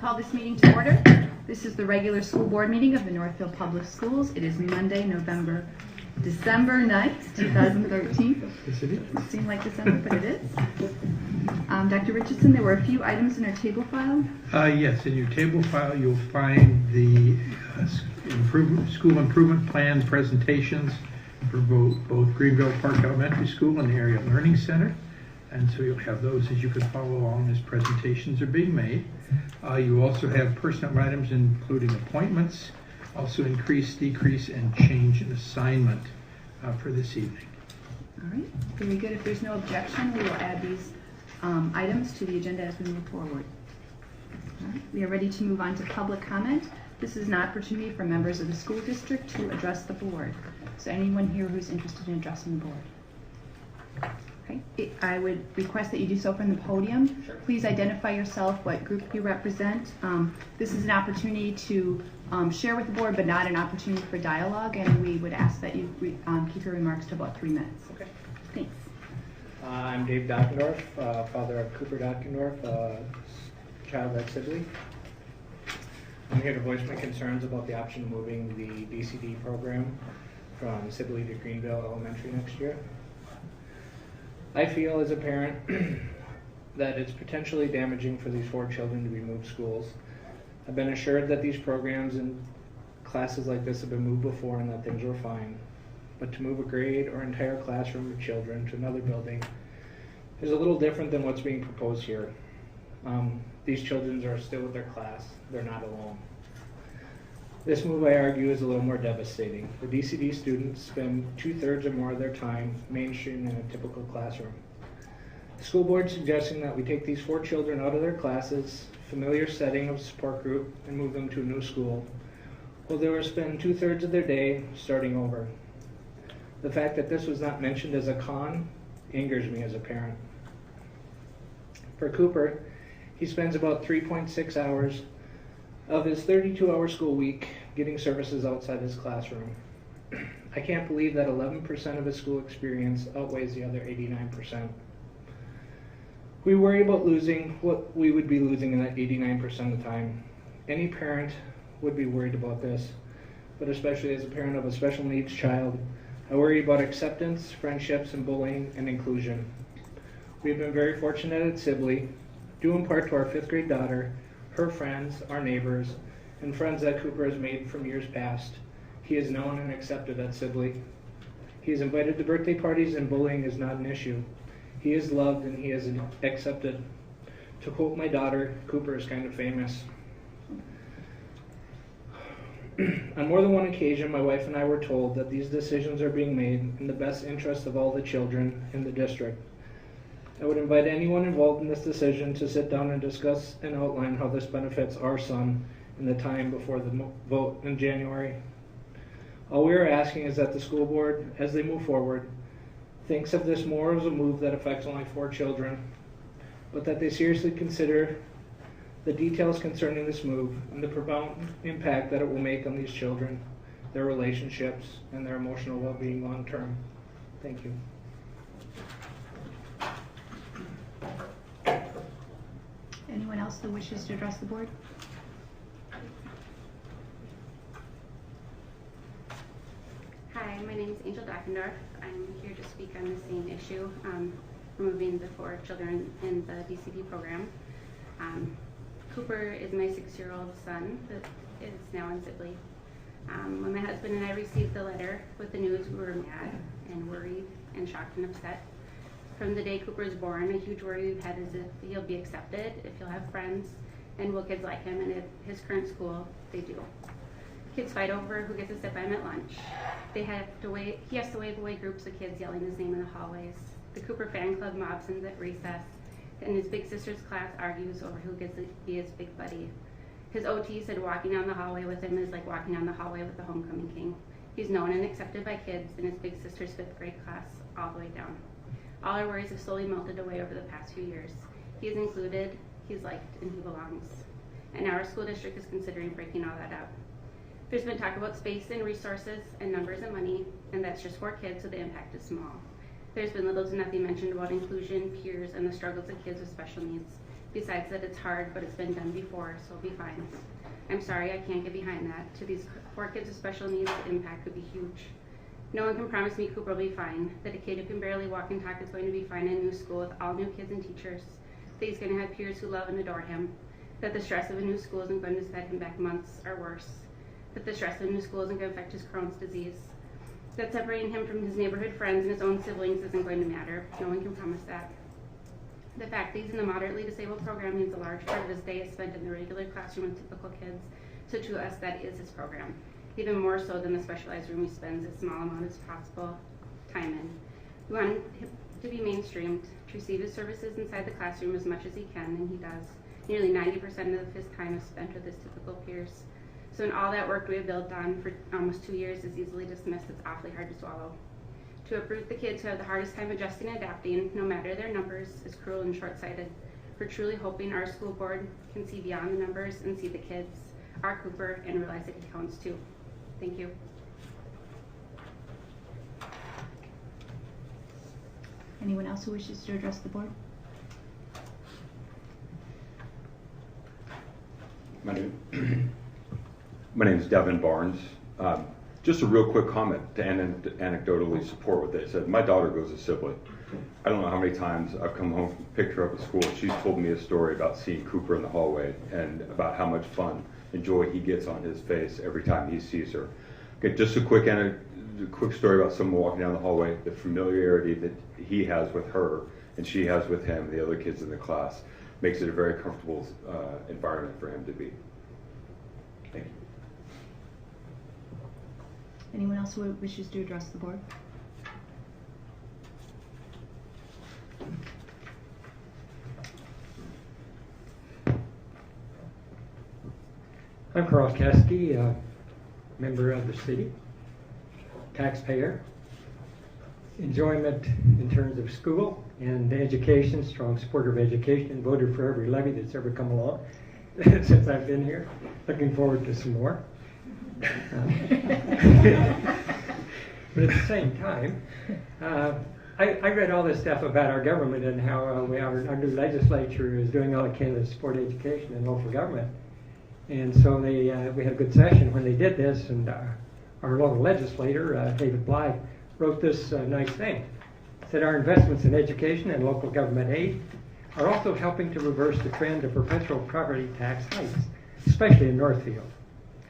call this meeting to order. This is the regular school board meeting of the Northfield Public Schools. It is Monday, December 9th, 2013. It seemed like December, but it is. Dr. Richardson, there were a few items in our table file. Yes, in your table file you'll find the school improvement plan presentations for both Greenville Park Elementary School and the Area Learning Center. And so you'll have those as you can follow along as presentations are being made. You also have personnel items including appointments, also increase, decrease, and change in assignment for this evening. All right, very good. If there's no objection, we will add these items to the agenda as we move forward. All right, we are ready to move on to public comment. This is an opportunity for members of the school district to address the board. So anyone here who's interested in addressing the board? Okay. I would request that you do so from the podium. Sure. Please identify yourself, what group you represent. This is an opportunity to share with the board, but not an opportunity for dialogue, and we would ask that you keep your remarks to about 3 minutes. Okay. Thanks. I'm Dave Dockendorf, father of Cooper Dockendorf, child at Sibley. I'm here to voice my concerns about the option of moving the DCD program from Sibley to Greenville Elementary next year. I feel as a parent that it's potentially damaging for these 4 children to be moved schools. I've been assured that these programs and classes like this have been moved before and that things were fine. But to move a grade or entire classroom of children to another building is a little different than what's being proposed here. These children are still with their class. They're not alone. This move, I argue, is a little more devastating. The DCD students spend 2/3 or more of their time mainstream in a typical classroom. The school board is suggesting that we take these 4 children out of their classes, familiar setting of support group, and move them to a new school, while they will spend 2/3 of their day starting over. The fact that this was not mentioned as a con angers me as a parent. For Cooper, he spends about 3.6 hours of his 32-hour school week getting services outside his classroom. I can't believe that 11% of his school experience outweighs the other 89%. We worry about losing what we would be losing in that 89% of the time. Any parent would be worried about this, but especially as a parent of a special needs child, I worry about acceptance, friendships, and bullying and inclusion. We've been very fortunate at Sibley, due in part to our 5th grade daughter, her friends, our neighbors, and friends that Cooper has made from years past. He is known and accepted at Sibley. He is invited to birthday parties and bullying is not an issue. He is loved and he is accepted. To quote my daughter, Cooper is kind of famous. On more than one occasion, my wife and I were told that these decisions are being made in the best interest of all the children in the district. I would invite anyone involved in this decision to sit down and discuss and outline how this benefits our son in the time before the vote in January. All we are asking is that the school board, as they move forward, thinks of this more as a move that affects only 4 children, but that they seriously consider the details concerning this move and the profound impact that it will make on these children, their relationships, and their emotional well-being long term. Thank you. Anyone else who wishes to address the board? Hi, my name is Angel Dockendorf. I'm here to speak on the same issue, removing the 4 children in the DCD program. Cooper is my 6-year-old son that is now in Sibley. When my husband and I received the letter with the news, we were mad and worried and shocked and upset. From the day Cooper is born, a huge worry we've had is if he'll be accepted, if he'll have friends, and will kids like him, and at his current school, they do. Kids fight over who gets to sit by him at lunch. He has to wave away groups of kids yelling his name in the hallways. The Cooper fan club mobs him at recess, and his big sister's class argues over who gets to be his big buddy. His OT said walking down the hallway with him is like walking down the hallway with the homecoming king. He's known and accepted by kids in his big sister's 5th grade class all the way down. All our worries have slowly melted away over the past few years. He is included, he's liked, and he belongs. And now our school district is considering breaking all that up. There's been talk about space and resources and numbers and money, and that's just 4 kids, so the impact is small. There's been little to nothing mentioned about inclusion, peers, and the struggles of kids with special needs. Besides that, it's hard, but it's been done before, so it'll be fine. I'm sorry, I can't get behind that. To these poor kids with special needs, the impact would be huge. No one can promise me Cooper will be fine, that a kid who can barely walk and talk is going to be fine in a new school with all new kids and teachers, that he's going to have peers who love and adore him, that the stress of a new school isn't going to set him back months or worse, that the stress of a new school isn't going to affect his Crohn's disease, that separating him from his neighborhood friends and his own siblings isn't going to matter. No one can promise that. The fact that he's in the moderately disabled program means a large part of his day is spent in the regular classroom with typical kids, so to us that is his program, even more so than the specialized room he spends as small amount as possible time in. We want him to be mainstreamed, to receive his services inside the classroom as much as he can, and he does. Nearly 90% of his time is spent with his typical peers. So in all that work we have built on for almost 2 years is easily dismissed. It's awfully hard to swallow. To uproot the kids who have the hardest time adjusting and adapting, no matter their numbers, is cruel and short-sighted. We're truly hoping our school board can see beyond the numbers and see the kids, our Cooper, and realize that he counts too. Thank you. Anyone else who wishes to address the board? My name is Devin Barnes. Just a real quick comment to anecdotally support what they said. My daughter goes to Sibley. I don't know how many times I've come home, picked her up at school. She's told me a story about seeing Cooper in the hallway and about how much fun and joy he gets on his face every time he sees her. Okay, just a quick story about someone walking down the hallway, the familiarity that he has with her and she has with him, the other kids in the class, makes it a very comfortable environment for him to be. Thank you. Anyone else who wishes to address the board? I'm Carl Kasky, member of the city, taxpayer. Enjoyment in terms of school and education, strong supporter of education, and voted for every levy that's ever come along since I've been here. Looking forward to some more. But at the same time, I read all this stuff about our government and how our new legislature is doing all it can to support education and local government. And so we had a good session when they did this, and our local legislator, David Bly, wrote this nice thing. It said, our investments in education and local government aid are also helping to reverse the trend of perpetual property tax hikes, especially in Northfield.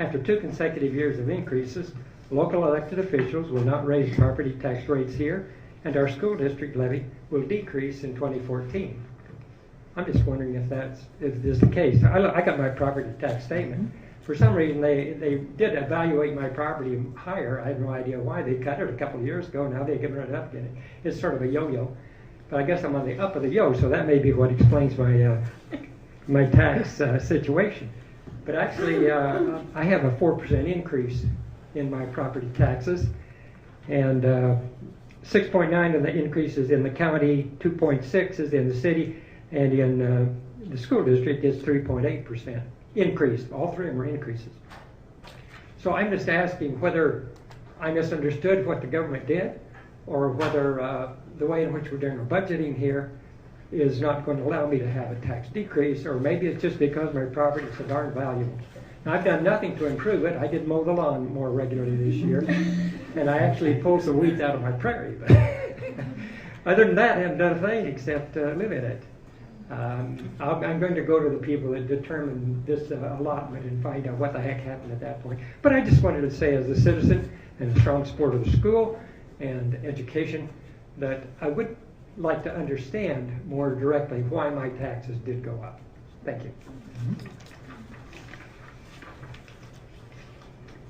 After 2 consecutive years of increases, local elected officials will not raise property tax rates here, and our school district levy will decrease in 2014. I'm just wondering if this is the case. I got my property tax statement. For some reason, they did evaluate my property higher. I have no idea why. They cut it a couple of years ago. Now they're giving it up again. It's sort of a yo-yo. But I guess I'm on the up of the yo, so that may be what explains my tax situation. But actually, I have a 4% increase in my property taxes, and 6.9 of the increase is in the county, 2.6 is in the city, and in the school district is 3.8% increase. All three of them are increases. So I'm just asking whether I misunderstood what the government did, or whether the way in which we're doing our budgeting here is not going to allow me to have a tax decrease, or maybe it's just because my property is so darn valuable. Now, I've done nothing to improve it. I did mow the lawn more regularly this year, and I actually pulled some weeds out of my prairie. But other than that, I haven't done a thing except live in it. I'm going to go to the people that determine this allotment and find out what the heck happened at that point. But I just wanted to say, as a citizen and a strong supporter of the school and education, that I would like to understand more directly why my taxes did go up. Thank you.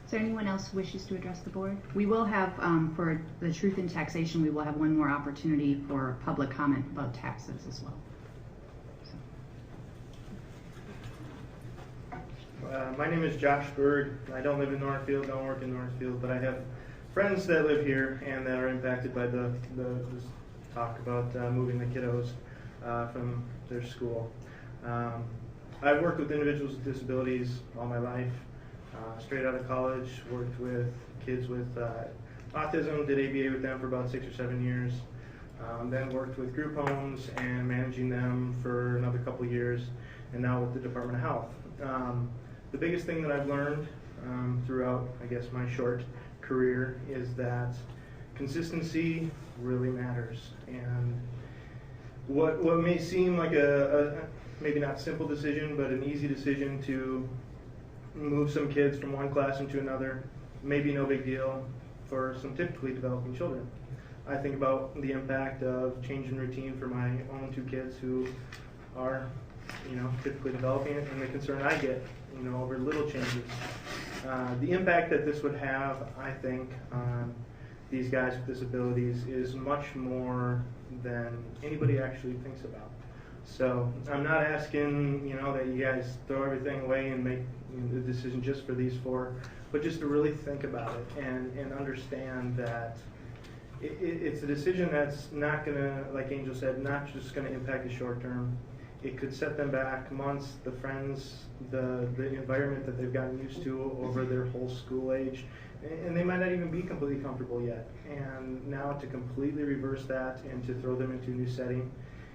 Is there anyone else who wishes to address the board? We will have, for the truth in taxation, we will have one more opportunity for public comment about taxes as well. My name is Josh Berg. I don't live in Northfield, don't work in Northfield, but I have friends that live here and that are impacted by this talk about moving the kiddos from their school. I've worked with individuals with disabilities all my life. Straight out of college, worked with kids with autism, did ABA with them for about 6 or 7 years. then worked with group homes and managing them for another couple years, and now with the Department of Health. The biggest thing that I've learned throughout, I guess, my short career is that consistency really matters. And what may seem like a maybe not simple decision, but an easy decision to move some kids from one class into another, maybe no big deal for some typically developing children. I think about the impact of changing routine for my own two kids who are, typically developing it, and the concern I get, over little changes. The impact that this would have, I think, on these guys with disabilities is much more than anybody actually thinks about. So I'm not asking, that you guys throw everything away and make the decision just for these four, but just to really think about it and understand that it's a decision that's not going to, like Angel said, not just going to impact the short term. It could set them back months, the friends, the environment that they've gotten used to over their whole school age, and they might not even be completely comfortable yet. And now to completely reverse that and to throw them into a new setting,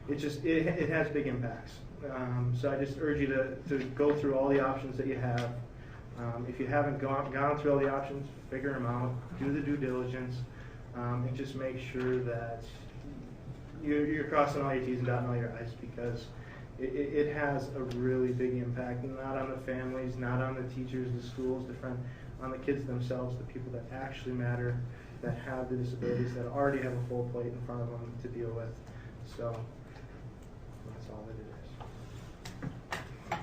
it has big impacts. So I just urge you to go through all the options that you have. If you haven't gone through all the options, figure them out, do the due diligence, and just make sure that you're crossing all your T's and dotting all your I's, because it has a really big impact, not on the families, not on the teachers, the schools, the friends, on the kids themselves, the people that actually matter, that have the disabilities, that already have a full plate in front of them to deal with. So that's all that it is.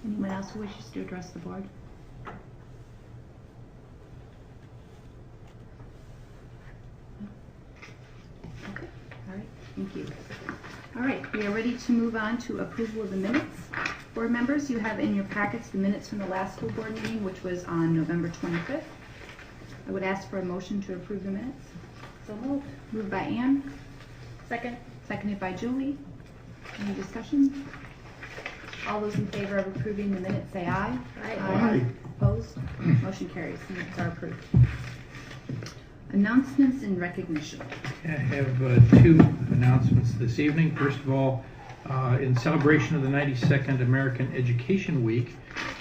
Anyone else who wishes to address the board? Okay, all right, thank you. All right, we are ready to move on to approval of the minutes. Board members, you have in your packets the minutes from the last school board meeting, which was on November 25th. I would ask for a motion to approve the minutes. So moved. Moved by Ann, Second. seconded by Julie. Any discussion? All those in favor of approving the minutes say aye. Aye. Opposed? Motion carries. The minutes are approved. Announcements and recognition. I have two announcements this evening. First of all, in celebration of the 92nd American Education Week,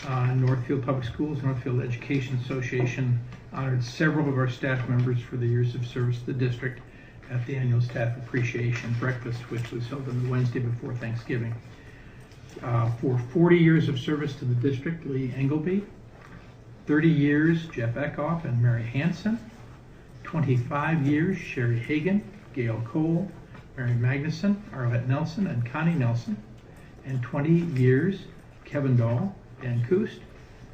Northfield Public Schools, Northfield Education Association honored several of our staff members for the years of service to the district at the annual staff appreciation breakfast, which was held on the Wednesday before Thanksgiving. For 40 years of service to the district, Lee Engelby; 30 years, Jeff Eckhoff and Mary Hansen; 25 years, Sherry Hagan, Gail Cole, Mary Magnuson, Arlette Nelson, and Connie Nelson; and 20 years, Kevin Dahl, Dan Koost,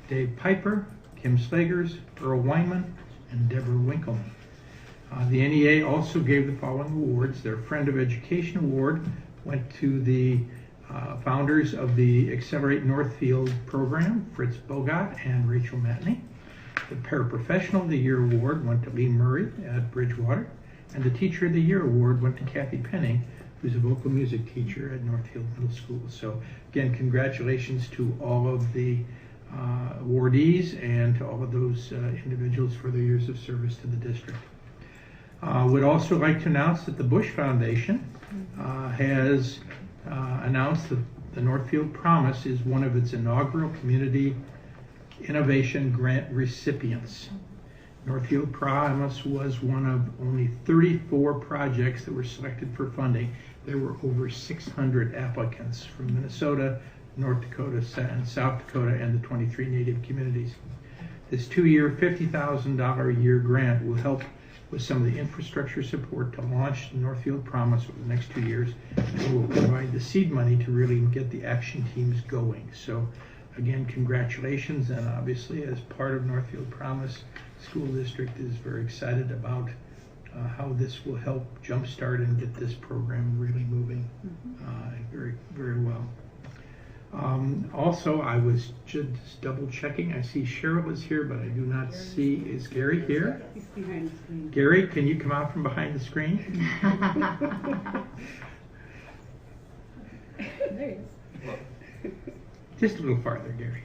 Dave Piper, Kim Slagers, Earl Weinman, and Deborah Winkleman. The NEA also gave the following awards. Their Friend of Education Award went to the founders of the Accelerate Northfield program, Fritz Bogart and Rachel Matney. The Paraprofessional of the Year Award went to Lee Murray at Bridgewater, and the Teacher of the Year Award went to Kathy Penning, who's a vocal music teacher at Northfield Middle School. So again, congratulations to all of the awardees and to all of those individuals for their years of service to the district. Would also like to announce that the Bush Foundation has announced that the Northfield Promise is one of its inaugural Community Innovation Grant recipients. Northfield Promise was one of only 34 projects that were selected for funding. There were over 600 applicants from Minnesota, North Dakota, and South Dakota, and the 23 Native communities. This 2-year, $50,000 a year grant will help with some of the infrastructure support to launch the Northfield Promise over the next 2 years, and will provide the seed money to really get the action teams going. So again, congratulations, and obviously as part of Northfield Promise, school district is very excited about how this will help jumpstart and get this program really moving very, very well. Also, I was just double checking. I see Cheryl is here, but I do not see, is Gary here? He's behind the screen. Gary, can you come out from behind the screen? There he is. Just a little farther, Gary.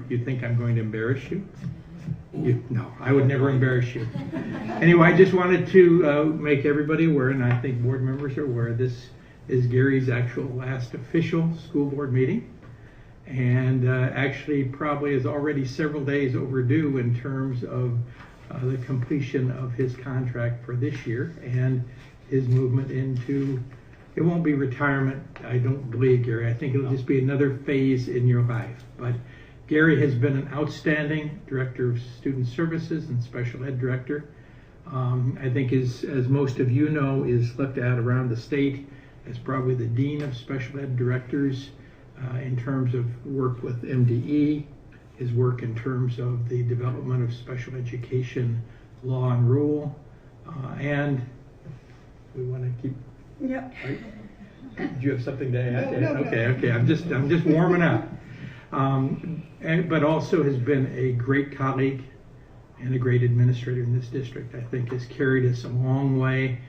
You think I'm going to embarrass you? No, I would never embarrass you. Anyway, I just wanted to make everybody aware, and I think board members are aware, this is Gary's actual last official school board meeting. And actually probably is already several days overdue in terms of the completion of his contract for this year and his movement into, it won't be retirement, I don't believe, Gary. I think it'll just be another phase in your life. But Gary has been an outstanding director of student services and special ed director. I think as most of you know, is looked at around the state as probably the dean of special ed directors in terms of work with MDE, his work in terms of the development of special education law and rule, and we want to keep. Yep. Right? Do you have something to add? No. Okay. I'm just warming up. But also has been a great colleague and a great administrator in this district. I think has carried us a long way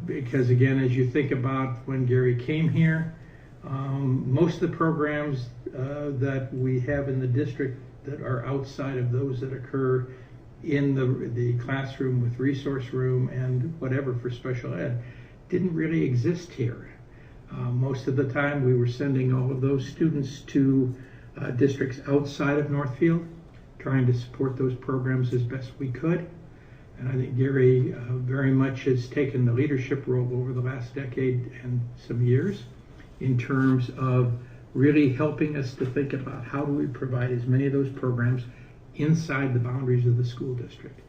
because, again, as you think about when Gary came here, most of the programs that we have in the district that are outside of those that occur in the classroom with resource room and whatever for special ed didn't really exist here. Most of the time we were sending all of those students to districts outside of Northfield, trying to support those programs as best we could. And I think Gary very much has taken the leadership role over the last decade and some years in terms of really helping us to think about how do we provide as many of those programs inside the boundaries of the school district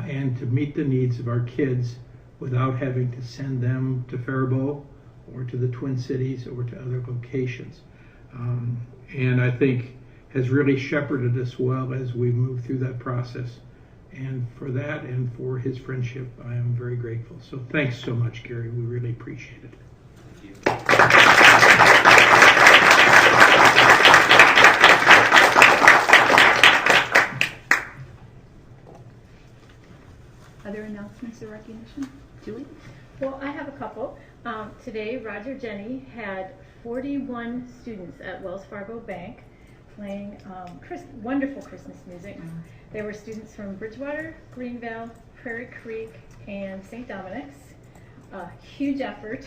and to meet the needs of our kids without having to send them to Faribault or to the Twin Cities or to other locations. And I think has really shepherded us well as we move through that process. And for that and for his friendship, I am very grateful. So thanks so much, Gary. We really appreciate it. Other announcements or recognition? Julie? Well, I have a couple. Today, Roger Jenny had 41 students at Wells Fargo Bank playing wonderful Christmas music. There were students from Bridgewater, Greenville, Prairie Creek, and St. Dominic's. Huge effort.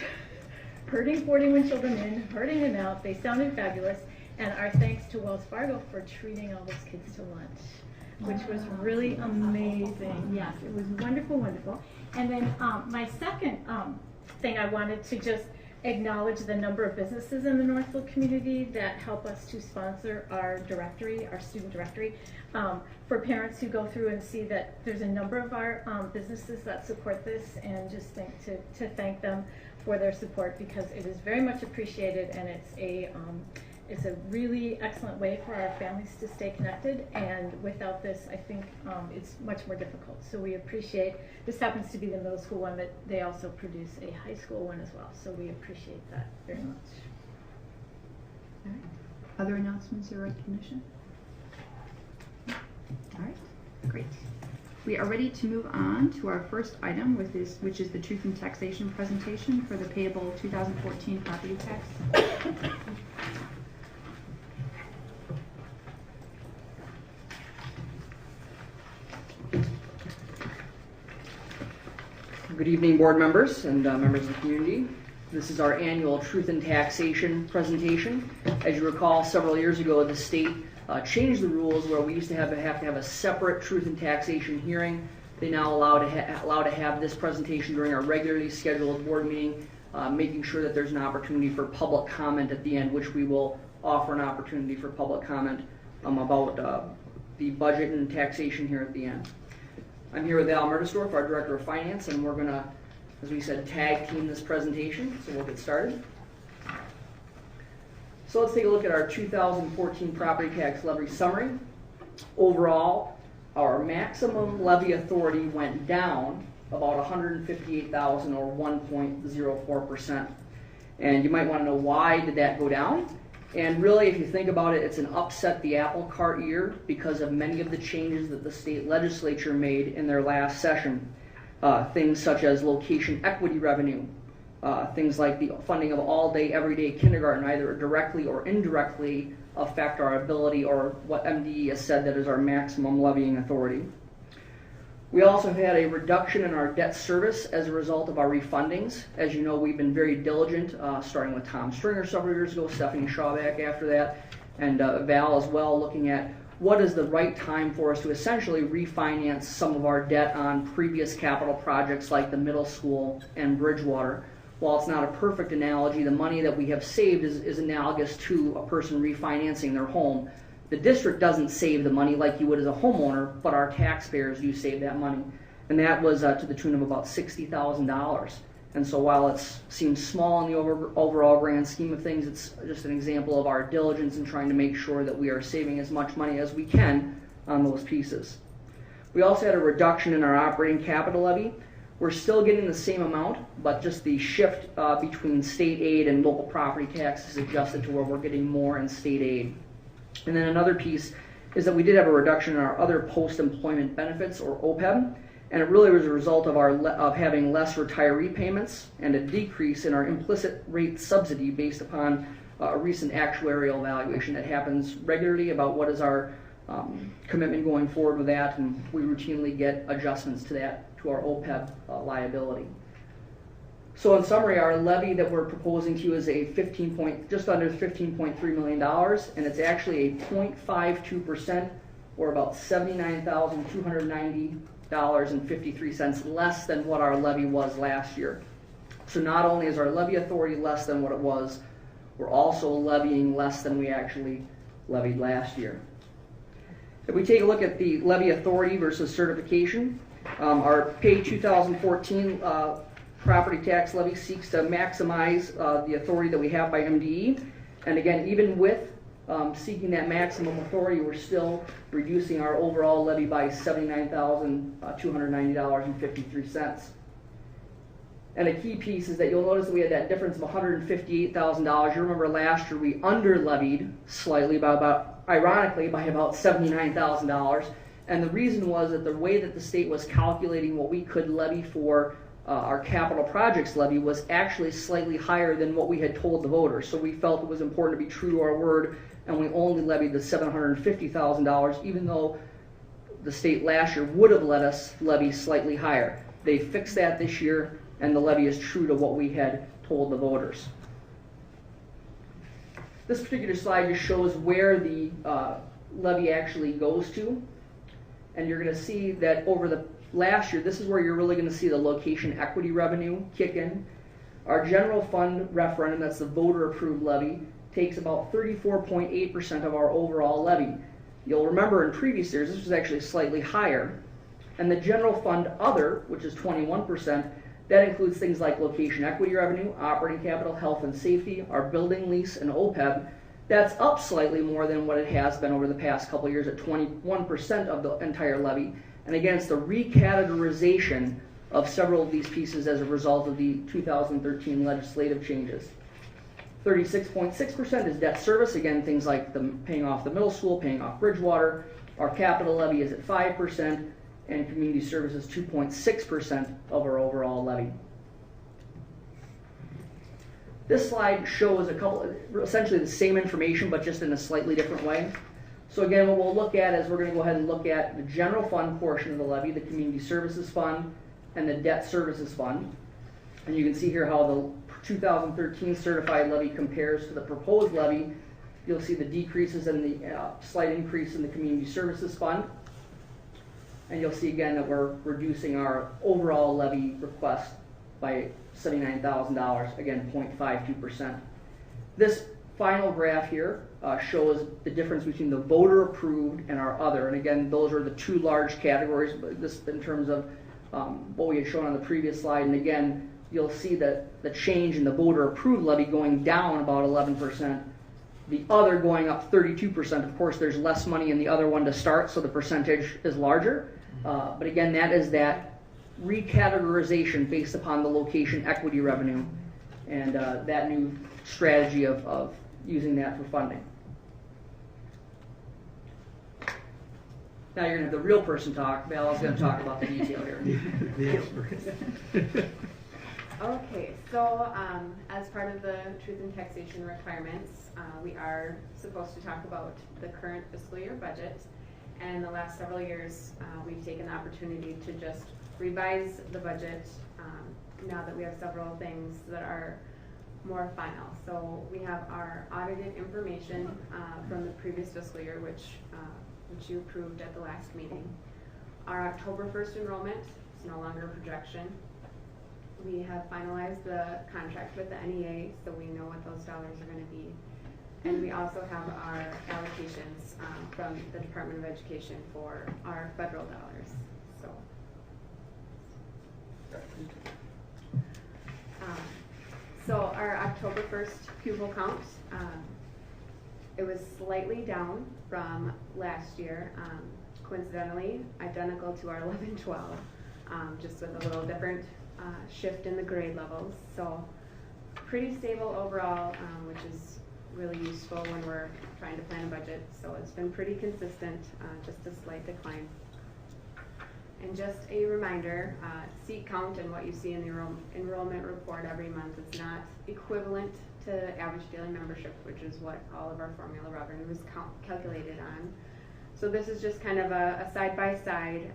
Herding 41 children in, herding them out. They sounded fabulous. And our thanks to Wells Fargo for treating all those kids to lunch, which was really amazing. Yes, it was wonderful, wonderful. And then my second thing I wanted to just acknowledge the number of businesses in the Northfield community that help us to sponsor our directory, our student directory, for parents who go through and see that there's a number of our businesses that support this, and just to thank them for their support, because it is very much appreciated, and it's a really excellent way for our families to stay connected, and without this, I think it's much more difficult. So we appreciate, this happens to be the middle school one, but they also produce a high school one as well, so we appreciate that very much. All right. Other announcements or recognition? All right, great. We are ready to move on to our first item, which is the Truth in Taxation presentation for the payable 2014 property tax. Good evening, board members and members of the community. This is our annual Truth in Taxation presentation. As you recall, several years ago, the state changed the rules where we used to have to have a separate Truth in Taxation hearing. They now allow to have this presentation during our regularly scheduled board meeting, making sure that there's an opportunity for public comment at the end, which we will offer an opportunity for public comment about the budget and taxation here at the end. I'm here with Al Mertersdorf, our Director of Finance, and we're going to, as we said, tag team this presentation, so we'll get started. So let's take a look at our 2014 property tax levy summary. Overall, our maximum levy authority went down about $158,000 or 1.04%. And you might want to know, why did that go down? And really, if you think about it, it's an upset the apple cart year because of many of the changes that the state legislature made in their last session. Things such as location equity revenue, things like the funding of all-day, everyday kindergarten either directly or indirectly affect our ability, or what MDE has said that is our maximum levying authority. We also had a reduction in our debt service as a result of our refundings. As you know, we've been very diligent, starting with Tom Stringer several years ago, Stephanie Schauback after that, and Val as well, looking at what is the right time for us to essentially refinance some of our debt on previous capital projects like the middle school and Bridgewater. While it's not a perfect analogy, the money that we have saved is analogous to a person refinancing their home. The district doesn't save the money like you would as a homeowner, but our taxpayers do save that money. And that was to the tune of about $60,000. And so while it seems small in the overall grand scheme of things, it's just an example of our diligence in trying to make sure that we are saving as much money as we can on those pieces. We also had a reduction in our operating capital levy. We're still getting the same amount, but just the shift between state aid and local property tax is adjusted to where we're getting more in state aid. And then another piece is that we did have a reduction in our other post-employment benefits, or OPEB, and it really was a result of having less retiree payments and a decrease in our implicit rate subsidy based upon a recent actuarial evaluation that happens regularly about what is our commitment going forward with that, and we routinely get adjustments to that, to our OPEB liability. So in summary, our levy that we're proposing to you is a just under $15.3 million, and it's actually a 0.52%, or about $79,290.53 less than what our levy was last year. So not only is our levy authority less than what it was, we're also levying less than we actually levied last year. If we take a look at the levy authority versus certification, our pay 2014 property tax levy seeks to maximize the authority that we have by MDE. And again, even with seeking that maximum authority, we're still reducing our overall levy by $79,290.53. And a key piece is that you'll notice that we had that difference of $158,000. You remember last year we under-levied slightly ironically by about $79,000. And the reason was that the way that the state was calculating what we could levy for our capital projects levy was actually slightly higher than what we had told the voters. So we felt it was important to be true to our word, and we only levied the $750,000, even though the state last year would have let us levy slightly higher. They fixed that this year, and the levy is true to what we had told the voters. This particular slide just shows where the levy actually goes to. And you're going to see that over the last year, this is where you're really going to see the location equity revenue kick in. Our general fund referendum, that's the voter-approved levy, takes about 34.8% of our overall levy. You'll remember in previous years, this was actually slightly higher. And the general fund other, which is 21%, that includes things like location equity revenue, operating capital, health and safety, our building lease, and OPEB. That's up slightly more than what it has been over the past couple of years at 21% of the entire levy. And again, it's the recategorization of several of these pieces as a result of the 2013 legislative changes. 36.6% is debt service, again, things like paying off the middle school, paying off Bridgewater. Our capital levy is at 5%, and community services 2.6% of our overall levy. This slide shows essentially the same information, but just in a slightly different way. So again, what we'll look at is we're going to go ahead and look at the general fund portion of the levy, the community services fund, and the debt services fund. And you can see here how the 2013 certified levy compares to the proposed levy. You'll see the decreases and the slight increase in the community services fund. And you'll see again that we're reducing our overall levy request by $79,000, again 0.52%. This final graph here shows the difference between the voter approved and our other, and again those are the two large categories, but this in terms of what we had shown on the previous slide. And again, you'll see that the change in the voter approved levy going down about 11%, the other going up 32%. Of course, there's less money in the other one to start, so the percentage is larger. But again, that is that recategorization based upon the location equity revenue and that new strategy of using that for funding. Now you're going to have the real person talk. Val is going to talk about the detail here. Okay, so as part of the truth in taxation requirements, we are supposed to talk about the current fiscal year budget. And in the last several years, we've taken the opportunity to just revise the budget now that we have several things that are more final. So we have our audited information from the previous fiscal year, which you approved at the last meeting. Our October 1st enrollment is no longer a projection. We have finalized the contract with the NEA, so we know what those dollars are going to be. And we also have our allocations from the Department of Education for our federal dollars. So our October 1st pupil count, it was slightly down from last year, coincidentally identical to our 11-12, just with a little different shift in the grade levels. So pretty stable overall, which is really useful when we're trying to plan a budget. So it's been pretty consistent, just a slight decline. And just a reminder, seat count and what you see in the enrollment report every month is not equivalent to average daily membership, which is what all of our formula revenue is calculated on. So this is just kind of a side-by-side.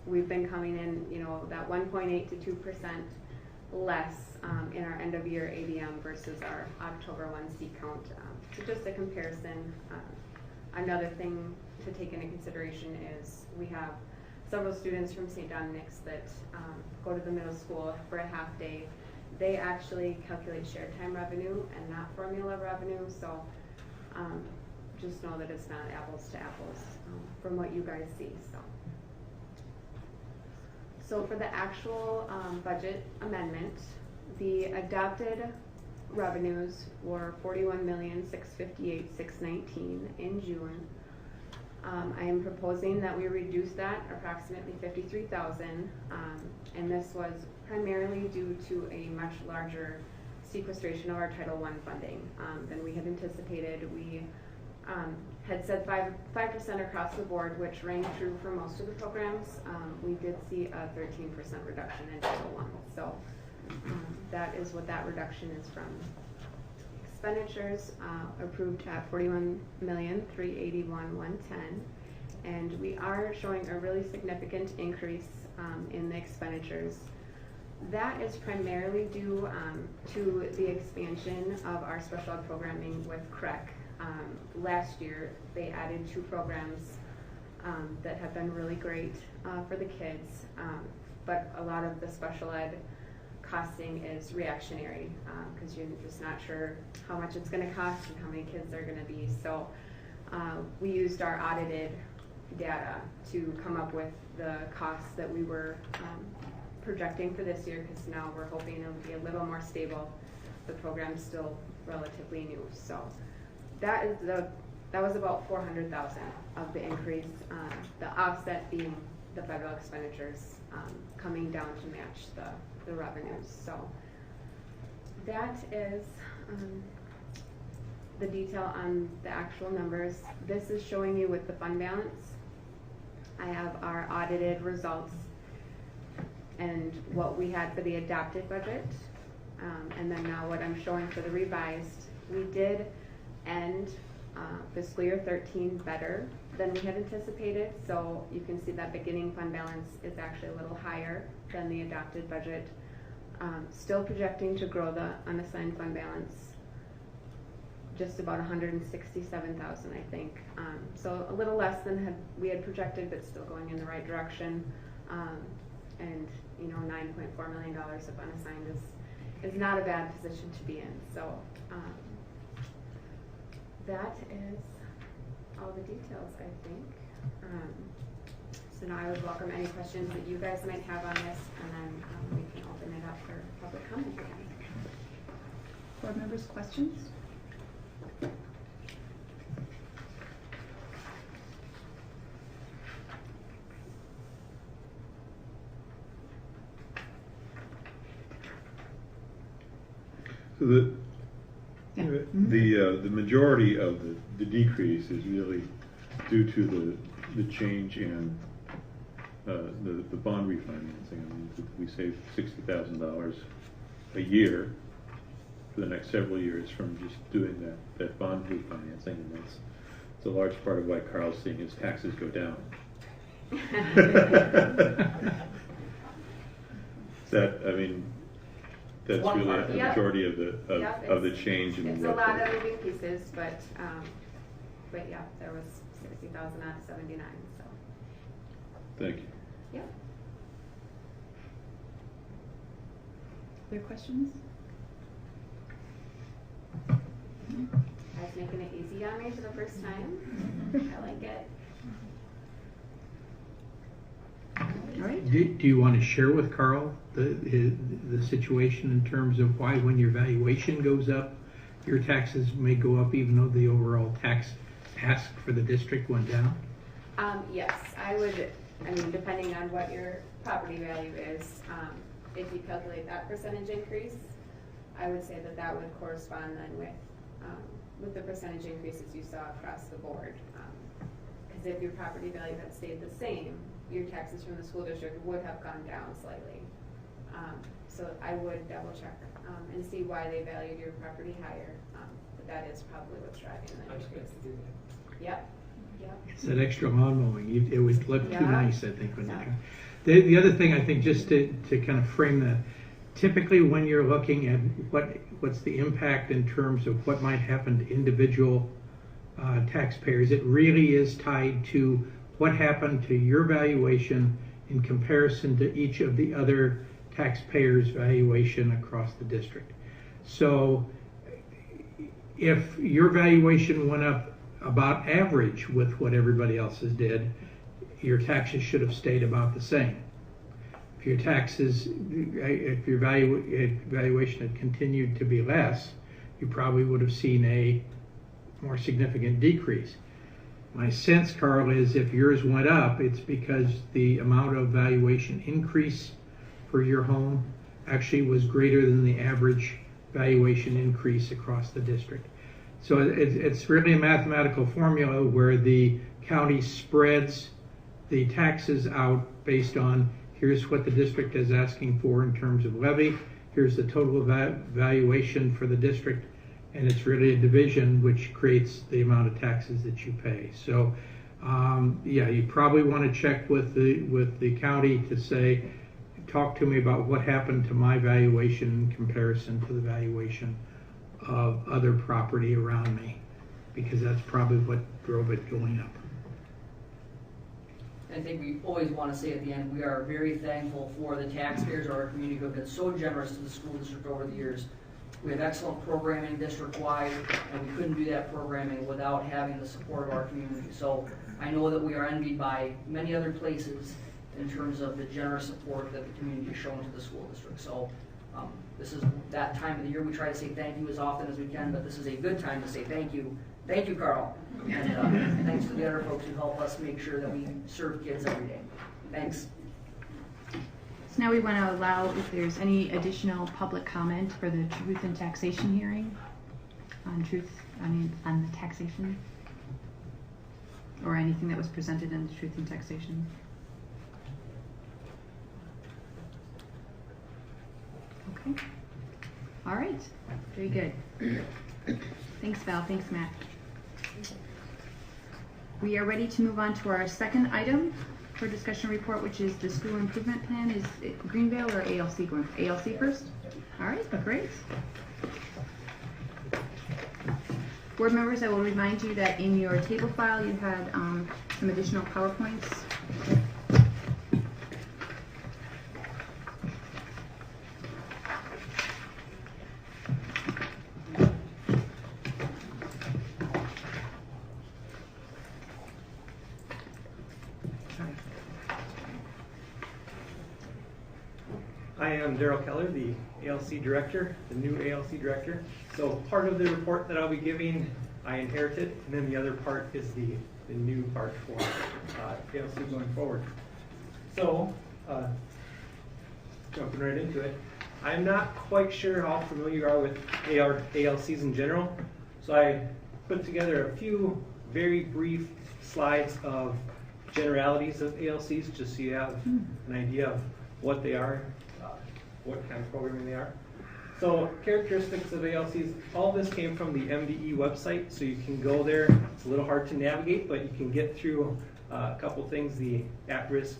We've been coming in, that 1.8 to 2% less in our end of year ADM versus our October 1 seat count. So just a comparison. Another thing to take into consideration is we have several students from St. Dominic's that go to the middle school for a half day. They actually calculate shared time revenue and not formula revenue. So just know that it's not apples to apples from what you guys see. So for the actual budget amendment, the adopted revenues were $41,658,619 in June. I am proposing that we reduce that approximately $53,000, and this was primarily due to a much larger sequestration of our Title I funding than we had anticipated. We had said 5% across the board, which rang true for most of the programs. We did see a 13% reduction in Title I. So that is what that reduction is from. Expenditures approved at $41,381,110, and we are showing a really significant increase in the expenditures. That is primarily due to the expansion of our special ed programming with CREC. Last year, they added 2 programs that have been really great for the kids, but a lot of the special ed costing is reactionary because you're just not sure how much it's going to cost and how many kids there are going to be. So we used our audited data to come up with the costs that we were projecting for this year, because now we're hoping it'll be a little more stable. The program's still relatively new. So that was about $400,000 of the increase, the offset being the federal expenditures coming down to match the revenues. So that is the detail on the actual numbers. This is showing you with the fund balance. I have our audited results and what we had for the adopted budget, and then now what I'm showing for the revised. We did end fiscal year 13 better than we had anticipated, so you can see that beginning fund balance is actually a little higher than the adopted budget. Still projecting to grow the unassigned fund balance just about $167,000, I think. So a little less than we had projected, but still going in the right direction. And $9.4 million of unassigned is not a bad position to be in. So that is all the details, I think. So now I would welcome any questions that you guys might have on this, and then we can open it up for public comment again. Board members, questions? So the majority of the decrease is really due to the change in the bond refinancing. I mean, we saved $60,000 a year for the next several years from just doing that bond refinancing, and it's a large part of why Carl's seeing his taxes go down. That's One really part. a Yep. majority of Yep, the it's- change in It's what a lot the- of moving pieces, but yeah, there was 60,000 out of 79, so, Thank you. yeah. Other questions? I was making it easy on me for the first time. I like it. All right. Do you want to share with Carl the situation in terms of why when your valuation goes up, your taxes may go up even though the overall tax ask for the district went down? Yes, I would, depending on what your property value is, if you calculate that percentage increase, I would say that would correspond then with the percentage increases you saw across the board. Because if your property value had stayed the same, your taxes from the school district would have gone down slightly. So I would double check and see why they valued your property higher. But that is probably what's driving the increase. Yep. It's that extra lawn mowing. It would look too Yeah. nice, I think, when Yeah. you're. The other thing, I think, just to kind of frame that, typically when you're looking at what's the impact in terms of what might happen to individual taxpayers, it really is tied to what happened to your valuation in comparison to each of the other taxpayers' valuation across the district. So if your valuation went up about average with what everybody else's did, your taxes should have stayed about the same. If your valuation had continued to be less, you probably would have seen a more significant decrease. My sense, Carl, is if yours went up, it's because the amount of valuation increase for your home actually was greater than the average valuation increase across the district. So it's really a mathematical formula where the county spreads the taxes out based on here's what the district is asking for in terms of levy, here's the total valuation for the district, and it's really a division which creates the amount of taxes that you pay. So yeah, you probably want to check with the county to say, talk to me about what happened to my valuation in comparison to the valuation of other property around me, because that's probably what drove it going up. I think we always want to say at the end, we are very thankful for the taxpayers of our community who have been so generous to the school district over the years. We have excellent programming district-wide, and we couldn't do that programming without having the support of our community. So I know that we are envied by many other places in terms of the generous support that the community has shown to the school district. So this is that time of the year we try to say thank you as often as we can, but this is a good time to say thank you. Thank you, Carl. And thanks to the other folks who help us make sure that we serve kids every day. Thanks. So now we want to allow if there's any additional public comment for the truth and taxation hearing on the taxation, or anything that was presented in the truth and taxation. Okay. All right. Very good. Thanks, Val. Thanks, Matt. We are ready to move on to our second item for discussion report, which is the school improvement plan. Is it Greenville or ALC going? ALC first? All right, great. Board members, I will remind you that in your table file you had some additional PowerPoints. I am Daryl Keller, the ALC director, the new ALC director. So part of the report that I'll be giving, I inherited, and then the other part is the new part for ALC going forward. So, jumping right into it, I'm not quite sure how familiar you are with ALCs in general, so I put together a few very brief slides of generalities of ALCs, just so you have an idea of what they are, what kind of programming they are. So characteristics of ALCs, all this came from the MDE website, so you can go there. It's a little hard to navigate, but you can get through a couple things. The at-risk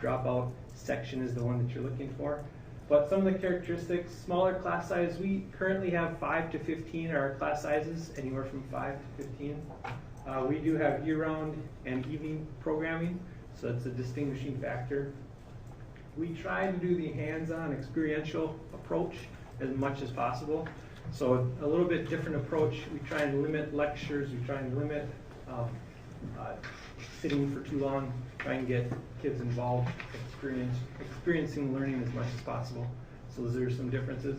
dropout section is the one that you're looking for. But some of the characteristics, smaller class size, we currently have 5 to 15 are our class sizes, anywhere from 5 to 15. We do have year-round and evening programming, so that's a distinguishing factor. We try to do the hands-on experiential approach as much as possible. So a little bit different approach. We try and limit lectures. We try and limit sitting for too long. Try and get kids involved, experiencing learning as much as possible. So those are some differences.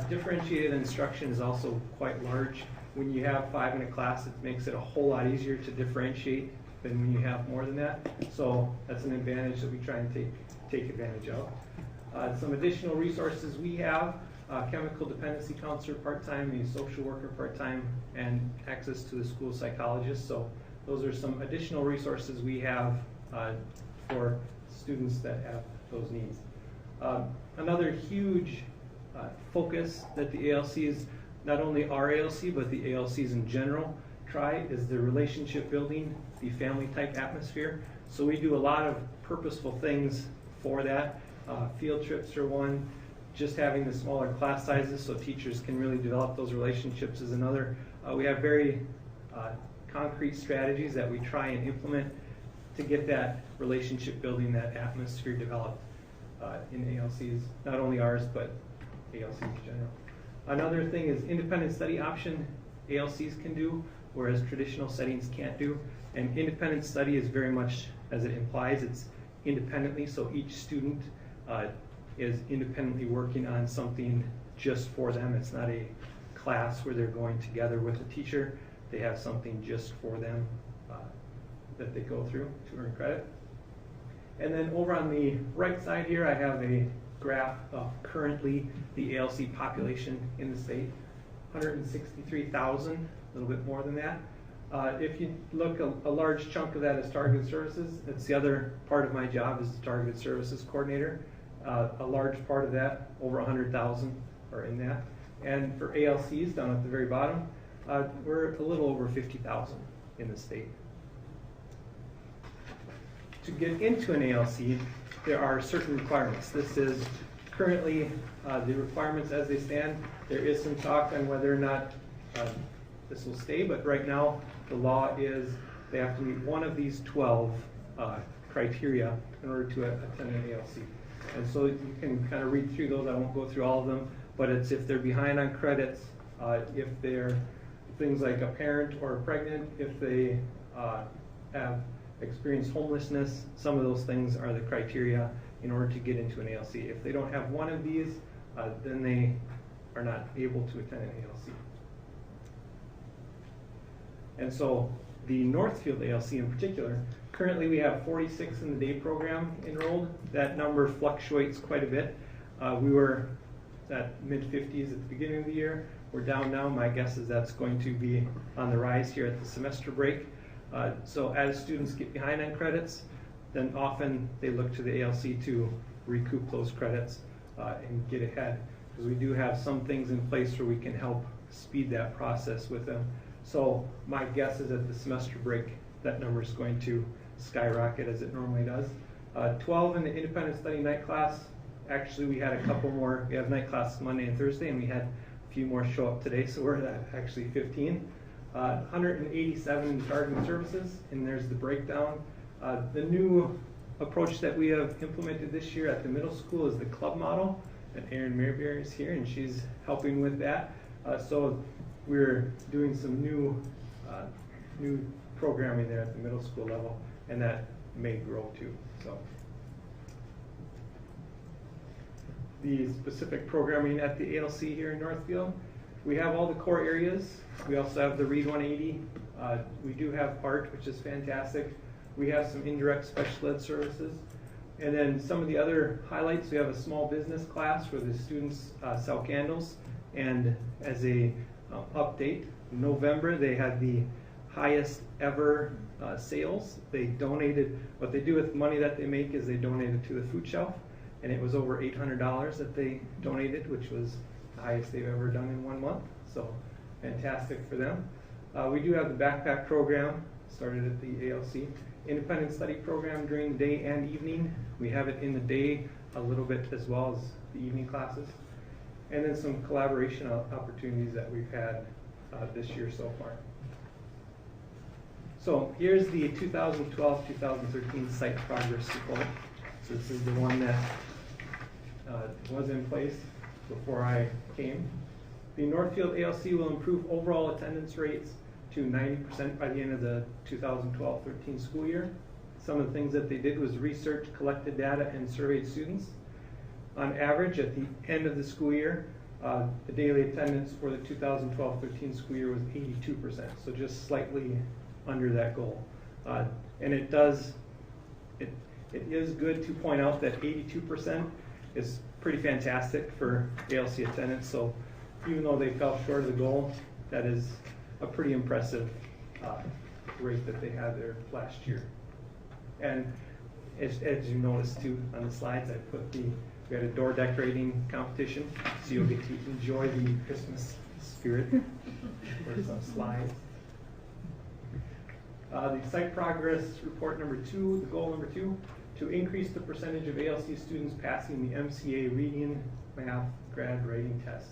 Differentiated instruction is also quite large. When you have 5 in a class, it makes it a whole lot easier to differentiate than when you have more than that. So that's an advantage that we try and take advantage of. Some additional resources we have, chemical dependency counselor part-time, a social worker part-time, and access to the school psychologist. So those are some additional resources we have for students that have those needs. Another huge focus that the ALCs, not only our ALC, but the ALCs in general, try is the relationship building, the family type atmosphere. So we do a lot of purposeful things for that. Field trips are one. Just having the smaller class sizes so teachers can really develop those relationships is another. We have very concrete strategies that we try and implement to get that relationship building, that atmosphere developed in ALCs, not only ours, but ALCs in general. Another thing is independent study option ALCs can do, whereas traditional settings can't do. And independent study is very much, as it implies, it's independently, so each student is independently working on something just for them. It's not a class where they're going together with a teacher. They have something just for them that they go through to earn credit. And then over on the right side here, I have a graph of currently the ALC population in the state, 163,000, a little bit more than that. If you look, a large chunk of that is targeted services. It's the other part of my job is the targeted services coordinator. A large part of that, over 100,000 are in that. And for ALCs down at the very bottom, we're a little over 50,000 in the state. To get into an ALC, there are certain requirements. This is currently the requirements as they stand. There is some talk on whether or not this will stay, but right now the law is they have to meet one of these 12 criteria in order to attend an ALC. And so you can kind of read through those. I won't go through all of them, but it's if they're behind on credits, if they're things like a parent or pregnant, if they have experienced homelessness. Some of those things are the criteria in order to get into an ALC. If they don't have one of these, then they are not able to attend an ALC. And so the Northfield ALC in particular, currently we have 46 in the day program enrolled. That number fluctuates quite a bit. We were at mid-50s at the beginning of the year. We're down now. My guess is that's going to be on the rise here at the semester break. So as students get behind on credits, then often they look to the ALC to recoup those credits and get ahead. Because we do have some things in place where we can help speed that process with them. So my guess is at the semester break, that number is going to skyrocket as it normally does. 12 in the independent study night class. Actually, we had a couple more. We have night classes Monday and Thursday, and we had a few more show up today, so we're at actually 15. 187 in targeted services, and there's the breakdown. The new approach that we have implemented this year at the middle school is the club model, and Erin Mayberry is here, and she's helping with that. So we're doing some new programming there at the middle school level, and that may grow too. So the specific programming at the ALC here in Northfield, we have all the core areas. We also have the Read 180. We do have ART, which is fantastic. We have some indirect special ed services. And then some of the other highlights, we have a small business class where the students sell candles. And as a update, in November they had the highest ever sales. They donated, what they do with money that they make is they donate it to the food shelf. And it was over $800 that they donated, which was the highest they've ever done in 1 month, so fantastic for them. We do have the backpack program, started at the ALC. Independent study program during the day and evening. We have it in the day a little bit as well as the evening classes. And then some collaboration opportunities that we've had this year so far. So here's the 2012-2013 site progress report. So this is the one that was in place before I came. The Northfield ALC will improve overall attendance rates to 90% by the end of the 2012-13 school year. Some of the things that they did was research, collected data, and surveyed students. On average, at the end of the school year, the daily attendance for the 2012-13 school year was 82%, so just slightly under that goal. And it is good to point out that 82% is pretty fantastic for ALC attendance. So even though they fell short of the goal, that is a pretty impressive rate that they had there last year. And as you noticed too on the slides, I put we had a door decorating competition, so you'll get to enjoy the Christmas spirit. There's some slides. The site progress report number 2, the goal number 2, to increase the percentage of ALC students passing the MCA reading, math, grad writing test.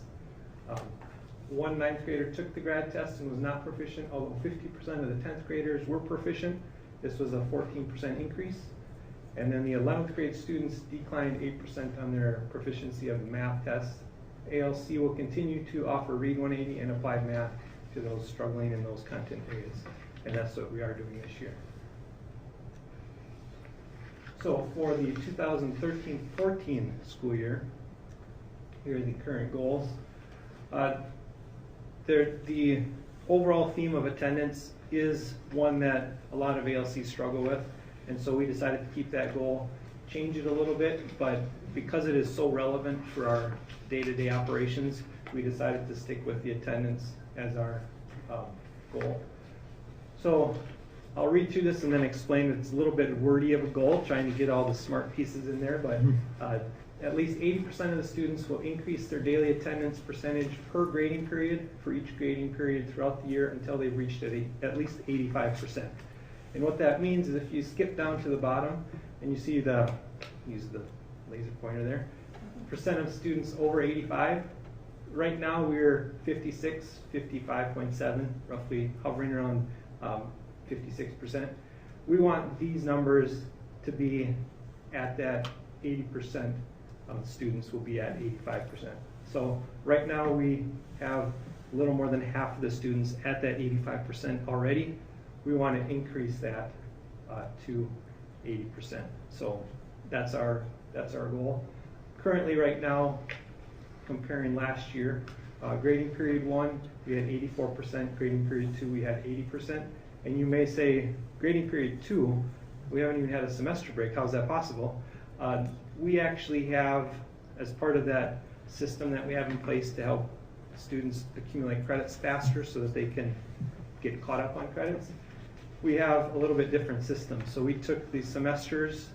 One 9th grader took the grad test and was not proficient, although 50% of the 10th graders were proficient. This was a 14% increase. And then the 11th grade students declined 8% on their proficiency of the math test. ALC will continue to offer Read 180 and Applied Math to those struggling in those content areas. And that's what we are doing this year. So for the 2013-14 school year, here are the current goals. The overall theme of attendance is one that a lot of ALCs struggle with, and so we decided to keep that goal, change it a little bit, but because it is so relevant for our day-to-day operations, we decided to stick with the attendance as our goal. So I'll read through this and then explain. It's a little bit wordy of a goal, trying to get all the smart pieces in there, but at least 80% of the students will increase their daily attendance percentage per grading period for each grading period throughout the year until they've reached at least 85%. And what that means is if you skip down to the bottom and you see use the laser pointer there, percent of students over 85, right now we're 56, 55.7, roughly hovering around 56%. We want these numbers to be at that 80%. Students will be at 85%. So right now we have a little more than half of the students at that 85% already. We want to increase that to 80%. So that's our goal. Currently right now, comparing last year, grading period 1, we had 84%, grading period 2, we had 80%. And you may say, grading period 2, we haven't even had a semester break, how's that possible? We actually have, as part of that system that we have in place to help students accumulate credits faster so that they can get caught up on credits, we have a little bit different system. So we took the semesters,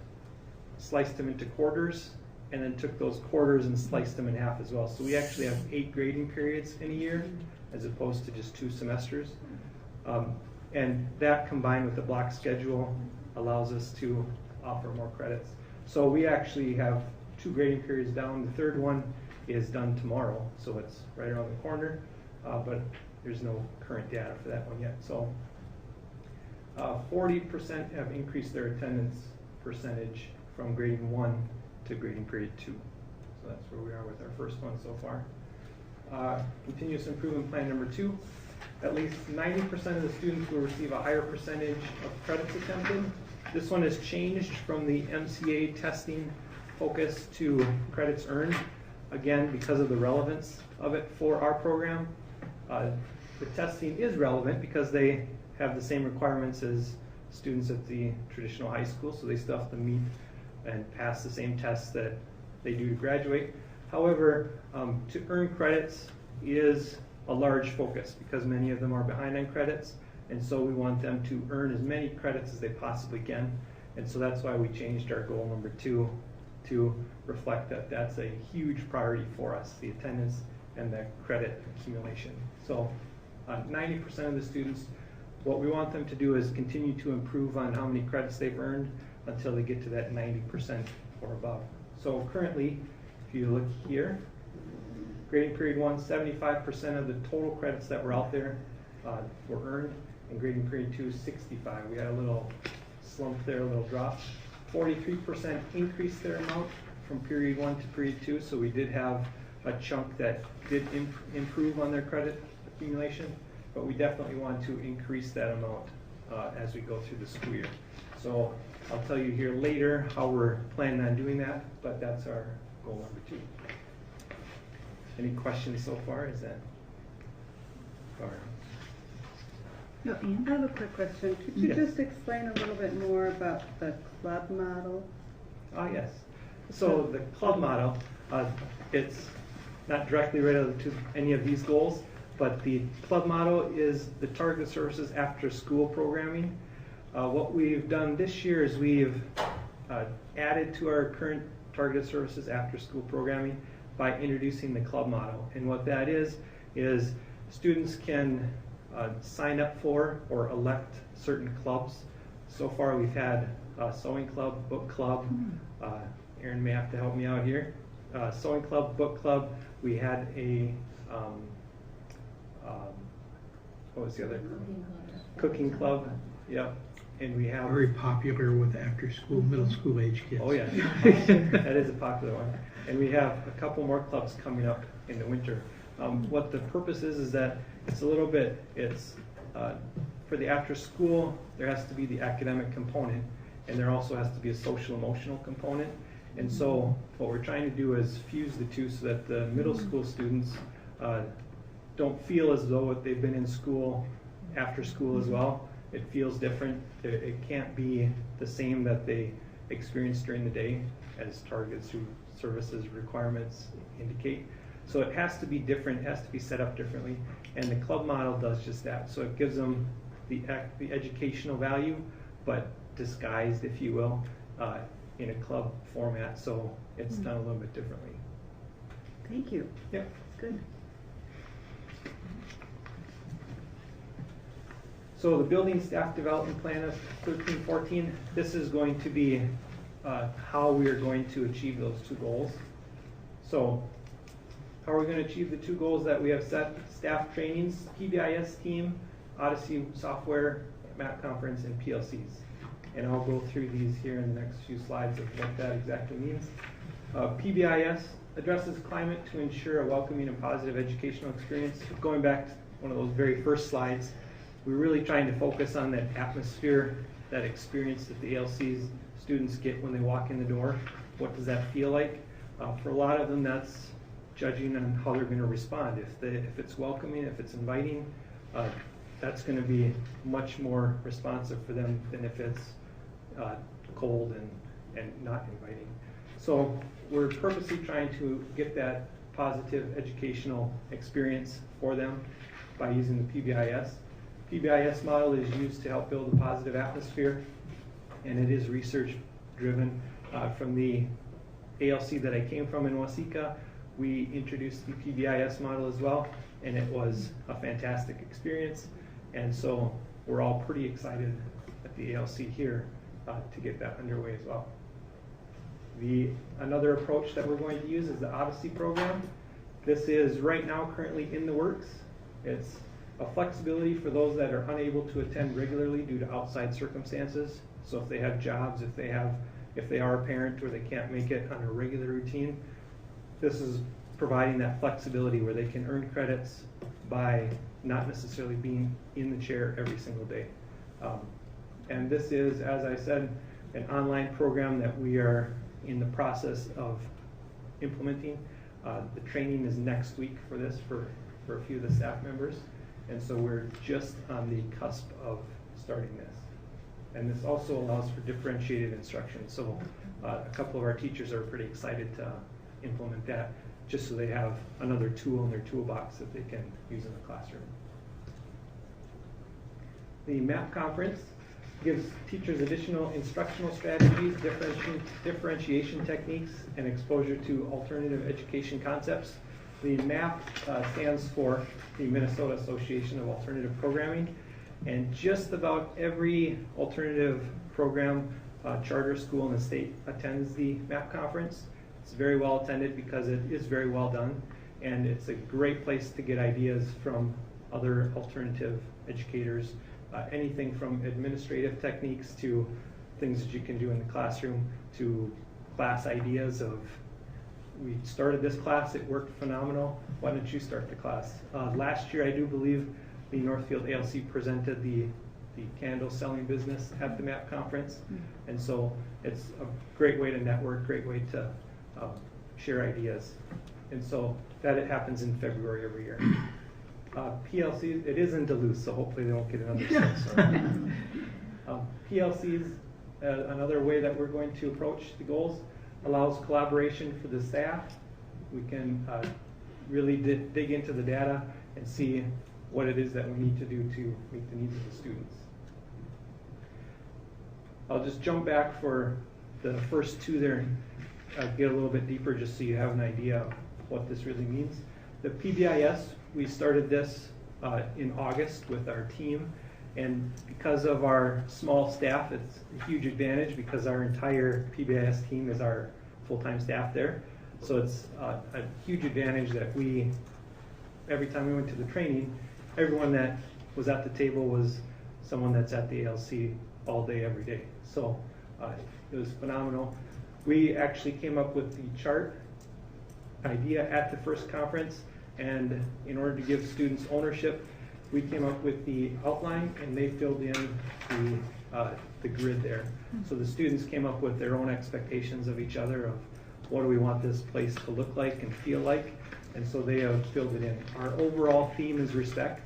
sliced them into quarters, and then took those quarters and sliced them in half as well. So we actually have 8 grading periods in a year as opposed to just 2 semesters. And that combined with the block schedule allows us to offer more credits. So we actually have 2 grading periods down. The third one is done tomorrow, so it's right around the corner, but there's no current data for that one yet. So 40% have increased their attendance percentage from grading 1 to grading period 2. So that's where we are with our first one so far. Continuous improvement plan number 2. At least 90% of the students will receive a higher percentage of credits attempted. This one has changed from the MCA testing focus to credits earned, again, because of the relevance of it for our program. The testing is relevant because they have the same requirements as students at the traditional high school, so they still have to meet and pass the same tests that they do to graduate. However, to earn credits is a large focus because many of them are behind on credits, and so we want them to earn as many credits as they possibly can. And so that's why we changed our goal number 2 to reflect that that's a huge priority for us. The attendance and the credit accumulation. So 90% of the students, what we want them to do is continue to improve on how many credits they've earned until they get to that 90% or above. So currently, if you look here, grading period 1, 75% of the total credits that were out there were earned, and grading period 2, 65. We had a little slump there, a little drop. 43% increased their amount from period 1 to period 2, so we did have a chunk that did improve on their credit accumulation, but we definitely want to increase that amount as we go through the school year. So I'll tell you here later how we're planning on doing that, but that's our goal number 2. Any questions so far? Is that far? No, Ann? I have a quick question. Could you Yes. just explain a little bit more about the club model? Ah, yes. So the club model, it's not directly related to any of these goals, but the club model is the targeted services after school programming. What we've done this year is we've added to our current targeted services after school programming by introducing the club model. And what that is students can sign up for or elect certain clubs. So far we've had sewing club, book club. Aaron may have to help me out here. Sewing club, book club. We had a what was the other? Cooking club. Yep. And we have Very popular with after-school, middle school age kids. Oh yeah, that is a popular one. And we have a couple more clubs coming up in the winter. What the purpose is that it's a little bit, for the after school, there has to be the academic component, and there also has to be a social emotional component. And so what we're trying to do is fuse the two so that the middle school students don't feel as though they've been in school after school as well. It feels different. It can't be the same that they experience during the day as targeted services requirements indicate. So it has to be different, it has to be set up differently, and the club model does just that. So it gives them the educational value, but disguised, if you will, in a club format, so it's done a little bit differently. Thank you. Yep. Good. So the building staff development plan of 13-14, this is going to be how we are going to achieve those 2 goals. So how are we going to achieve the 2 goals that we have set? Staff trainings, PBIS team, Odyssey software, map conference, and PLCs. And I'll go through these here in the next few slides of what that exactly means. PBIS addresses climate to ensure a welcoming and positive educational experience. Going back to one of those very first slides, we're really trying to focus on that atmosphere, that experience that the ALC's students get when they walk in the door. What does that feel like? For a lot of them, that's judging on how they're going to respond. If it's welcoming, if it's inviting, that's going to be much more responsive for them than if it's cold and not inviting. So we're purposely trying to get that positive educational experience for them by using the PBIS. PBIS model is used to help build a positive atmosphere, and it is research driven. From the ALC that I came from in Waseca, we introduced the PBIS model as well, and it was a fantastic experience. And so we're all pretty excited at the ALC here to get that underway as well. Another approach that we're going to use is the Odyssey program. This is right now currently in the works. It's a flexibility for those that are unable to attend regularly due to outside circumstances. So if they have jobs, if they are a parent or they can't make it on a regular routine, this is providing that flexibility where they can earn credits by not necessarily being in the chair every single day. And this is, as I said, an online program that we are in the process of implementing. The training is next week for this for a few of the staff members. And so we're just on the cusp of starting this. And this also allows for differentiated instruction. So a couple of our teachers are pretty excited to implement that, just so they have another tool in their toolbox that they can use in the classroom. The MAP conference gives teachers additional instructional strategies, differentiation techniques, and exposure to alternative education concepts. The MAP stands for the Minnesota Association of Alternative Programming, and just about every alternative program charter school in the state attends the MAP conference. It's very well attended because it is very well done, and it's a great place to get ideas from other alternative educators, anything from administrative techniques to things that you can do in the classroom to class ideas of, we started this class, it worked phenomenal, why don't you start the class? Last year, I do believe the Northfield ALC presented the candle selling business at the MAP conference, and so it's a great way to network, great way to share ideas. And so that it happens in February every year. PLCs, it is in Duluth, so hopefully they won't get another snowstorm. PLCs, another way that we're going to approach the goals, allows collaboration for the staff. We can really dig into the data and see what it is that we need to do to meet the needs of the students. I'll just jump back for the first two there and get a little bit deeper just so you have an idea of what this really means. The PBIS, we started this in August with our team, and because of our small staff, it's a huge advantage because our entire PBIS team is our full-time staff there. So it's a huge advantage that every time we went to the training, everyone that was at the table was someone that's at the ALC all day, every day. So it was phenomenal. We actually came up with the chart idea at the first conference, and in order to give students ownership, we came up with the outline and they filled in the grid there. So the students came up with their own expectations of each other of what do we want this place to look like and feel like, and so they have filled it in. Our overall theme is respect.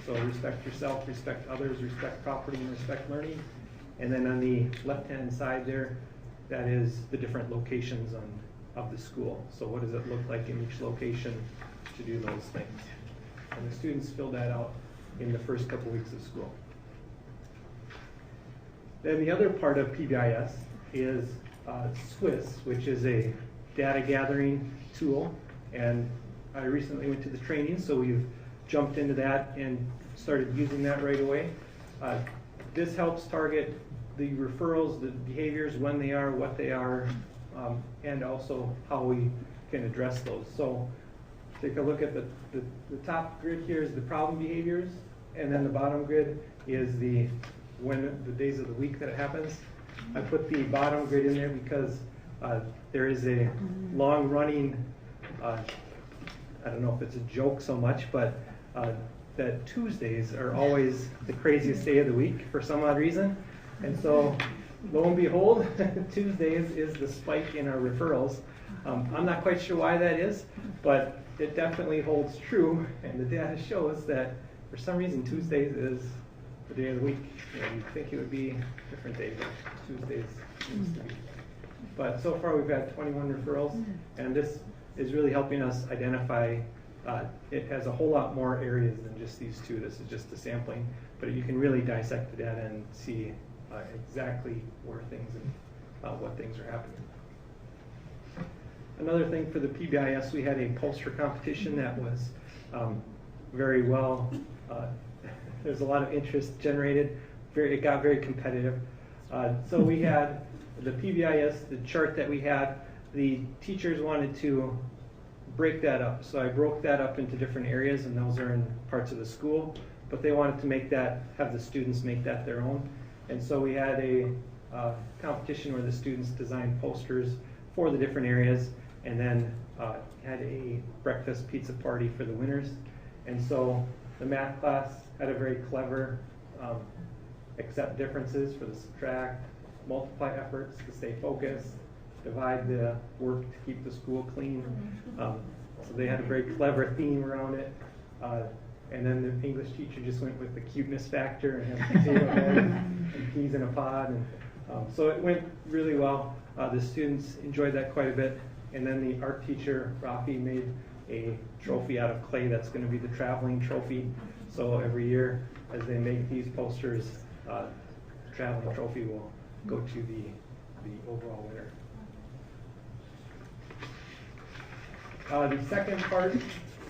So respect yourself, respect others, respect property, and respect learning. And then on the left-hand side there, that is the different locations of the school. So what does it look like in each location to do those things? And the students filled that out in the first couple weeks of school. Then the other part of PBIS is Swiss, which is a data gathering tool. And I recently went to the training, so we've jumped into that and started using that right away. This helps target the referrals, the behaviors, when they are, what they are, and also how we can address those. So take a look at the top grid here is the problem behaviors, and then the bottom grid is the days of the week that it happens. I put the bottom grid in there because there is a long-running, I don't know if it's a joke so much, but that Tuesdays are always the craziest day of the week for some odd reason. And so, lo and behold, Tuesdays is the spike in our referrals. I'm not quite sure why that is, but it definitely holds true, and the data shows that for some reason Tuesdays is the day of the week. You know, you'd think it would be a different day, but Tuesdays seems to be. But so far we've had 21 referrals, and this is really helping us identify. It has a whole lot more areas than just these two. This is just a sampling, but you can really dissect the data and see exactly where things and what things are happening. Another thing for the PBIS, we had a poster competition that was very well, there's a lot of interest generated. It got very competitive. So we had the PBIS, the chart that we had, the teachers wanted to break that up. So I broke that up into different areas, and those are in parts of the school, but they wanted to have the students make that their own. And so we had a competition where the students designed posters for the different areas, and then had a breakfast pizza party for the winners. And so the math class had a very clever accept differences for the subtract, multiply efforts to stay focused, divide the work to keep the school clean. So they had a very clever theme around it. And then the English teacher just went with the cuteness factor and had potato head and peas in a pod. And so it went really well. The students enjoyed that quite a bit. And then the art teacher, Rafi, made a trophy out of clay that's going to be the traveling trophy. So every year, as they make these posters, the traveling trophy will go to the overall winner. The second part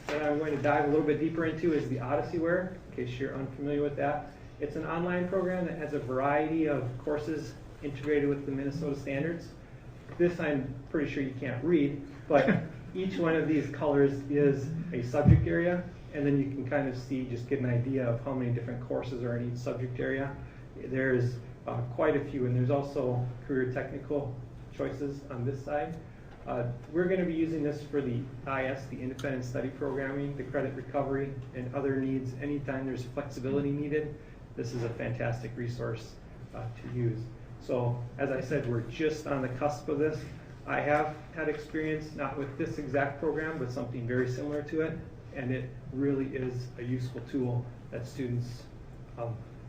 that I'm going to dive a little bit deeper into is the Odyssey-ware, in case you're unfamiliar with that. It's an online program that has a variety of courses integrated with the Minnesota standards. This I'm pretty sure you can't read, but each one of these colors is a subject area, and then you can kind of see, just get an idea of how many different courses are in each subject area. There's quite a few, and there's also career technical choices on this side. We're going to be using this for the IS, the Independent Study Programming, the credit recovery, and other needs. Anytime there's flexibility needed, this is a fantastic resource to use. So, as I said, we're just on the cusp of this. I have had experience, not with this exact program, but something very similar to it, and it really is a useful tool that students,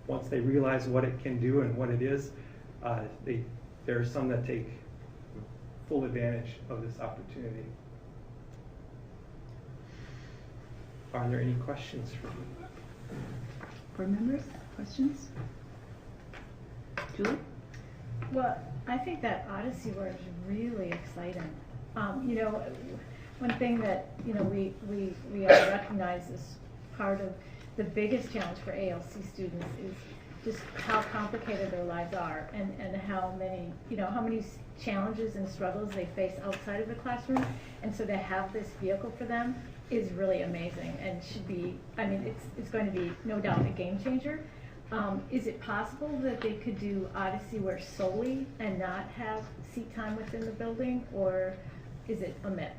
once they realize what it can do and what it is, there are some that take full advantage of this opportunity. Are there any questions for me? Board members, questions? Julie? Well, I think that Odyssey work is really exciting. You know, one thing that, you know, we all recognize as part of the biggest challenge for ALC students is just how complicated their lives are, and how many, you know, how many challenges and struggles they face outside of the classroom. And so to have this vehicle for them is really amazing, and should be, I mean, it's going to be no doubt a game changer. Is it possible that they could do Odyssey-ware solely and not have seat time within the building, or is it a mix?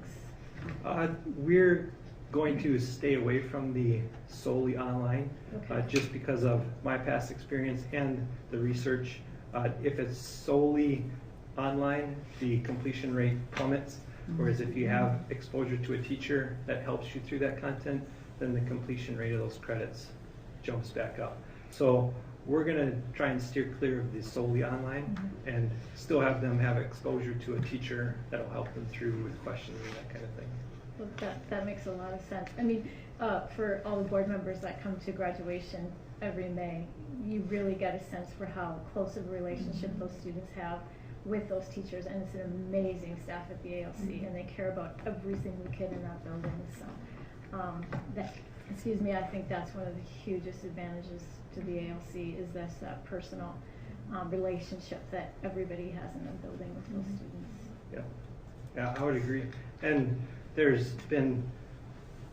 We're going to stay away from the solely online, Okay. just because of my past experience and the research. If it's solely online, the completion rate plummets, whereas if you have exposure to a teacher that helps you through that content, then the completion rate of those credits jumps back up. So we're going to try and steer clear of the solely online, and still have them have exposure to a teacher that'll help them through with questions and that kind of thing. Well, that makes a lot of sense. I mean, for all the board members that come to graduation every May, you really get a sense for how close of a relationship those students have with those teachers, and it's an amazing staff at the ALC, and they care about every single kid in that building. So, I think that's one of the hugest advantages to the ALC, is this personal relationship that everybody has in the building with those students. Yeah, I would agree. And there's been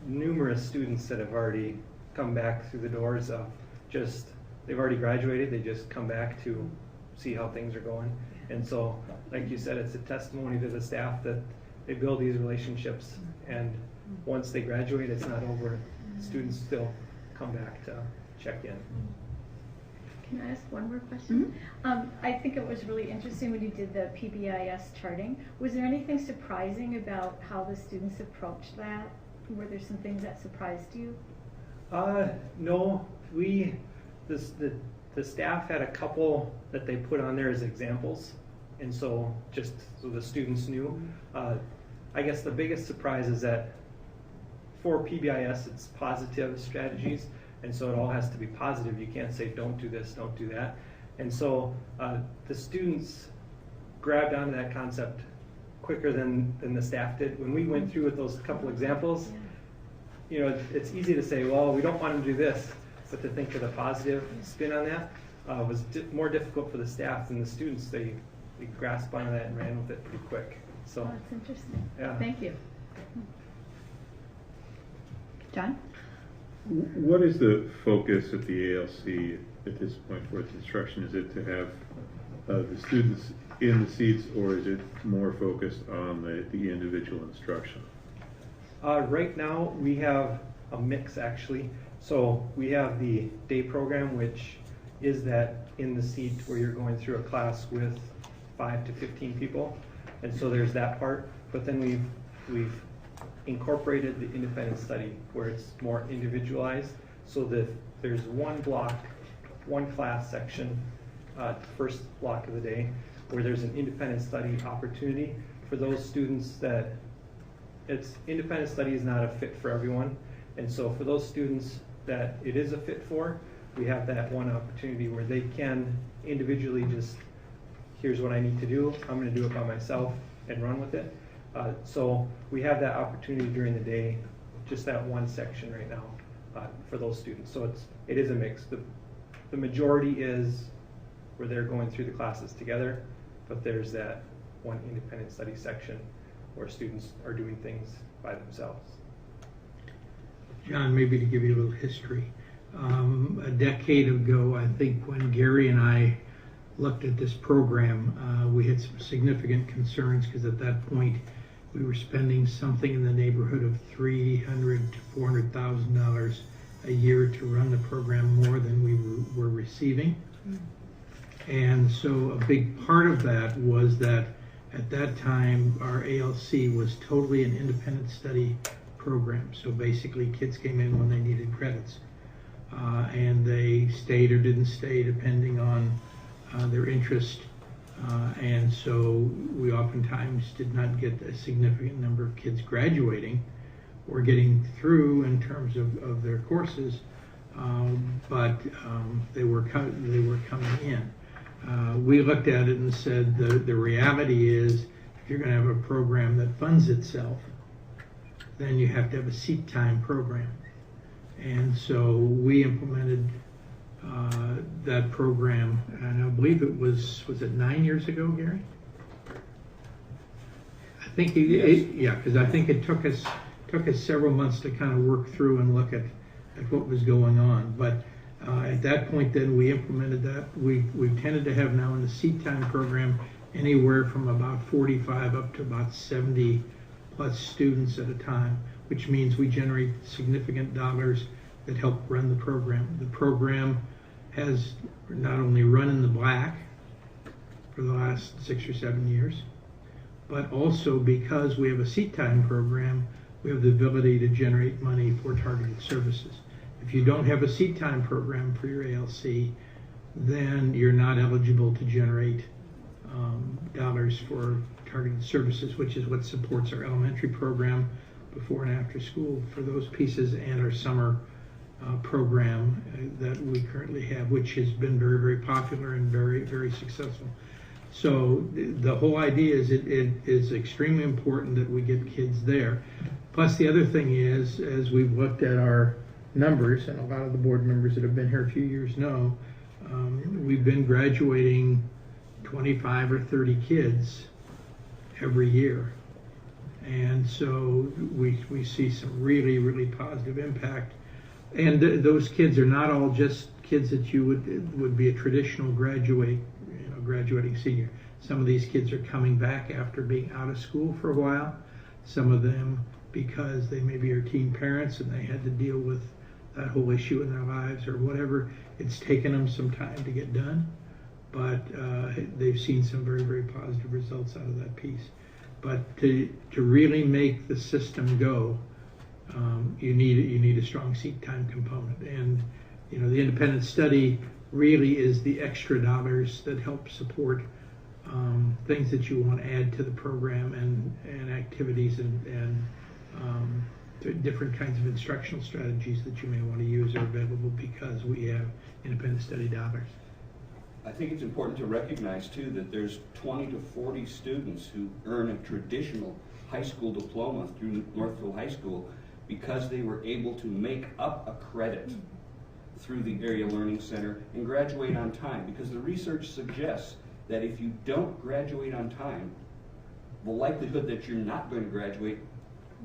numerous students that have already come back through the doors of they've already graduated, they just come back to see how things are going. And so, like you said, it's a testimony to the staff that they build these relationships, and once they graduate, it's not over. Students still come back to check in. Can I ask one more question? I think it was really interesting when you did the PBIS charting. Was there anything surprising about how the students approached that? Were there some things that surprised you? No, the staff had a couple that they put on there as examples, and so just so the students knew. I guess the biggest surprise is that for PBIS, it's positive strategies, and so it all has to be positive. You can't say, don't do this, don't do that. And so the students grabbed onto that concept quicker than the staff did. When we went through with those couple examples, you know, it's easy to say, well, we don't want them to do this, but to think of the positive spin on that was more difficult for the staff than the students. They grasped onto that and ran with it pretty quick. So That's interesting. Yeah. Thank you. John? What is the focus at the ALC at this point for its instruction? Is it to have the students in the seats, or is it more focused on the individual instruction? Right now, we have a mix, actually. So we have the day program, which is that in the seat where you're going through a class with 5 to 15 people. And so there's that part. But then we've incorporated the independent study where it's more individualized, so that there's one block, one class section, first block of the day, where there's an independent study opportunity for those students that independent study is not a fit for everyone. And so for those students that it is a fit for, we have that one opportunity where they can individually just, here's what I need to do, I'm going to do it by myself and run with it. So we have that opportunity during the day just that one section right now for those students. So it is a mix. The majority is where they're going through the classes together, but there's that one independent study section where students are doing things by themselves. John, maybe to give you a little history. A decade ago, I think, when Gary and I looked at this program, we had some significant concerns because at that point we were spending something in the neighborhood of $300,000 to $400,000 a year to run the program, more than we were receiving. And so a big part of that was that at that time our ALC was totally an independent study program. So basically kids came in when they needed credits. And they stayed or didn't stay depending on their interest. And so we oftentimes did not get a significant number of kids graduating or getting through in terms of their courses, but they were coming in. We looked at it and said the reality is if you're going to have a program that funds itself, then you have to have a seat time program. And so we implemented that program, and I believe it was it 9 years ago, Gary? I think yeah, because I think it took us several months to kind of work through and look at what was going on. But at that point, then we implemented that. We tended to have now in the seat time program anywhere from about 45 up to about 70 plus students at a time, which means we generate significant dollars that help run the program. The program has not only run in the black for the last 6 or 7 years, but also because we have a seat time program, we have the ability to generate money for targeted services. If you don't have a seat time program for your ALC, then you're not eligible to generate dollars for targeted services, which is what supports our elementary program before and after school for those pieces, and our summer program that we currently have, which has been very, very popular and very, very successful. So the whole idea is it is extremely important that we get kids there. Plus the other thing is, as we've looked at our numbers, and a lot of the board members that have been here a few years know, we've been graduating 25 or 30 kids every year. And so we see some really, really positive impact. And those kids are not all just kids that you would be a traditional graduating senior. Some of these kids are coming back after being out of school for a while. Some of them because they maybe are teen parents and they had to deal with that whole issue in their lives or whatever. It's taken them some time to get done, but they've seen some very, very positive results out of that piece. But to really make the system go, you need a strong seat time component. And the independent study really is the extra dollars that help support things that you want to add to the program and activities and different kinds of instructional strategies that you may want to use are available because we have independent study dollars. I think it's important to recognize too that there's 20 to 40 students who earn a traditional high school diploma through Northfield High School because they were able to make up a credit through the Area Learning Center and graduate on time, because the research suggests that if you don't graduate on time, the likelihood that you're not going to graduate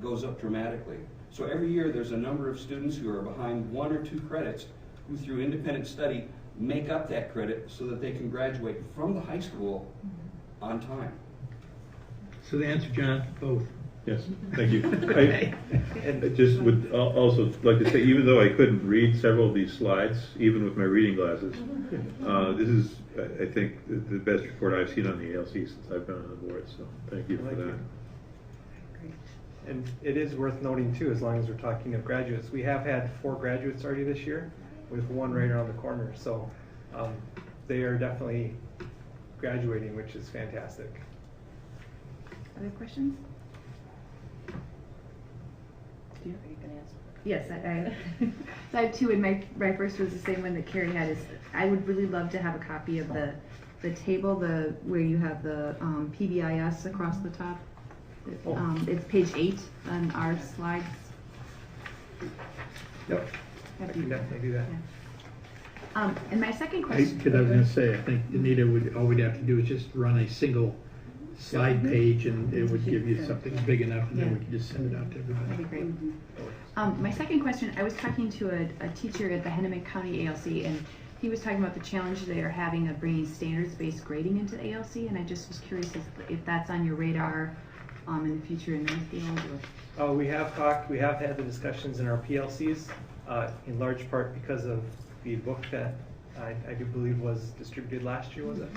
goes up dramatically. So every year there's a number of students who are behind 1 or 2 credits who through independent study make up that credit so that they can graduate from the high school on time. So the answer, John, both. Yes, thank you. I just would also like to say, even though I couldn't read several of these slides, even with my reading glasses, this is, I think, the best report I've seen on the ALC since I've been on the board, so thank you for that. And it is worth noting too, as long as we're talking of graduates, we have had 4 graduates already this year, with 1 right around the corner. So they are definitely graduating, which is fantastic. Other questions? Do you can answer? Yes, so I have 2, and my first was the same one that Carrie had. Is I would really love to have a copy of the table, where you have the PBIS across the top. It's page 8 on our slides. Yep. I can definitely do that. And my second I question. was gonna say, I think Anita all we'd have to do is just run a single slide page and it would give you something big enough and then we can just send it out to everybody. That'd be great. My second question, I was talking to a teacher at the Hennepin County ALC, and he was talking about the challenge they are having of bringing standards-based grading into the ALC, and I just was curious if that's on your radar in the future in Northfield. We have talked, we have had the discussions in our PLCs, in large part because of the book that I do believe was distributed last year, was it?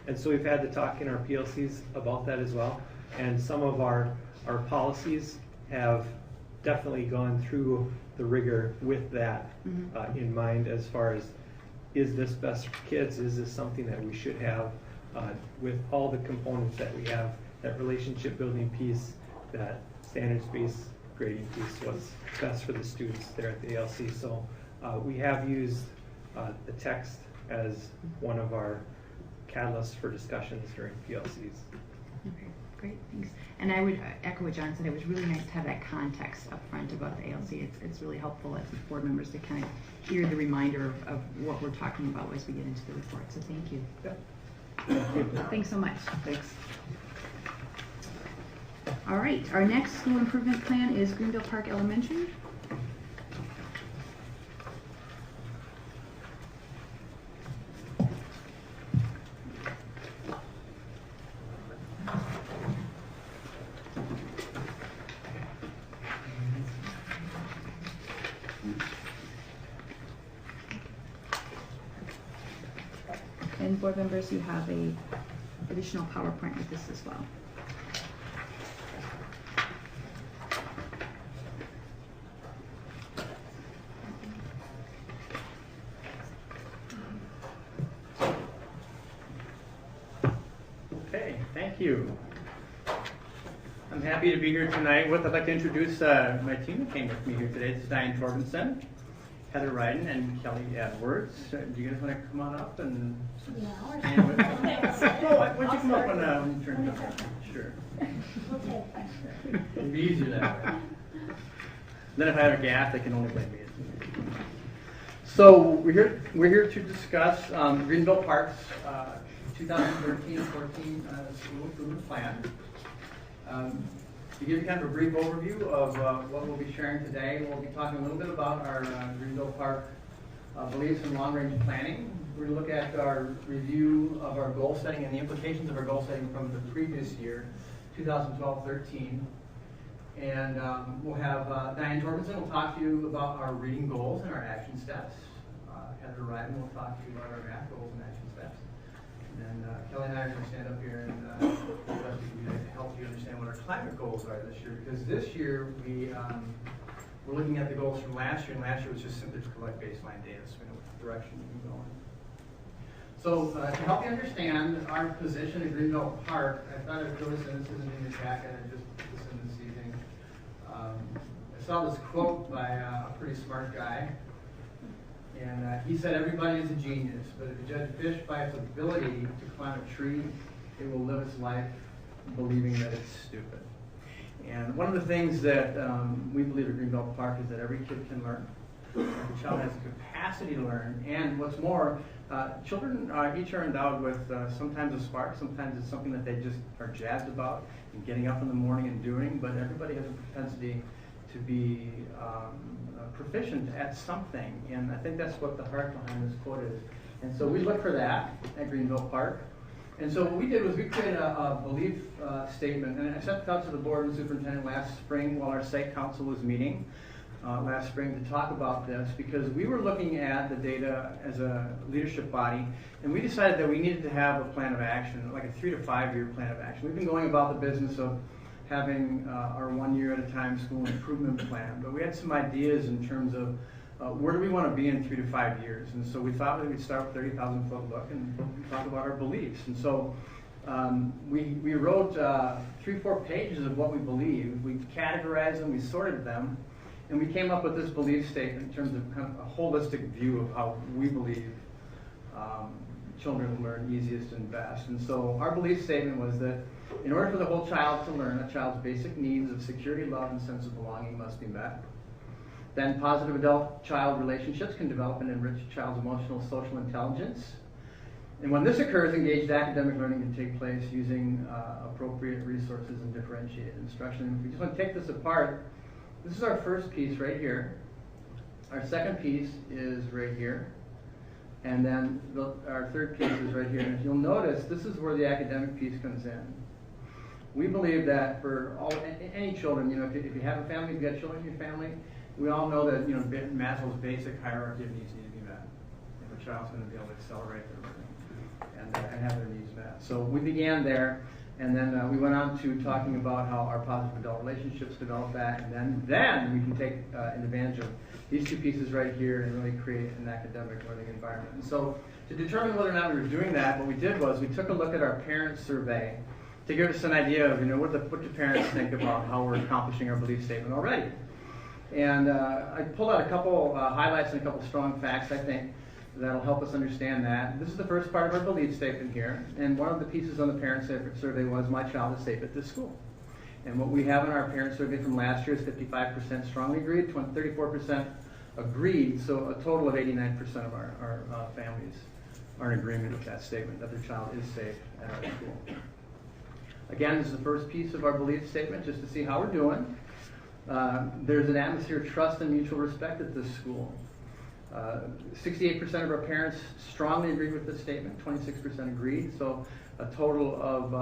And so we've had to talk in our PLCs about that as well. And some of our policies have definitely gone through the rigor with that in mind, as far as, is this best for kids? Is this something that we should have with all the components that we have, that relationship building piece, that standards-based grading piece, what's best for the students there at the ALC. So we have used the text as one of our catalysts for discussions during PLCs. Okay, great, thanks. And I would echo what John said. It was really nice to have that context up front about the ALC. It's really helpful as board members to kind of hear the reminder of what we're talking about as we get into the report. So thank you. Yep. Thanks so much. Thanks. All right, our next school improvement plan is Greenville Park Elementary. And board members, you have a additional PowerPoint with this as well. Okay, thank you. I'm happy to be here tonight. I'd like to introduce my team that came with me here today. This is Diane Torbenson, Heather Ryden, and Kelly Edwards. Do you guys want to come on up and stand with us? Why don't you come up when you turn it on? Sure. It'll be easier that way. Then if I have a gap, they can only blame me. So we're here to discuss Greenville Park's 2013-14 school improvement plan. To give you kind of a brief overview of what we'll be sharing today, we'll be talking a little bit about our Greenville Park beliefs in long-range planning. We're going to look at our review of our goal setting and the implications of our goal setting from the previous year, 2012-13. And we'll have Diane Torbenson will talk to you about our reading goals and our action steps. Heather Ryden will talk to you about our math goals and action steps. And Kelly and I are going to stand up here and help you understand what our climate goals are this year. Because this year we're looking at the goals from last year, and last year was just simply to collect baseline data so we know what direction we can go in. So to help you understand our position at Greenville Park, I thought I'd throw this in. This isn't in your packet. I just put this in this evening. I saw this quote by a pretty smart guy. And he said, everybody is a genius, but if you judge a fish by its ability to climb a tree, it will live its life believing that it's stupid. And one of the things that we believe at Greenville Park is that every kid can learn. Every child has the capacity to learn. And what's more, children each are endowed with sometimes a spark, sometimes it's something that they just are jazzed about and getting up in the morning and doing, but everybody has a propensity to be proficient at something, and I think that's what the heart behind this quote is. And so we look for that at Greenville Park. And so what we did was we created a belief statement, and I sent it out to the board and superintendent last spring while our site council was meeting last spring to talk about this, because we were looking at the data as a leadership body, and we decided that we needed to have a plan of action, like a 3 to 5 year plan of action. We've been going about the business of having our 1 year at a time school improvement plan. But we had some ideas in terms of where do we want to be in 3 to 5 years. And so we thought that we'd start with 30,000 foot look and talk about our beliefs. And so we wrote 3-4 pages of what we believe. We categorized them, we sorted them, and we came up with this belief statement in terms of kind of a holistic view of how we believe children learn easiest and best. And so our belief statement was that in order for the whole child to learn, a child's basic needs of security, love, and sense of belonging must be met. Then positive adult-child relationships can develop and enrich a child's emotional social intelligence. And when this occurs, engaged academic learning can take place using appropriate resources and differentiated instruction. And if we just want to take this apart, this is our first piece right here. Our second piece is right here. And then our third piece is right here. And if you'll notice, this is where the academic piece comes in. We believe that for any children, if you have a family, if you've got children in your family, we all know that Maslow's basic hierarchy of needs need to be met. If a child's going to be able to accelerate their learning and have their needs met. So we began there, and then we went on to talking about how our positive adult relationships develop that, and then we can take advantage of these two pieces right here and really create an academic learning environment. And so to determine whether or not we were doing that, what we did was we took a look at our parent survey to give us an idea of what do parents think about how we're accomplishing our belief statement already. And I pulled out a couple highlights and a couple strong facts, I think, that'll help us understand that. This is the first part of our belief statement here, and one of the pieces on the parent survey was, my child is safe at this school. And what we have in our parent survey from last year is 55% strongly agreed, 34% agreed, so a total of 89% of our families are in agreement with that statement, that their child is safe at our school. Again, this is the first piece of our belief statement, just to see how we're doing. There's an atmosphere of trust and mutual respect at this school. 68% of our parents strongly agree with this statement, 26% agreed, so a total of,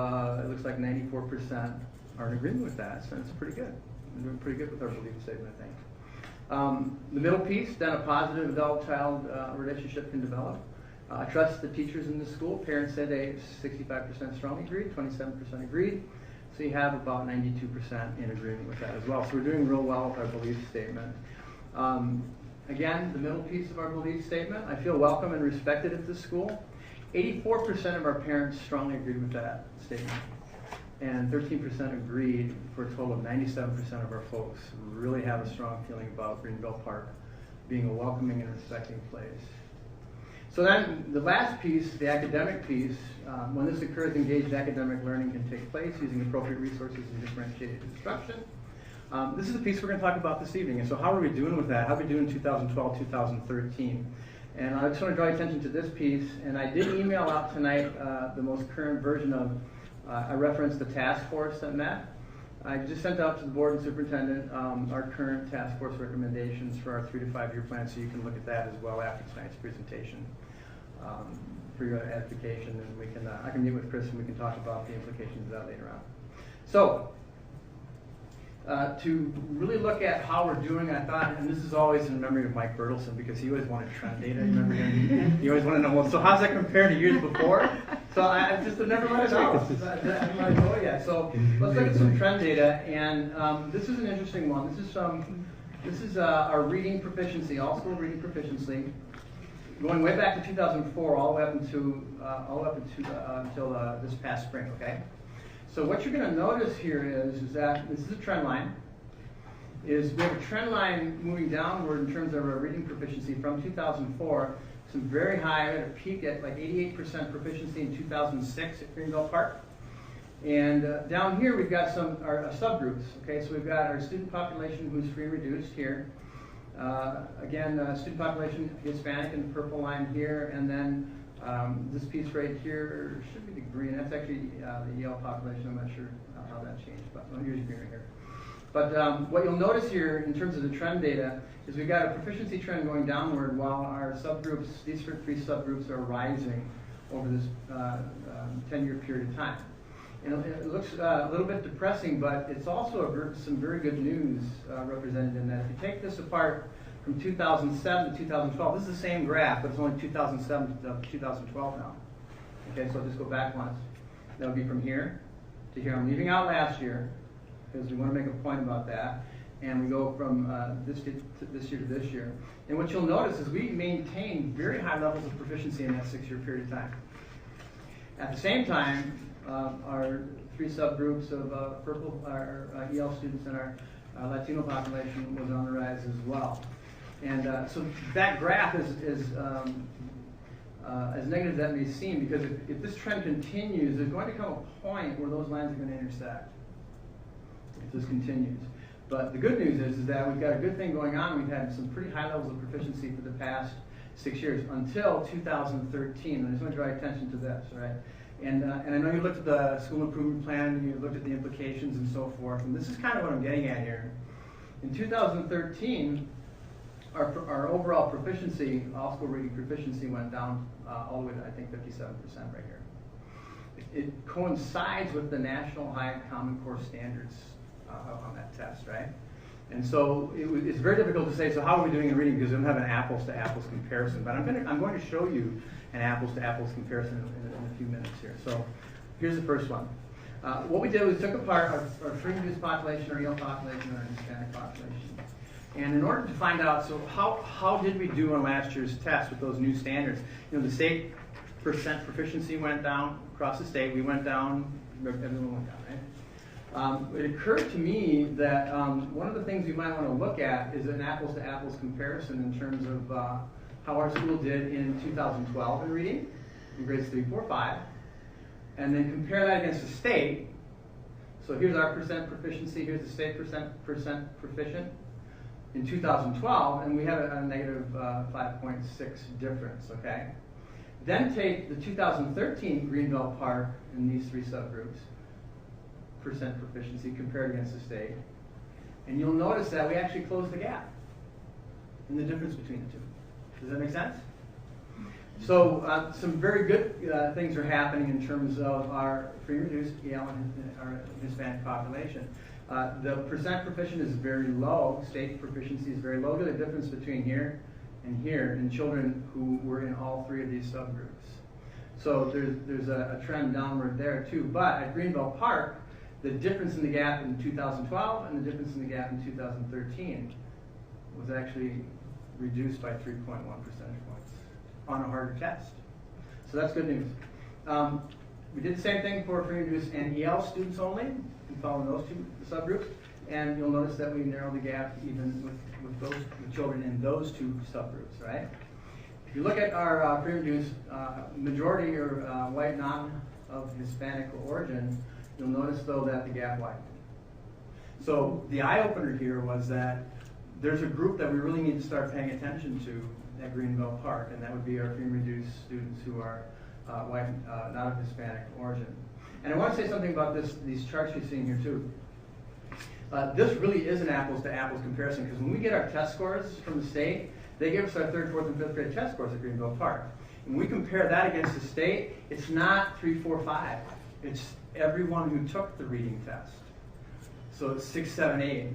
it looks like 94% are in agreement with that, so it's pretty good. We're doing pretty good with our belief statement, I think. The middle piece, then a positive adult-child relationship can develop. Trust the teachers in the school. Parents said 65% strongly agreed, 27% agreed. So you have about 92% in agreement with that as well. So we're doing real well with our belief statement. Again, the middle piece of our belief statement, I feel welcome and respected at this school. 84% of our parents strongly agreed with that statement. And 13% agreed, for a total of 97% of our folks really have a strong feeling about Greenville Park being a welcoming and respecting place. So then the last piece, the academic piece, when this occurs, engaged academic learning can take place using appropriate resources and differentiated instruction. This is the piece we're going to talk about this evening. And so how are we doing with that? How are we doing in 2012, 2013? And I just want to draw your attention to this piece. And I did email out tonight the most current version of, I referenced the task force that met. I just sent out to the board and superintendent our current task force recommendations for our 3 to 5 year plan, so you can look at that as well after tonight's presentation for your edification, and we can I can meet with Chris and we can talk about the implications of that later on. So to really look at how we're doing, I thought, and this is always in memory of Mike Bertelson, because he always wanted trend data. Remember him? He always wanted to know, well, so how's that compare to years before? So I just have never let it go. I haven't let it go yet. So let's look at some trend data, and this is an interesting one. This is our reading proficiency, all school reading proficiency, going way back to 2004, all the way up until this past spring. Okay. So what you're going to notice here is that this is a trend line. We have a trend line moving downward in terms of our reading proficiency from 2004. Some very high, at a peak at like 88% proficiency in 2006 at Greenville Park. And down here we've got our subgroups. Okay, so we've got our student population who's free and reduced here. Again, student population Hispanic in the purple line here, and then this piece right here should be the green. That's actually the Yale population. I'm not sure how that changed, but here's green right here. But what you'll notice here in terms of the trend data is we've got a proficiency trend going downward while our subgroups, these 3 subgroups, are rising over this 10-year period of time. And it looks a little bit depressing, but it's also some very good news represented in that. If you take this apart from 2007 to 2012, this is the same graph, but it's only 2007 to 2012 now. Okay, so I'll just go back once. That would be from here to here. I'm leaving out last year, because we want to make a point about that. And we go from this year to this year. And what you'll notice is we maintain very high levels of proficiency in that 6-year period of time. At the same time, our 3 subgroups of purple, our EL students and our Latino population was on the rise as well. And so that graph is as negative as that may seem, because if this trend continues, there's going to come a point where those lines are going to intersect if this continues. But the good news is that we've got a good thing going on. We've had some pretty high levels of proficiency for the past 6 years until 2013. And I just want to draw your attention to this, right? And I know you looked at the school improvement plan, and you looked at the implications and so forth. And this is kind of what I'm getting at here. In 2013, our overall proficiency, all school reading proficiency, went down all the way to, I think, 57% right here. It coincides with the National High Common Core standards on that test, right? And so it's very difficult to say, so how are we doing in reading, because we don't have an apples-to-apples comparison. But I'm going to show you an apples-to-apples comparison in a few minutes here. So here's the first one. What we did was took apart our free and reduced population, our EL population, and our Hispanic population. And in order to find out, so how did we do on last year's test with those new standards? You know, the state percent proficiency went down across the state. We went down, everyone went down, right? It occurred to me that one of the things we might want to look at is an apples-to-apples comparison in terms of how our school did in 2012 in reading, in grades 3, 4, 5, and then compare that against the state. So here's our percent proficiency, here's the state percent proficient in 2012, and we have a negative 5.6 difference, okay? Then take the 2013 Greenbelt Park in these three subgroups, percent proficiency compared against the state, and you'll notice that we actually closed the gap in the difference between the two. Does that make sense? So some very good things are happening in terms of our free and reduced EL and our Hispanic population. The percent proficient is very low. State proficiency is very low. Look at the difference between here and here in children who were in all three of these subgroups. So there's a trend downward there too. But at Greenbelt Park, the difference in the gap in 2012 and the difference in the gap in 2013 was actually reduced by 3.1 percentage points on a harder test. So that's good news. We did the same thing for free and reduced and EL students only, and follow those two subgroups, and you'll notice that we narrowed the gap even with those children in those two subgroups, right? If you look at our free and reduced, majority are white, non of Hispanic origin, you'll notice though that the gap widened. So the eye-opener here was that there's a group that we really need to start paying attention to at Greenbelt Park, and that would be our free and reduced students who are white, not of Hispanic origin. And I want to say something about these charts you're seeing here too. This really is an apples-to-apples comparison, because when we get our test scores from the state, they give us our 3rd, 4th, and 5th grade test scores at Greenbelt Park. And when we compare that against the state, it's not 3, 4, 5. It's everyone who took the reading test. So it's 6, 7, 8.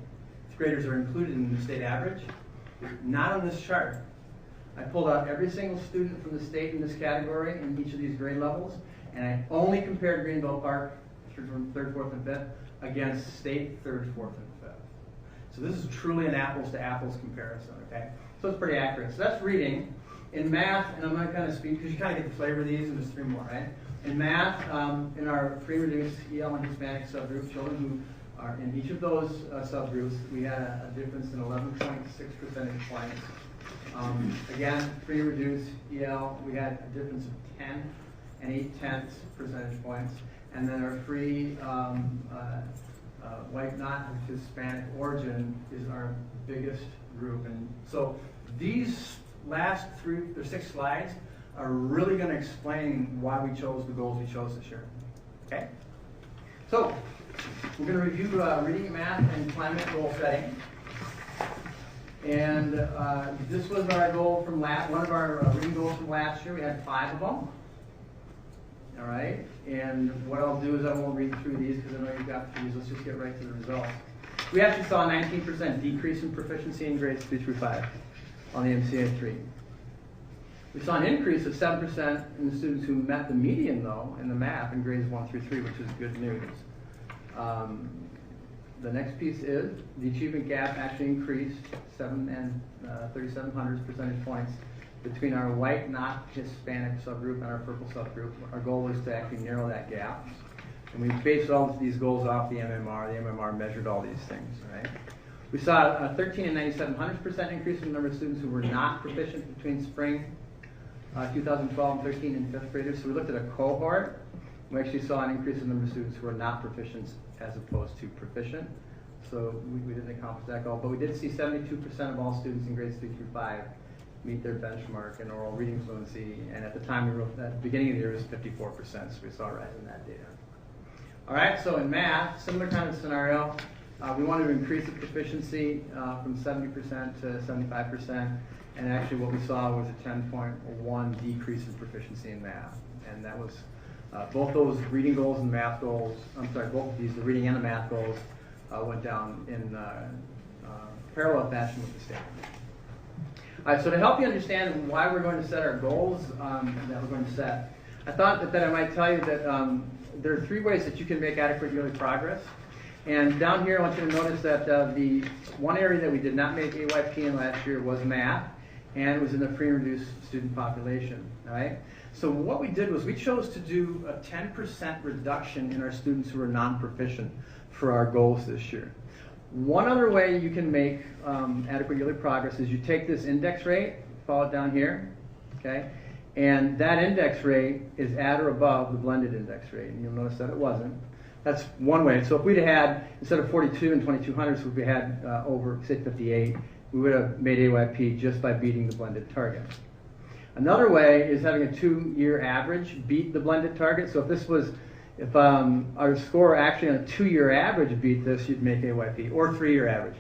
Graders are included in the state average. Not on this chart. I pulled out every single student from the state in this category in each of these grade levels, and I only compared Greenbelt Park from 3rd, 4th, and 5th against state 3rd, 4th, and 5th. So this is truly an apples-to-apples comparison, okay? So it's pretty accurate. So that's reading. In math, and I'm going to kind of speak, because you kind of get the flavor of these, and there's 3 more, right? In math, in our free reduced EL and Hispanic subgroup, children who are in each of those subgroups, we had a difference in 11.6 percentage points. Again, free reduced EL, we had a difference of 10 and 8/10 percentage points. And then our free white, not Hispanic origin is our biggest group. And so these last 3 or 6 slides are really going to explain why we chose the goals we chose this year. Okay? So we're going to review reading, math, and climate goal setting. And this was our goal from one of our reading goals from last year. We had 5 of them. All right. And what I'll do is I won't read through these because I know you've got these. Let's just get right to the results. We actually saw a 19% decrease in proficiency in grades 3 through 5 on the MCA3. We saw an increase of 7% in the students who met the median, though, in the math in grades 1 through 3, which is good news. The next piece is the achievement gap actually increased 7 and 3/700 percentage points between our white, not Hispanic subgroup and our purple subgroup. Our goal was to actually narrow that gap. And we based all of these goals off the MMR. The MMR measured all these things, right? We saw a 13 and 9,700% increase in the number of students who were not proficient between spring 2012 and 13 and 5th graders. So we looked at a cohort. We actually saw an increase in the number of students who were not proficient as opposed to proficient. So we didn't accomplish that goal, but we did see 72% of all students in grades 3 through 5 meet their benchmark in oral reading fluency, and at the time we wrote that, at the beginning of the year, it was 54%, so we saw a rise in that data. All right, so in math, similar kind of scenario. We wanted to increase the proficiency from 70% to 75%, and actually what we saw was a 10.1 decrease in proficiency in math, and that was both those reading goals and math goals, both of these, the reading and the math goals, went down in parallel fashion with the state. All right, so to help you understand why we're going to set our goals that we're going to set, I thought that I might tell you that there are 3 ways that you can make adequate yearly progress. And down here, I want you to notice that the one area that we did not make AYP in last year was math, and it was in the free and reduced student population. All right. So what we did was we chose to do a 10% reduction in our students who are non-proficient for our goals this year. One other way you can make adequate yearly progress is you take this index rate, follow it down here, okay, and that index rate is at or above the blended index rate, and you'll notice that it wasn't. That's one way. So if we'd had, instead of 42 and 2200s, if we had over, say, 58, we would have made AYP just by beating the blended target. Another way is having a 2-year average beat the blended target. So if this was, if our score actually on a 2-year average beat this, you'd make AYP, or 3-year average.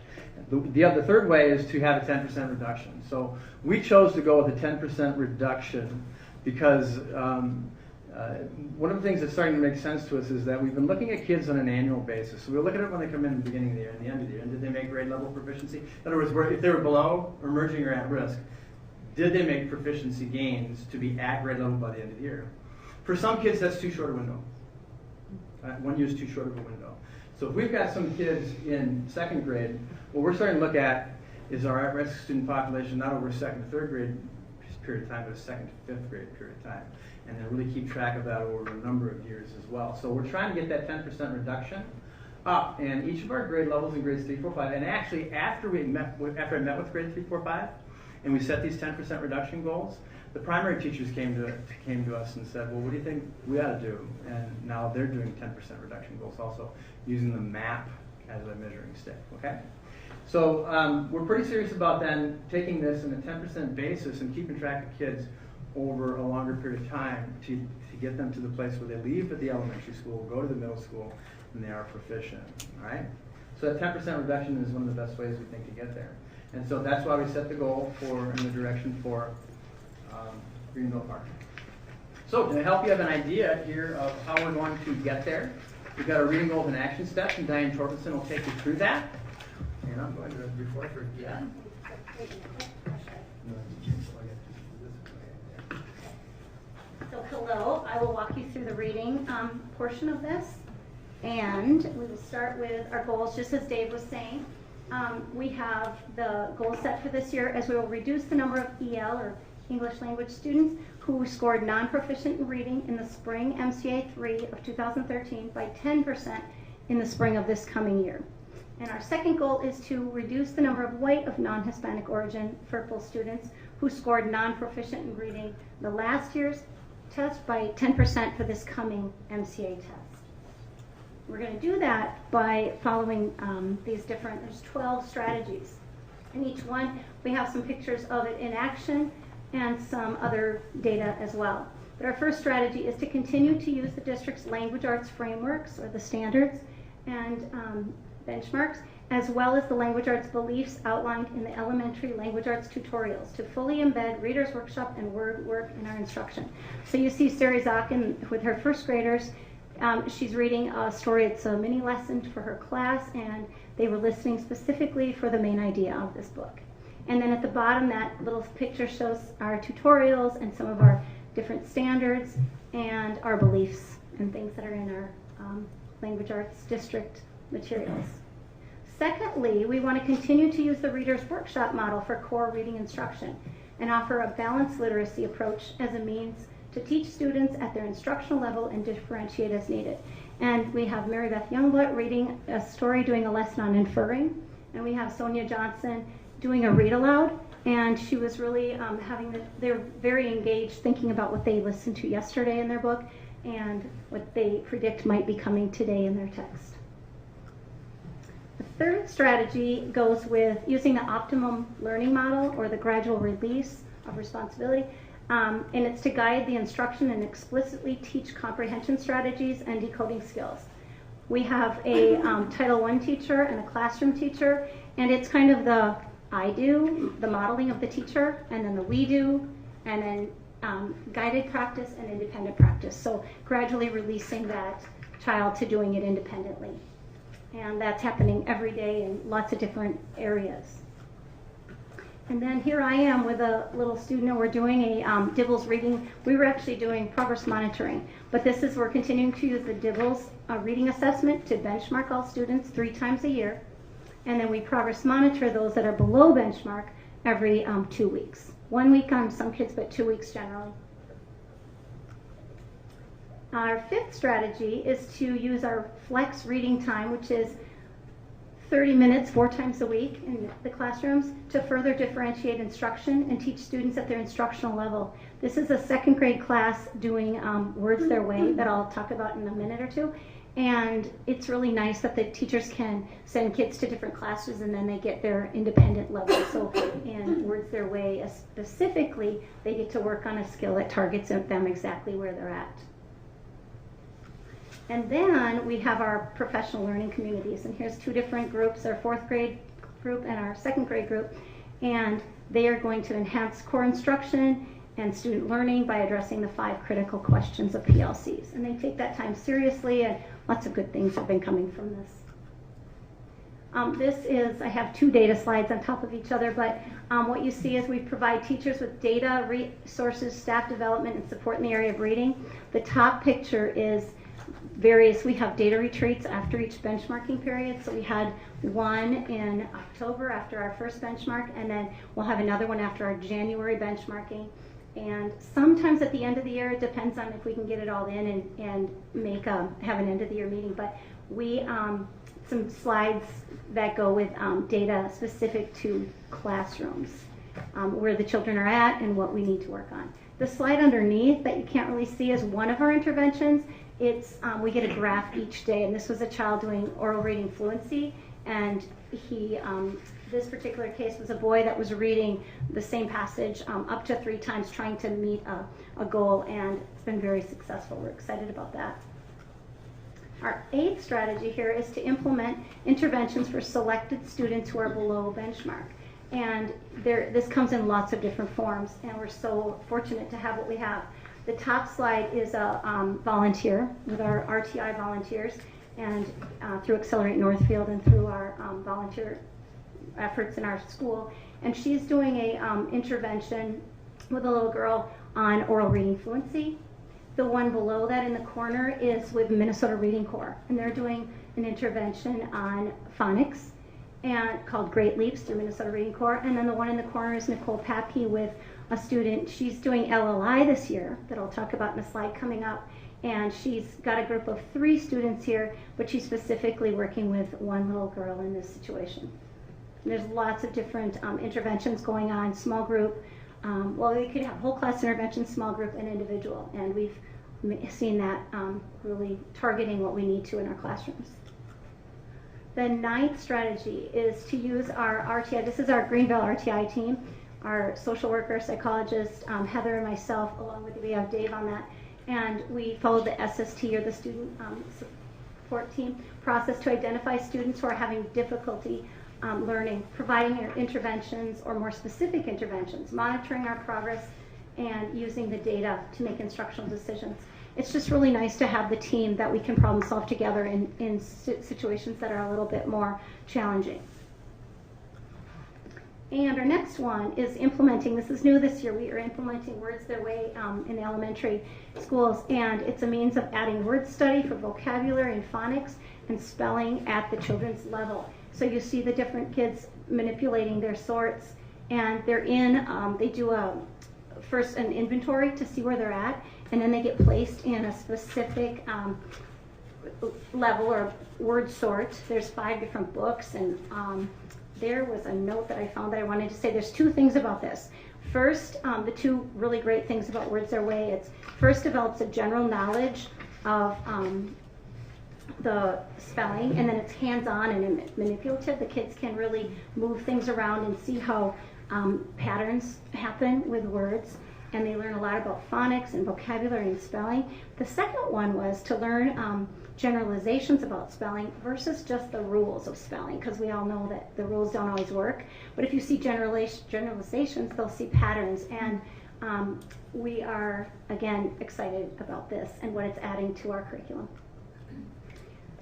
The third way is to have a 10% reduction. So we chose to go with a 10% reduction because one of the things that's starting to make sense to us is that we've been looking at kids on an annual basis. So we're looking at when they come in at the beginning of the year and the end of the year. And did they make grade level proficiency? In other words, if they were below, or emerging, or at risk, did they make proficiency gains to be at grade level by the end of the year? For some kids, that's too short a window. 1 year is too short of a window. So if we've got some kids in 2nd grade, what we're starting to look at is our at-risk student population, not over a 2nd to 3rd grade period of time, but a 2nd to 5th grade period of time. And then really keep track of that over a number of years as well. So we're trying to get that 10% reduction up in each of our grade levels in grades 3, 4, 5. And actually, after I met with grade 3, 4, 5, and we set these 10% reduction goals, the primary teachers came to us and said, well, what do you think we ought to do? And now they're doing 10% reduction goals also, using the MAP as a measuring stick, okay? So we're pretty serious about then taking this in a 10% basis and keeping track of kids over a longer period of time to get them to the place where they leave at the elementary school, go to the middle school, and they are proficient, all right? So that 10% reduction is one of the best ways we think to get there. And so that's why we set the goal in the direction for Greenville Park. So to help you have an idea here of how we're going to get there, we've got our reading goals and action steps, and Diane Torbenson will take you through that. And I'm going to, before I forget, So hello, I will walk you through the reading portion of this. And we will start with our goals, just as Dave was saying. We have the goal set for this year as we will reduce the number of EL, or English language students, who scored non-proficient in reading in the spring MCA 3 of 2013 by 10% in the spring of this coming year. And our second goal is to reduce the number of white of non-Hispanic origin FERPL students who scored non-proficient in reading the last year's test by 10% for this coming MCA test. We're going to do that by following there's 12 strategies. And each one, we have some pictures of it in action and some other data as well. But our first strategy is to continue to use the district's language arts frameworks, or the standards and benchmarks, as well as the language arts beliefs outlined in the elementary language arts tutorials to fully embed Reader's Workshop and word work in our instruction. So you see Sari Zakin with her first graders. She's reading a story. It's a mini lesson for her class, and they were listening specifically for the main idea of this book. And then at the bottom, that little picture shows our tutorials and some of our different standards and our beliefs and things that are in our language arts district materials. Secondly, we want to continue to use the Reader's Workshop model for core reading instruction and offer a balanced literacy approach as a means to teach students at their instructional level and differentiate as needed. And we have Mary Beth Youngblood reading a story, doing a lesson on inferring. And we have Sonia Johnson doing a read aloud. And she was really they're very engaged thinking about what they listened to yesterday in their book and what they predict might be coming today in their text. The third strategy goes with using the optimum learning model or the gradual release of responsibility. And it's to guide the instruction and explicitly teach comprehension strategies and decoding skills. We have a Title I teacher and a classroom teacher, and it's kind of the I do, the modeling of the teacher, and then the we do, and then guided practice and independent practice. So gradually releasing that child to doing it independently. And that's happening every day in lots of different areas. And then here I am with a little student, and we're doing a DIBELS reading. We were actually doing progress monitoring, but we're continuing to use the DIBELS reading assessment to benchmark all students 3 times a year. And then we progress monitor those that are below benchmark every 2 weeks. 1 week on some kids, but 2 weeks generally. Our fifth strategy is to use our flex reading time, which is 30 minutes 4 times a week in the classrooms, to further differentiate instruction and teach students at their instructional level. This is a 2nd grade class doing Words Their Way that I'll talk about in a minute or two. And it's really nice that the teachers can send kids to different classes and then they get their independent level. So in Words Their Way specifically, they get to work on a skill that targets them exactly where they're at. And then we have our professional learning communities. And here's 2 different groups, our 4th grade group and our 2nd grade group. And they are going to enhance core instruction and student learning by addressing the 5 critical questions of PLCs. And they take that time seriously, and lots of good things have been coming from this. I have 2 data slides on top of each other, but what you see is we provide teachers with data, resources, staff development, and support in the area of reading. The top picture is we have data retreats after each benchmarking period. So we had one in October after our first benchmark, and then we'll have another one after our January benchmarking. And sometimes at the end of the year, it depends on if we can get it all in and have an end of the year meeting. But we some slides that go with data specific to classrooms, where the children are at and what we need to work on. The slide underneath that you can't really see is one of our interventions. We get a graph each day, and this was a child doing oral reading fluency, and this particular case was a boy that was reading the same passage up to 3 times, trying to meet a goal, and it's been very successful. We're excited about that. Our 8th strategy here is to implement interventions for selected students who are below benchmark. And this comes in lots of different forms, and we're so fortunate to have what we have. The top slide is a volunteer with our RTI volunteers, and through Accelerate Northfield and through our volunteer efforts in our school. And she's doing a intervention with a little girl on oral reading fluency. The one below that in the corner is with Minnesota Reading Corps, and they're doing an intervention on phonics and called Great Leaps through Minnesota Reading Corps. And then the one in the corner is Nicole Papke with a student. She's doing LLI this year that I'll talk about in a slide coming up. And she's got a group of 3 students here, but she's specifically working with one little girl in this situation. And there's lots of different interventions going on, small group. We could have whole class intervention, small group, and individual. And we've seen that really targeting what we need to in our classrooms. The 9th strategy is to use our RTI. This is our Greenville RTI team. Our social worker, psychologist, Heather and myself, along with we have Dave on that. And we follow the SST, or the student support team process, to identify students who are having difficulty learning, providing interventions or more specific interventions, monitoring our progress, and using the data to make instructional decisions. It's just really nice to have the team that we can problem solve together in situations that are a little bit more challenging. And our next one is implementing, this is new this year, we are implementing Words Their Way in the elementary schools, and it's a means of adding word study for vocabulary and phonics and spelling at the children's level. So you see the different kids manipulating their sorts, and they're they do first an inventory to see where they're at, and then they get placed in a specific level or word sort. There's 5 different books, and there was a note that I found that I wanted to say. There's 2 things about this. First, the 2 really great things about Words Their Way, it's first develops a general knowledge of the spelling, and then it's hands-on and manipulative. The kids can really move things around and see how patterns happen with words, and they learn a lot about phonics and vocabulary and spelling. The second one was to learn generalizations about spelling versus just the rules of spelling, because we all know that the rules don't always work. But if you see generalizations, they'll see patterns, and we are, again, excited about this and what it's adding to our curriculum.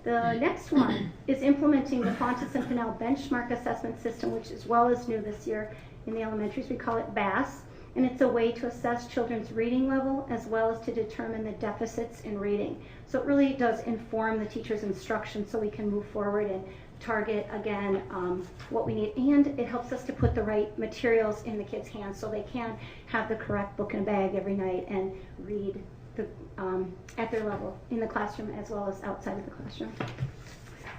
The next one is implementing the Fontes and Pinnell benchmark assessment system, which as well is new this year in the elementaries. We call it BASS, and it's a way to assess children's reading level as well as to determine the deficits in reading. So it really does inform the teacher's instruction so we can move forward and target, again, what we need. And it helps us to put the right materials in the kids' hands so they can have the correct book and bag every night and read at their level in the classroom as well as outside of the classroom.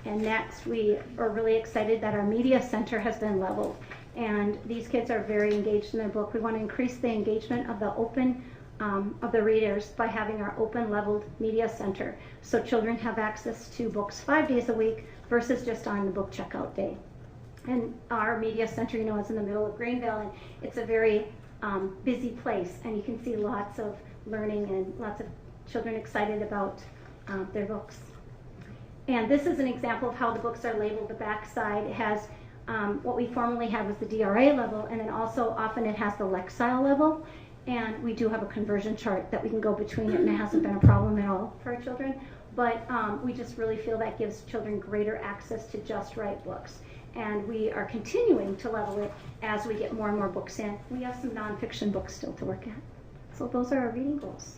And next, we are really excited that our media center has been leveled. And these kids are very engaged in their book. We want to increase the engagement of the of the readers by having our open leveled media center, so children have access to books 5 days a week versus just on the book checkout day. And our media center, you know, is in the middle of Greenville, and it's a very busy place, and you can see lots of learning and lots of children excited about their books. And this is an example of how the books are labeled. The back side has what we formerly had was the DRA level, and then also often it has the Lexile level. And we do have a conversion chart that we can go between it, and it hasn't been a problem at all for our children. But we just really feel that gives children greater access to just right books. And we are continuing to level it as we get more and more books in. We have some nonfiction books still to work at. So those are our reading goals.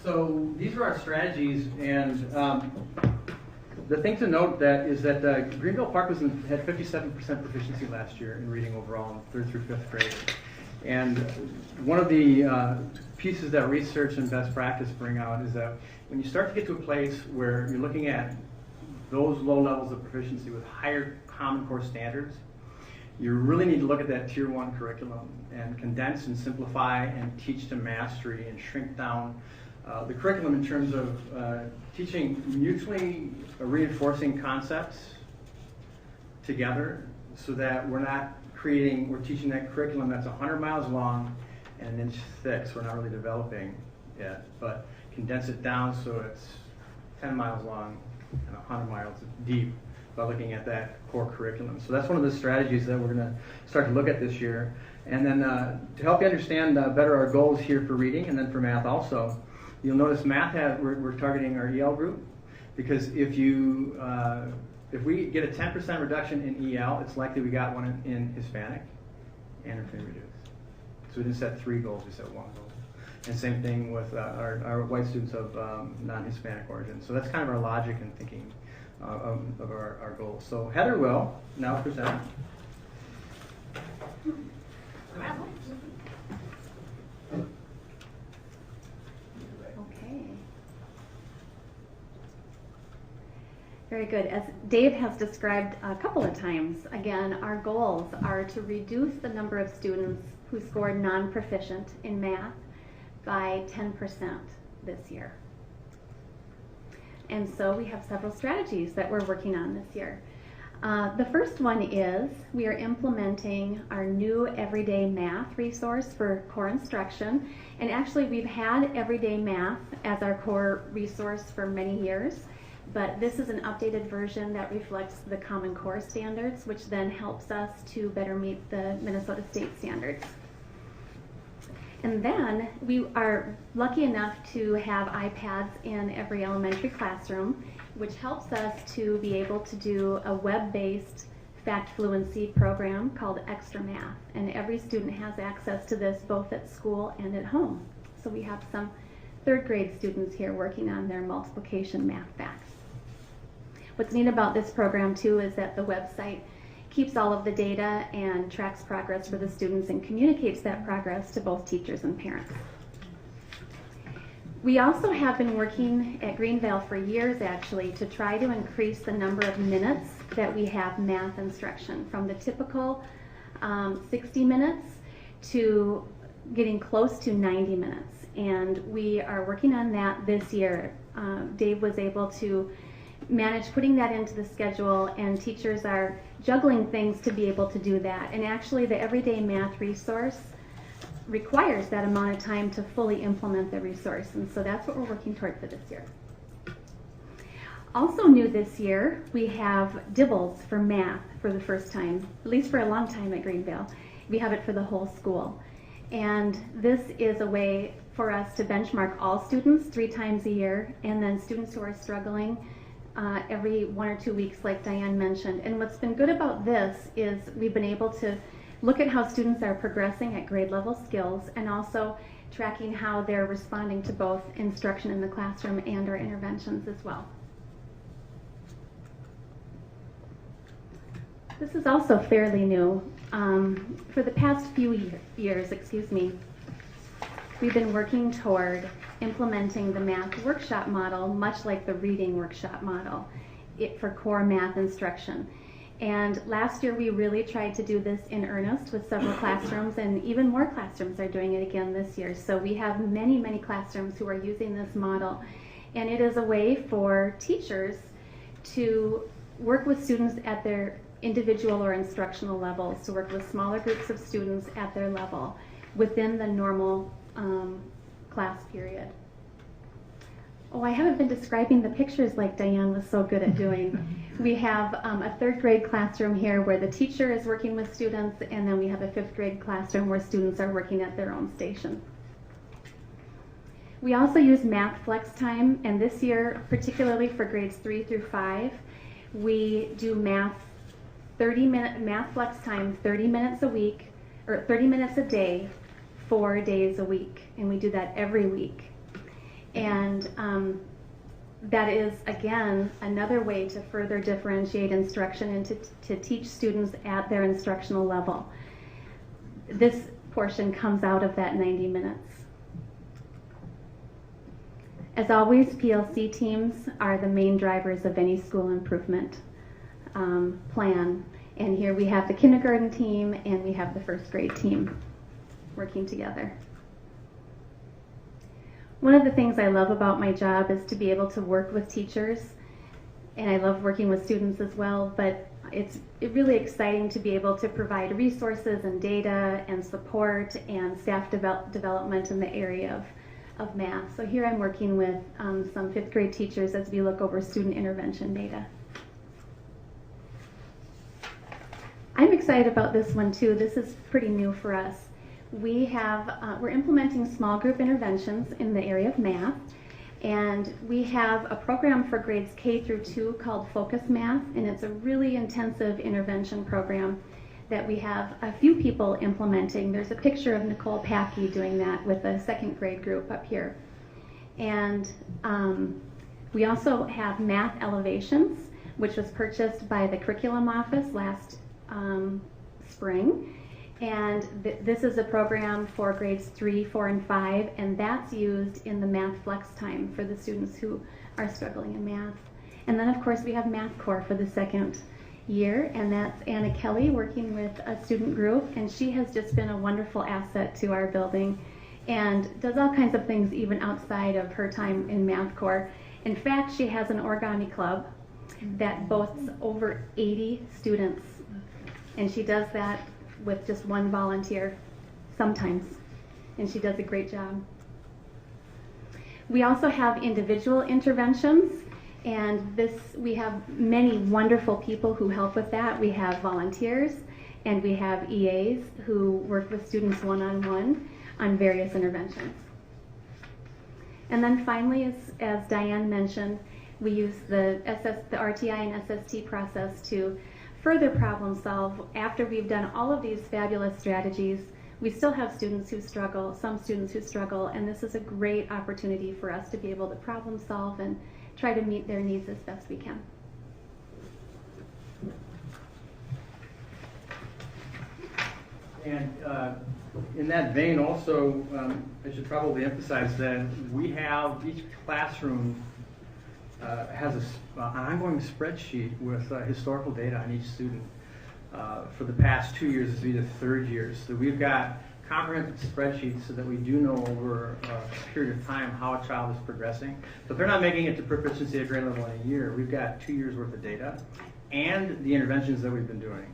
So these are our strategies, and the thing to note that is that Greenville Park had 57% proficiency last year in reading overall in 3rd through 5th grade. And one of the pieces that research and best practice bring out is that when you start to get to a place where you're looking at those low levels of proficiency with higher Common Core standards, you really need to look at that Tier 1 curriculum and condense and simplify and teach to mastery and shrink down the curriculum in terms of teaching mutually reinforcing concepts together, so that we're teaching that curriculum that's 100 miles long and an inch thick, so we're not really developing it, but condense it down so it's 10 miles long and 100 miles deep by looking at that core curriculum. So that's one of the strategies that we're going to start to look at this year. And then to help you understand better our goals here for reading and then for math also, you'll notice math we're targeting our EL group, because if we get a 10% reduction in EL, it's likely we got one in Hispanic and in reduced. So we didn't set 3 goals, we set 1 goal. And same thing with our white students of non-Hispanic origin. So that's kind of our logic and thinking of our goals. So Heather will now present. Very good. As Dave has described a couple of times, again, our goals are to reduce the number of students who scored non-proficient in math by 10% this year. And so we have several strategies that we're working on this year. The first one is we are implementing our new Everyday Math resource for core instruction. And actually, we've had Everyday Math as our core resource for many years. But this is an updated version that reflects the Common Core standards, which then helps us to better meet the Minnesota State standards. And then we are lucky enough to have iPads in every elementary classroom, which helps us to be able to do a web-based fact fluency program called Extra Math. And every student has access to this both at school and at home. So we have some 3rd grade students here working on their multiplication math facts. What's neat about this program too is that the website keeps all of the data and tracks progress for the students and communicates that progress to both teachers and parents. We also have been working at Greenville for years actually to try to increase the number of minutes that we have math instruction, from the typical 60 minutes to getting close to 90 minutes. and we are working on that this year. Dave was able to manage putting that into the schedule, and teachers are juggling things to be able to do that. And actually, the Everyday Math resource requires that amount of time to fully implement the resource, and so that's what we're working toward for this year. Also new this year, we have Dibbles for math for the first time, at least for a long time at Greenville. We have it for the whole school. And this is a way for us to benchmark all students 3 times a year, and then students who are struggling every 1 or 2 weeks, like Diane mentioned. And what's been good about this is we've been able to look at how students are progressing at grade level skills, and also tracking how they're responding to both instruction in the classroom and our interventions as well. This is also fairly new. For the past few years, we've been working toward implementing the math workshop model, much like the reading workshop model, for core math instruction. And last year we really tried to do this in earnest with several classrooms, and even more classrooms are doing it again this year. So we have many, many classrooms who are using this model. And it is a way for teachers to work with students at their individual or instructional levels, to work with smaller groups of students at their level within the normal class period. Oh, I haven't been describing the pictures like Diane was so good at doing. We have a 3rd grade classroom here where the teacher is working with students, and then we have a 5th grade classroom where students are working at their own station. We also use Math Flex Time, and this year, particularly for grades 3 through 5, we do Math Flex Time 30 minutes a week, or 30 minutes a day, 4 days a week, and we do that every week. And that is, again, another way to further differentiate instruction and to teach students at their instructional level. This portion comes out of that 90 minutes. As always, PLC teams are the main drivers of any school improvement plan. And here we have the kindergarten team and we have the 1st grade team working together. One of the things I love about my job is to be able to work with teachers, and I love working with students as well, but it's really exciting to be able to provide resources and data and support and staff development in the area of math. So here I'm working with some 5th grade teachers as we look over student intervention data. I'm excited about this one too. This is pretty new for us. We're implementing small group interventions in the area of math, and we have a program for grades K through 2 called Focus Math, and it's a really intensive intervention program that we have a few people implementing. There's a picture of Nicole Packey doing that with a 2nd grade group up here. And we also have Math Elevations, which was purchased by the curriculum office last spring. And this is a program for grades 3, 4, and 5, and that's used in the Math Flex Time for the students who are struggling in math. And then, of course, we have Math Core for the 2nd year, and that's Anna Kelly working with a student group, and she has just been a wonderful asset to our building and does all kinds of things even outside of her time in Math Core. In fact, she has an origami club that boasts over 80 students, and she does that with just 1 volunteer sometimes, and she does a great job. We also have individual interventions, and we have many wonderful people who help with that. We have volunteers, and we have EAs who work with students one-on-one on various interventions. And then finally, as Diane mentioned, we use the RTI and SST process to further problem solve. After we've done all of these fabulous strategies, we still have students who struggle, some students who struggle, and this is a great opportunity for us to be able to problem solve and try to meet their needs as best we can. And in that vein also, I should probably emphasize that we have, each classroom has an ongoing spreadsheet with historical data on each student. For the past 2 years, this will be the 3rd year. So we've got comprehensive spreadsheets so that we do know over a period of time how a child is progressing. So if they're not making it to proficiency at grade level in a year, we've got 2 years worth of data and the interventions that we've been doing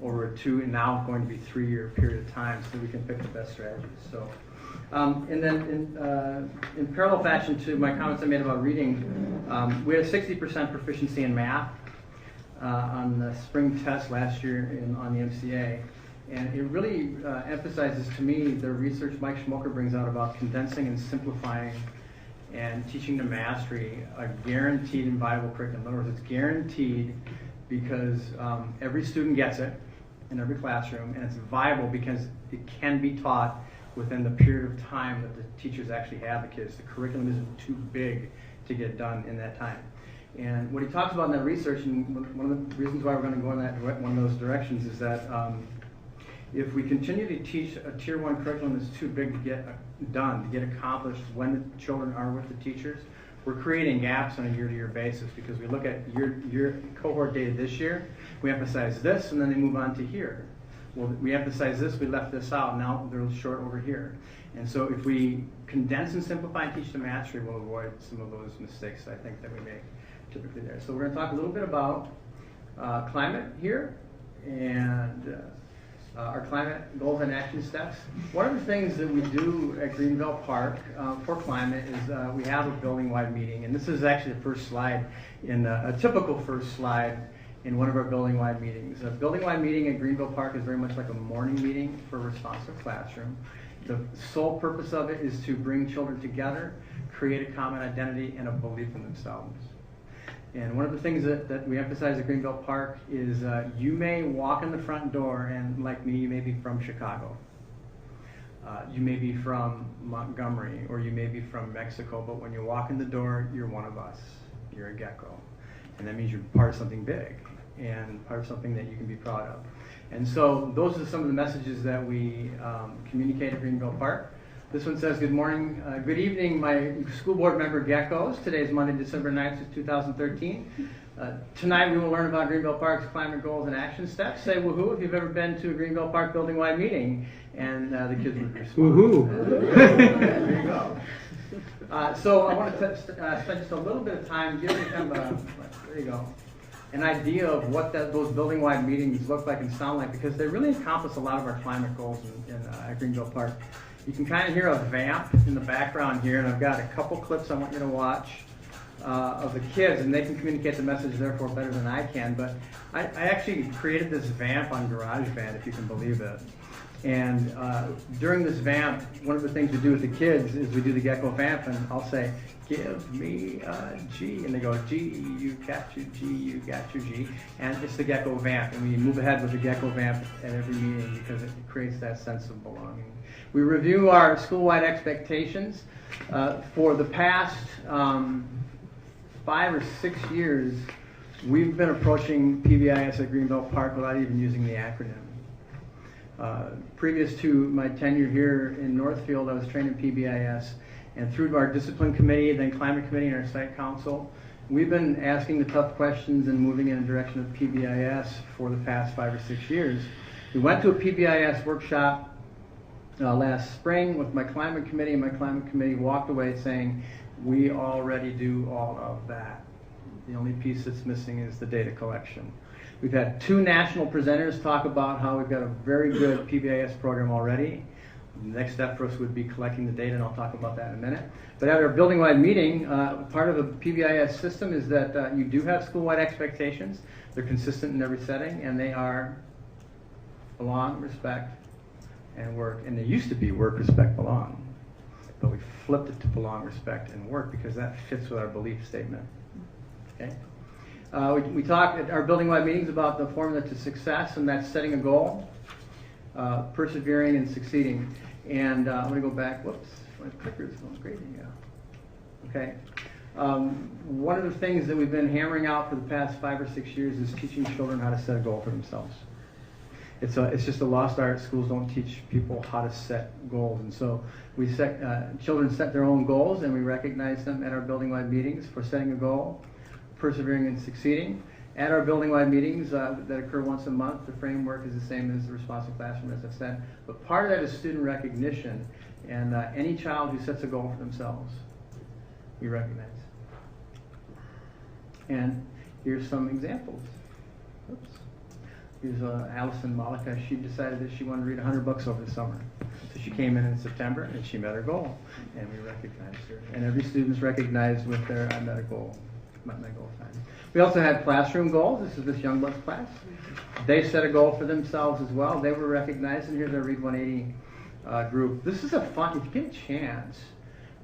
over a 2 and now going to be 3-year period of time so that we can pick the best strategies. So, and then in parallel fashion to my comments I made about reading, we had a 60% proficiency in math on the spring test last year on the MCA. And it really emphasizes to me the research Mike Schmoker brings out about condensing and simplifying and teaching to mastery a guaranteed and viable curriculum. In other words, it's guaranteed because every student gets it in every classroom, and it's viable because it can be taught within the period of time that the teachers actually have the kids. The curriculum isn't too big to get done in that time. And what he talks about in that research, and one of the reasons why we're going to go in that one of those directions is that if we continue to teach a Tier 1 curriculum that's too big to get done, to get accomplished when the children are with the teachers, we're creating gaps on a year-to-year basis because we look at your cohort data this year, we emphasize this, and then they move on to here. Well, we emphasize this, we left this out, now they're short over here. And so if we condense and simplify and teach to mastery, we'll avoid some of those mistakes I think that we make typically there. So we're going to talk a little bit about climate here and our climate goals and action steps. One of the things that we do at Greenville Park for climate is we have a building-wide meeting, and this is actually the first slide in a typical first slide in one of our building-wide meetings. A building-wide meeting at Greenville Park is very much like a morning meeting for a responsive classroom. The sole purpose of it is to bring children together, create a common identity and a belief in themselves. And one of the things that we emphasize at Greenville Park is you may walk in the front door and, like me, you may be from Chicago. You may be from Montgomery, or you may be from Mexico, but when you walk in the door, you're one of us. You're a gecko. And that means you're part of something big and part of something that you can be proud of. And so those are some of the messages that we communicate at Greenville Park. This one says, good morning, good evening, my school board member geckos. Today is Monday, December 9th, 2013. Tonight we will learn about Greenville Park's climate goals and action steps. Say woohoo if you've ever been to a Greenville Park building-wide meeting. And the kids would respond. Woohoo! There you go. So I want to spend just a little bit of time giving kind of a, there you go, an idea of what those building-wide meetings look like and sound like, because they really encompass a lot of our climate goals at Greenville Park. You can kind of hear a vamp in the background here, and I've got a couple clips I want you to watch of the kids, and they can communicate the message therefore better than I can. But I actually created this vamp on GarageBand, if you can believe it. And during this vamp, one of the things we do with the kids is we do the gecko vamp, and I'll say, give me a G, and they go, G, you got your G, you got your G, and it's the gecko vamp, and we move ahead with the gecko vamp at every meeting because it creates that sense of belonging. We review our school-wide expectations. For the past 5 or 6 years, we've been approaching PBIS at Greenville Park without even using the acronym. Previous to my tenure here in Northfield, I was trained in PBIS, and through our discipline committee, then climate committee, and our site council, we've been asking the tough questions and moving in the direction of PBIS for the past 5 or 6 years. We went to a PBIS workshop last spring with my climate committee, and my climate committee walked away saying, we already do all of that. The only piece that's missing is the data collection. We've had 2 national presenters talk about how we've got a very good PBIS program already. The next step for us would be collecting the data, and I'll talk about that in a minute. But at our building-wide meeting, part of the PBIS system is that you do have school-wide expectations. They're consistent in every setting, and they are belong, respect, and work. And they used to be work, respect, belong. But we flipped it to belong, respect, and work because that fits with our belief statement. Okay? We talk at our building-wide meetings about the formula to success, and that's setting a goal, persevering, and succeeding. And I'm going to go back. Whoops, my clicker's going crazy. Yeah. Okay. One of the things that we've been hammering out for the past 5 or 6 years is teaching children how to set a goal for themselves. It's just a lost art. Schools don't teach people how to set goals, and so we children set their own goals, and we recognize them at our building-wide meetings for setting a goal, persevering and succeeding. At our building-wide meetings that occur once a month, the framework is the same as the responsive classroom, as I've said. But part of that is student recognition, and any child who sets a goal for themselves, we recognize. And here's some examples. Oops. Here's Allison Malika. She decided that she wanted to read 100 books over the summer. So she came in September and she met her goal, and we recognized her. And every student's recognized with their I met a goal, met my goal time. We also had classroom goals. This is this Youngblood class. They set a goal for themselves as well. They were recognized, and here's our Read 180 group. This is a fun, if you get a chance,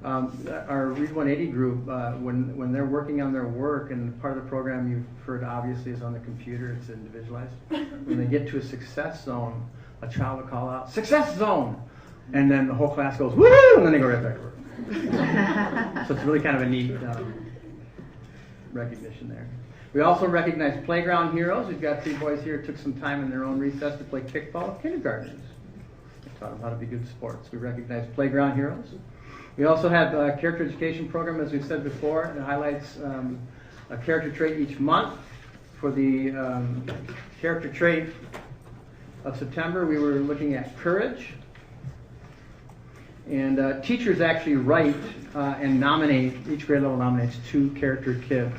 our Read 180 group, when they're working on their work, and part of the program you've heard obviously is on the computer, it's individualized. When they get to a success zone, a child will call out, "Success zone!" And then the whole class goes, "Woo!" And then they go right back to work. So it's really kind of a neat recognition there. We also recognize playground heroes. We've got 3 boys here who took some time in their own recess to play kickball with kindergartners. We taught them how to be good sports. We recognize playground heroes. We also have a character education program, as we've said before, that highlights a character trait each month. For the character trait of September, we were looking at courage. And teachers actually write and nominate, each grade level nominates 2 character kids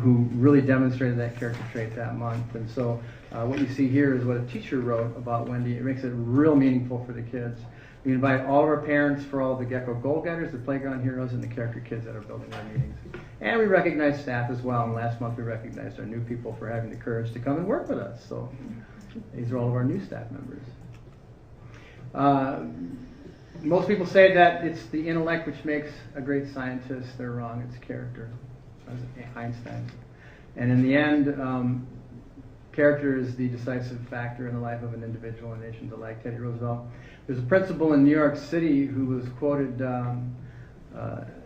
who really demonstrated that character trait that month. And so what you see here is what a teacher wrote about Wendy. It makes it real meaningful for the kids. We invite all of our parents for all the Gecko goal-getters, the playground heroes, and the character kids that are building our meetings. And we recognize staff as well. And last month we recognized our new people for having the courage to come and work with us. So these are all of our new staff members. Most people say that it's the intellect which makes a great scientist. They're wrong. It's character. Einstein. And in the end, character is the decisive factor in the life of an individual and nations alike. Teddy Roosevelt. There's a principal in New York City who was quoted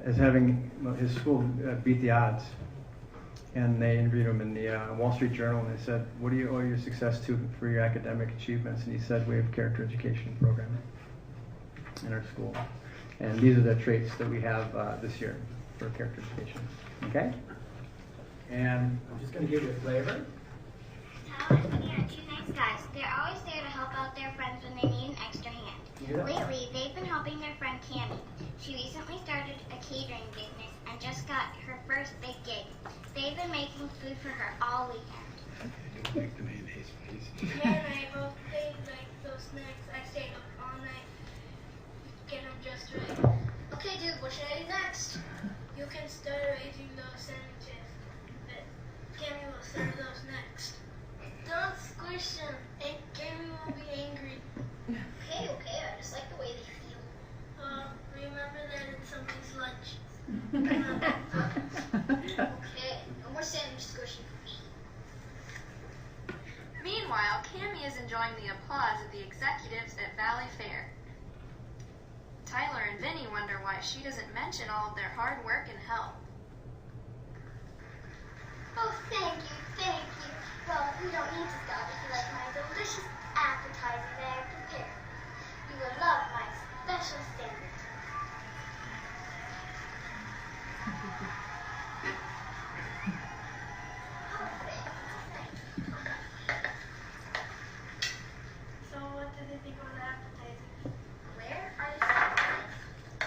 as having his school beat the odds. And they interviewed him in the Wall Street Journal, and they said, "What do you owe your success to for your academic achievements?" And he said, "We have a character education program in our school." And these are the traits that we have this year for character education. Okay? And I'm just going to give you a flavor. Tyler and Vinny are 2 nice guys. They're always there to help out their friends when they need an extra hand. Yeah. Lately, they've been helping their friend Cammie. She recently started a catering business and just got her first big gig. They've been making food for her all weekend. Make the mayonnaise, please. Dad and I both ate like those snacks. I stayed up all night, get them just right. Okay, dude, what should I do next? You can start arranging those sandwiches, but Cammy will serve those next. Don't squish them, and Cammy won't be angry. Okay, I just like the way they feel. Remember that it's somebody's lunch. Okay, no more sandwich squishing for me. Meanwhile, Cammie is enjoying the applause of the executives at Valley Fair. Tyler and Vinny wonder why she doesn't mention all of their hard work and help. Oh, thank you. Well, we don't need to stop if you like my delicious appetizer that I prepared. You will love my special sandwich. So what did they think of the appetizer? Where are the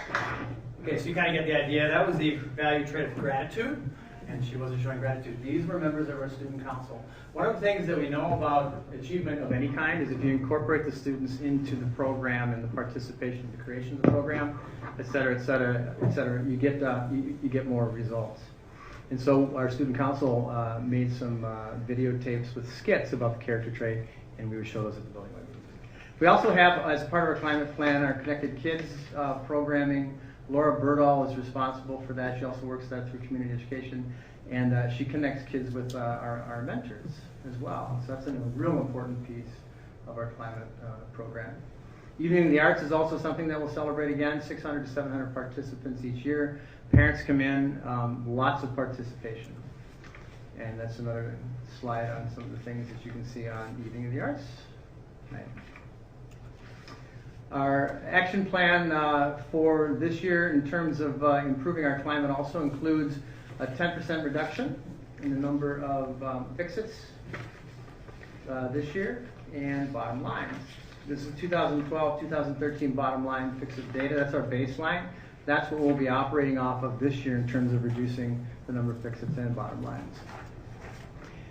sandwiches? Okay, so you kind of get the idea. That was the value trait of gratitude, and she wasn't showing gratitude. These were members of our student council. One of the things that we know about achievement of any kind is if you incorporate the students into the program and the participation, the creation of the program, et cetera, you get more results. And so our student council made some videotapes with skits about the character trait, and we would show those at the building. We also have, as part of our climate plan, our Connected Kids programming. Laura Birdall is responsible for that. She also works that through community education, and she connects kids with our mentors as well. So that's a real important piece of our climate program. Evening of the Arts is also something that we'll celebrate again. 600 to 700 participants each year. Parents come in, lots of participation. And that's another slide on some of the things that you can see on Evening of the Arts. Right. Our action plan for this year in terms of improving our climate also includes a 10% reduction in the number of fix-its this year and bottom lines. This is 2012, 2013 bottom line fix-it data. That's our baseline. That's what we'll be operating off of this year in terms of reducing the number of fix-its and bottom lines.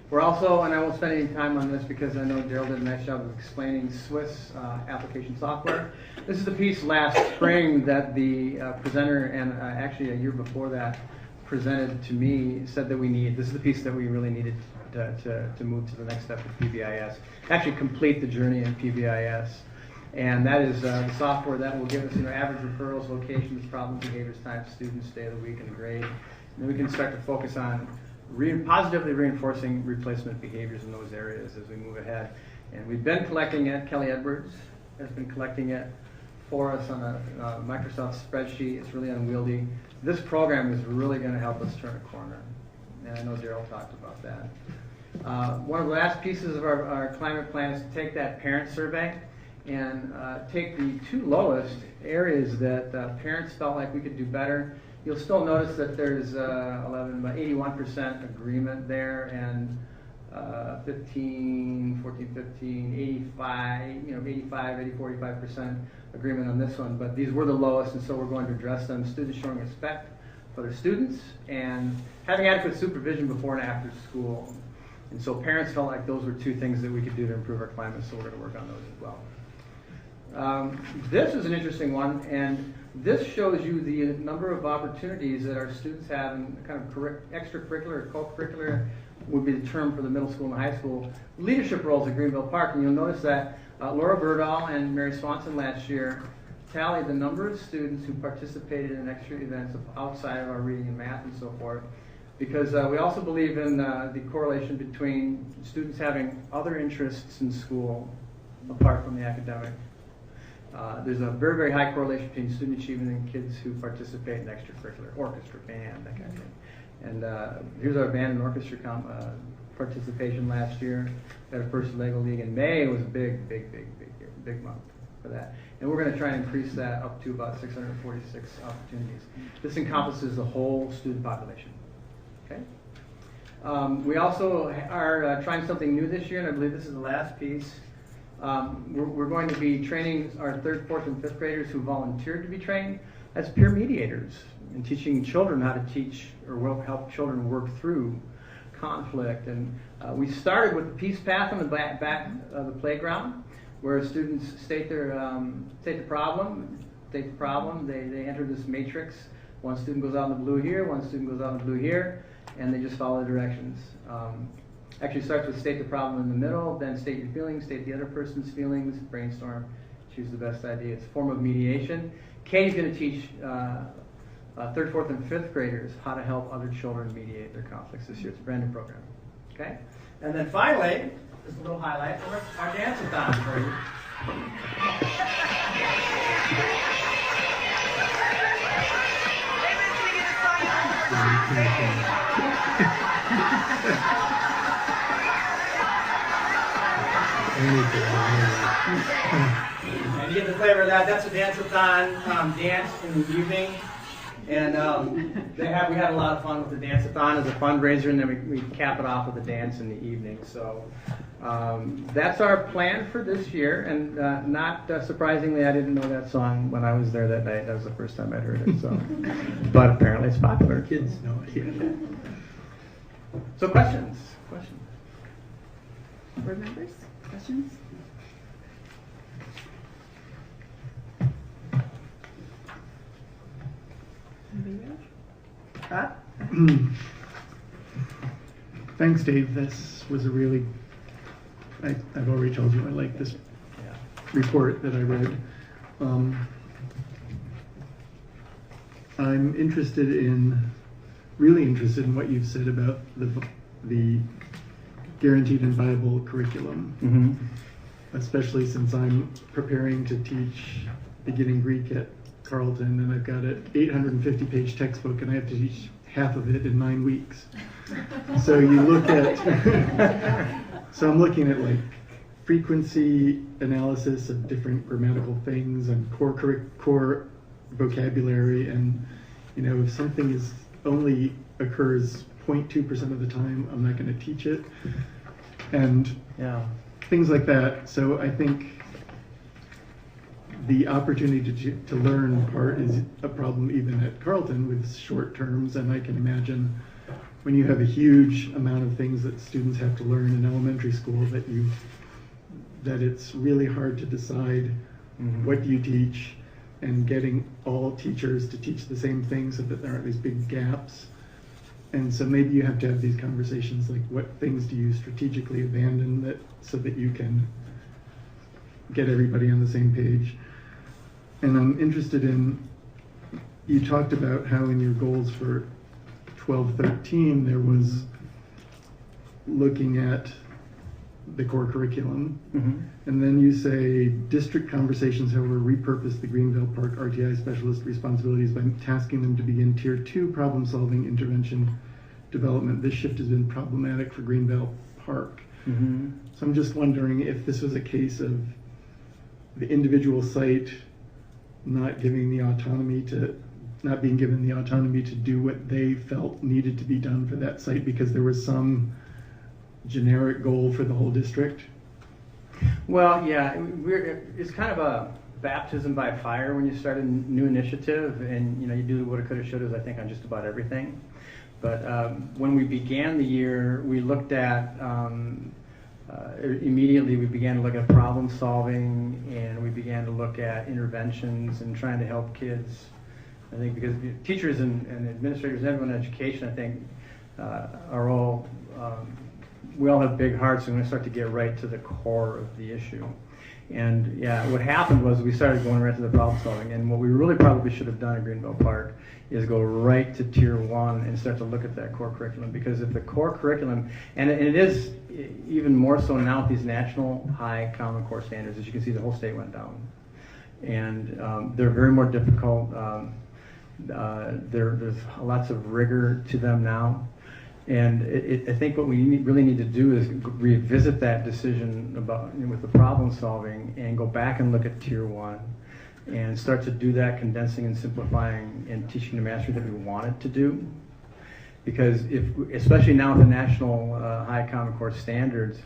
We're also, and I won't spend any time on this because I know Daryl did a nice job of explaining Swiss application software. This is the piece last spring that the presenter, and actually a year before that, presented to me, said that we need. This is the piece that we really needed to move to the next step of PBIS, actually complete the journey in PBIS. And that is the software that will give us average referrals, locations, problem behaviors, time, students, day of the week, and grade. And then we can start to focus on positively reinforcing replacement behaviors in those areas as we move ahead. And we've been collecting it. Kelly Edwards has been collecting it for us on a Microsoft spreadsheet. It's really unwieldy. This program is really going to help us turn a corner. And I know Daryl talked about that. One of the last pieces of our climate plan is to take that parent survey and take the two lowest areas that parents felt like we could do better. You'll still notice that there's 81% agreement there, and 15, 14, 15, 85, 85, 80, 45% agreement on this one. But these were the lowest, and so we're going to address them. Students showing respect for their students and having adequate supervision before and after school. And so parents felt like those were two things that we could do to improve our climate, so we're going to work on those as well. This is an interesting one, and this shows you the number of opportunities that our students have in kind of extracurricular or co-curricular would be the term for the middle school and high school leadership roles at Greenville Park. And you'll notice that Laura Berdahl and Mary Swanson last year tallied the number of students who participated in extra events outside of our reading and math and so forth, because we also believe in the correlation between students having other interests in school apart from the academic. There's a very, very high correlation between student achievement and kids who participate in extracurricular, orchestra, band, that kind of thing. And here's our band and orchestra participation last year at our first LEGO League in May. It was a big month for that. And we're going to try and increase that up to about 646 opportunities. This encompasses the whole student population. Okay. We also are trying something new this year, and I believe this is the last piece. We're going to be training our 3rd, 4th, and 5th graders who volunteered to be trained as peer mediators and teaching children how to teach or help children work through conflict. And we started with the peace path on the back of the playground, where students state the problem. They enter this matrix. One student goes out in the blue here, one student goes out in the blue here, and they just follow the directions. Actually starts with state the problem in the middle, then state your feelings, state the other person's feelings, brainstorm, choose the best idea. It's a form of mediation. Katie's going to teach 3rd, 4th, and 5th graders how to help other children mediate their conflicts this year. It's a brand new program. Okay? And then finally, just a little highlight for our dance-a-thon for you. And you get the flavor of that. That's a dance-a-thon dance in the evening. And we had a lot of fun with the dance-a-thon as a fundraiser, and then we cap it off with a dance in the evening. So that's our plan for this year. And not surprisingly, I didn't know that song when I was there that night. That was the first time I'd heard it. So, but apparently it's popular. Kids know it. Yeah. So questions? Board members, questions? Thanks, Dave. This was a really, I've already told you I like this report that I read. I'm really interested in what you've said about the guaranteed and viable curriculum, especially since I'm preparing to teach beginning Greek at Carleton, and I've got an 850-page textbook, and I have to teach half of it in 9 weeks. So you look at, so I'm looking at like frequency analysis of different grammatical things and core vocabulary, and if something only occurs 0.2% of the time I'm not going to teach it, and Yeah. things like that. So I think the opportunity to learn part is a problem even at Carleton with short terms, and I can imagine when you have a huge amount of things that students have to learn in elementary school that it's really hard to decide what do you teach, and getting all teachers to teach the same thing so that there aren't these big gaps. And so maybe you have to have these conversations like what things do you strategically abandon so that you can get everybody on the same page. And I'm interested in, you talked about how in your goals for 12-13 there was looking at the core curriculum. And then you say district conversations, however, repurpose the Greenville Park RTI specialist responsibilities by tasking them to begin tier 2 problem solving intervention development. This shift has been problematic for Greenville Park. So I'm just wondering if this was a case of the individual site not being given the autonomy to do what they felt needed to be done for that site because there was some generic goal for the whole district. Well, yeah, it's kind of a baptism by fire when you start a new initiative, and you do the woulda, coulda, shouldas, I think, on just about everything. But when we began the year, we looked at immediately we began to look at problem solving, and we began to look at interventions and trying to help kids. I think because teachers and administrators and everyone in education, I think, are all we all have big hearts, and we're going to start to get right to the core of the issue. And yeah, what happened was we started going right to the problem solving, and what we really probably should have done in Greenville Park is go right to tier 1 and start to look at that core curriculum, because if the core curriculum, and it is even more so now with these national high common core standards, as you can see, the whole state went down, and they're very more difficult. There's lots of rigor to them now. And I think what we really need to do is revisit that decision about with the problem solving and go back and look at tier 1 and start to do that condensing and simplifying and teaching the mastery that we wanted to do. Because especially now with the national high common core standards,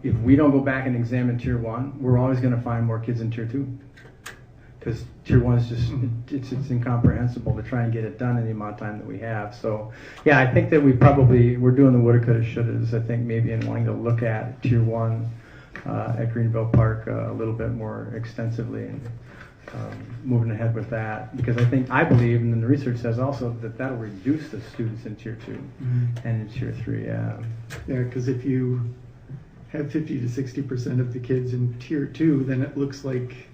if we don't go back and examine tier 1, we're always going to find more kids in tier 2. Because tier 1 is just, it's incomprehensible to try and get it done in the amount of time that we have. So yeah, I think that we're doing the woulda, coulda, shouldas, I think maybe in wanting to look at tier 1 at Greenville Park a little bit more extensively, and moving ahead with that. Because I believe, and then the research says also, that that'll reduce the students in tier 2 and in tier 3, yeah. Yeah, because if you have 50 to 60% of the kids in tier 2, then it looks like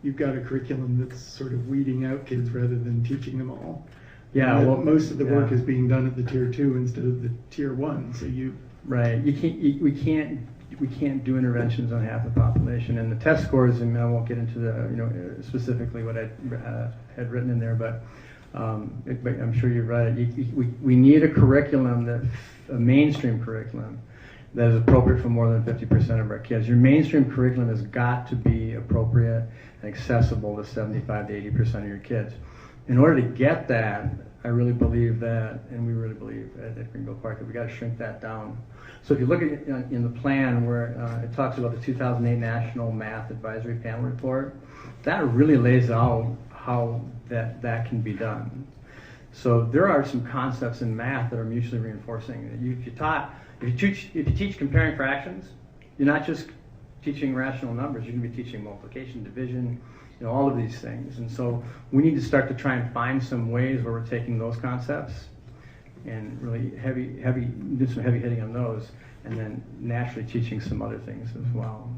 you've got a curriculum that's sort of weeding out kids rather than teaching them all. Yeah, well, most of the work is being done at the tier 2 instead of the tier 1. So right. We can't do interventions on half the population, and the test scores. And I won't get into the specifically what I had written in there, but I'm sure you're right. We need a curriculum a mainstream curriculum that is appropriate for more than 50% of our kids. Your mainstream curriculum has got to be appropriate and accessible to 75 to 80% of your kids. In order to get that, I really believe that, and we really believe at Greenville Park, that we got to shrink that down. So if you look at in the plan where it talks about the 2008 National Math Advisory Panel Report, that really lays out how that can be done. So there are some concepts in math that are mutually reinforcing. If you teach comparing fractions, you're not just teaching rational numbers, you're going to be teaching multiplication, division, all of these things. And so we need to start to try and find some ways where we're taking those concepts and really do some heavy hitting on those, and then naturally teaching some other things as well.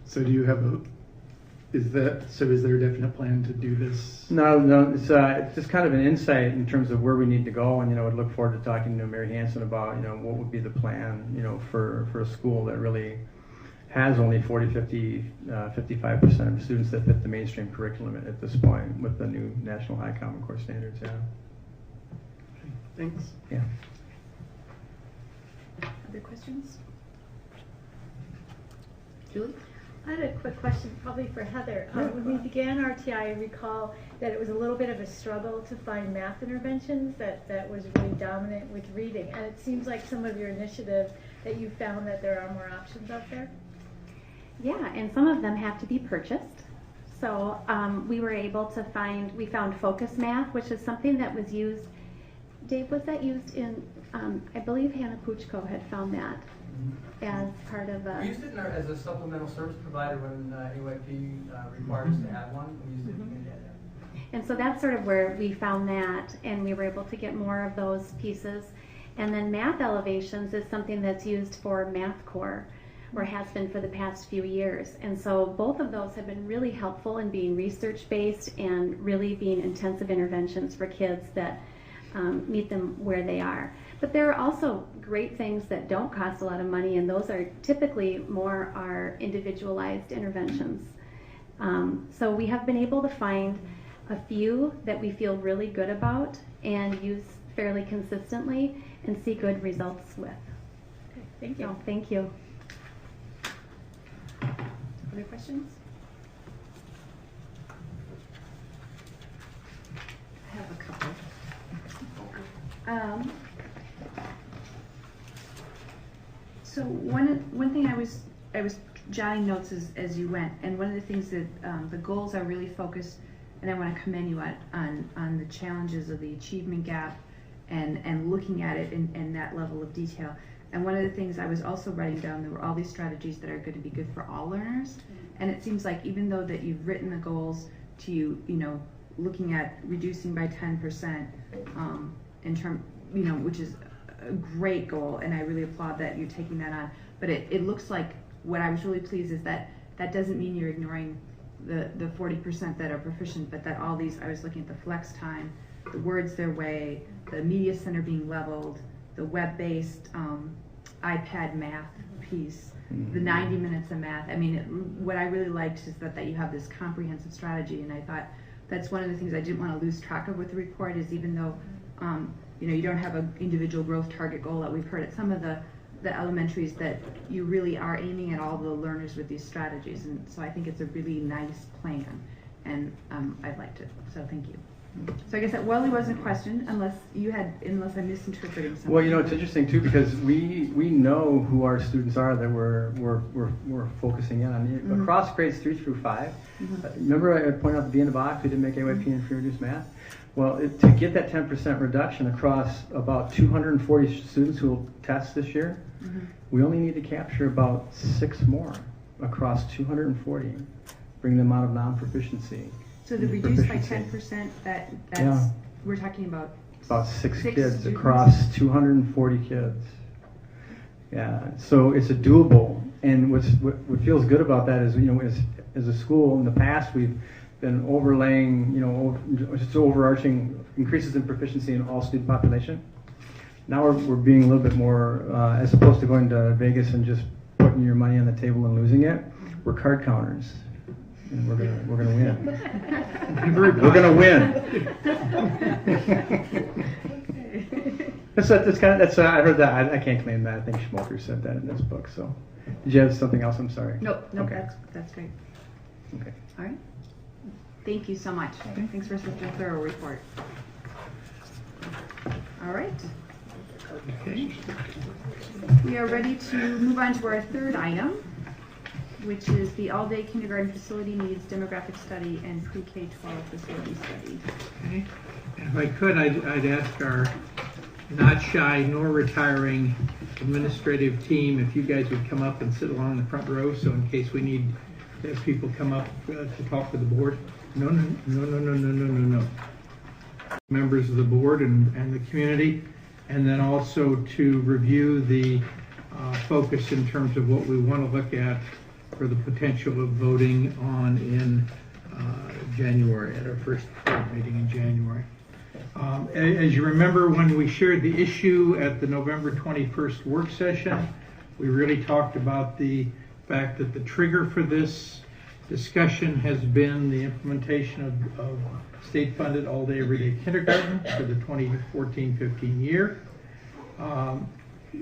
So do you have is there a definite plan to do this? No, it's just kind of an insight in terms of where we need to go, and I'd look forward to talking to Mary Hansen about what would be the plan for a school that really has only 55% of students that fit the mainstream curriculum at this point with the new National High Common Core standards. Yeah. Okay, thanks. Yeah. Other questions? Julie? I had a quick question, probably for Heather. When we began RTI, I recall that it was a little bit of a struggle to find math interventions that was really dominant with reading. And it seems like some of your initiatives that you found that there are more options out there. Yeah, and some of them have to be purchased. So we were able to we found Focus Math, which is something that was used. Dave, was that used in, I believe Hannah Puchko had found that as part of a... We used it as a supplemental service provider when AYP required us to have one. We used it in that. And so that's sort of where we found that, and we were able to get more of those pieces. And then Math Elevations is something that's used for Math Core, or has been for the past few years. And so both of those have been really helpful in being research-based and really being intensive interventions for kids that meet them where they are. But there are also great things that don't cost a lot of money, and those are typically more our individualized interventions. So we have been able to find a few that we feel really good about and use fairly consistently and see good results with. Okay, thank you. So, thank you. Other questions? I have a couple. So one thing I was jotting notes as you went, and one of the things that the goals are really focused, and I want to commend you on the challenges of the achievement gap and looking at it in that level of detail. And one of the things I was also writing down, there were all these strategies that are going to be good for all learners. And it seems like even though that you've written the goals to looking at reducing by 10% in term, which is a great goal, and I really applaud that you're taking that on. But it looks like what I was really pleased is that doesn't mean you're ignoring the 40% that are proficient, but that all these, I was looking at the flex time, the words their way, the media center being leveled, the web-based iPad math piece, the 90 minutes of math. I mean, what I really liked is that you have this comprehensive strategy, and I thought that's one of the things I didn't want to lose track of with the report, is even though you don't have an individual growth target goal that we've heard at some of the elementaries, that you really are aiming at all the learners with these strategies. And so I think it's a really nice plan, and I liked it, so thank you. So I guess that really wasn't a question, unless I'm misinterpreting something. Well, it's interesting too, because we know who our students are that we're focusing in on across grades 3 through 5. Remember I pointed out at the beginning of the box we didn't make AYP and free reduced math. Well, to get that 10% reduction across about 240 students who will test this year, we only need to capture about 6 more across 240, bring them out of non-proficiency. So the reduced by 10%, that's we're talking about 6 kids students across 240 kids. Yeah, so it's a doable, and what feels good about that is, as a school in the past we've been overlaying, just overarching increases in proficiency in all student population. Now we're being a little bit more, as opposed to going to Vegas and just putting your money on the table and losing it, we're card counters. And we're gonna win. We're gonna win. I heard that. I can't claim that. I think Schmoker said that in this book. So, did you have something else? I'm sorry. No, okay. That's great. Okay. All right. Thank you so much. Thanks for such a thorough report. All right. Okay. We are ready to move on to our third item, which is the all-day kindergarten facility needs demographic study and pre-K-12 facility study. Okay. And if I could, I'd ask our not shy nor retiring administrative team if you guys would come up and sit along the front row, so in case we need to have people come up to talk to the board. No. Members of the board and the community, and then also to review the focus in terms of what we want to look at for the potential of voting on in January, at our first board meeting in January. As you remember, when we shared the issue at the November 21st work session, we really talked about the fact that the trigger for this discussion has been the implementation of state-funded all-day everyday kindergarten for the 2014-15 year.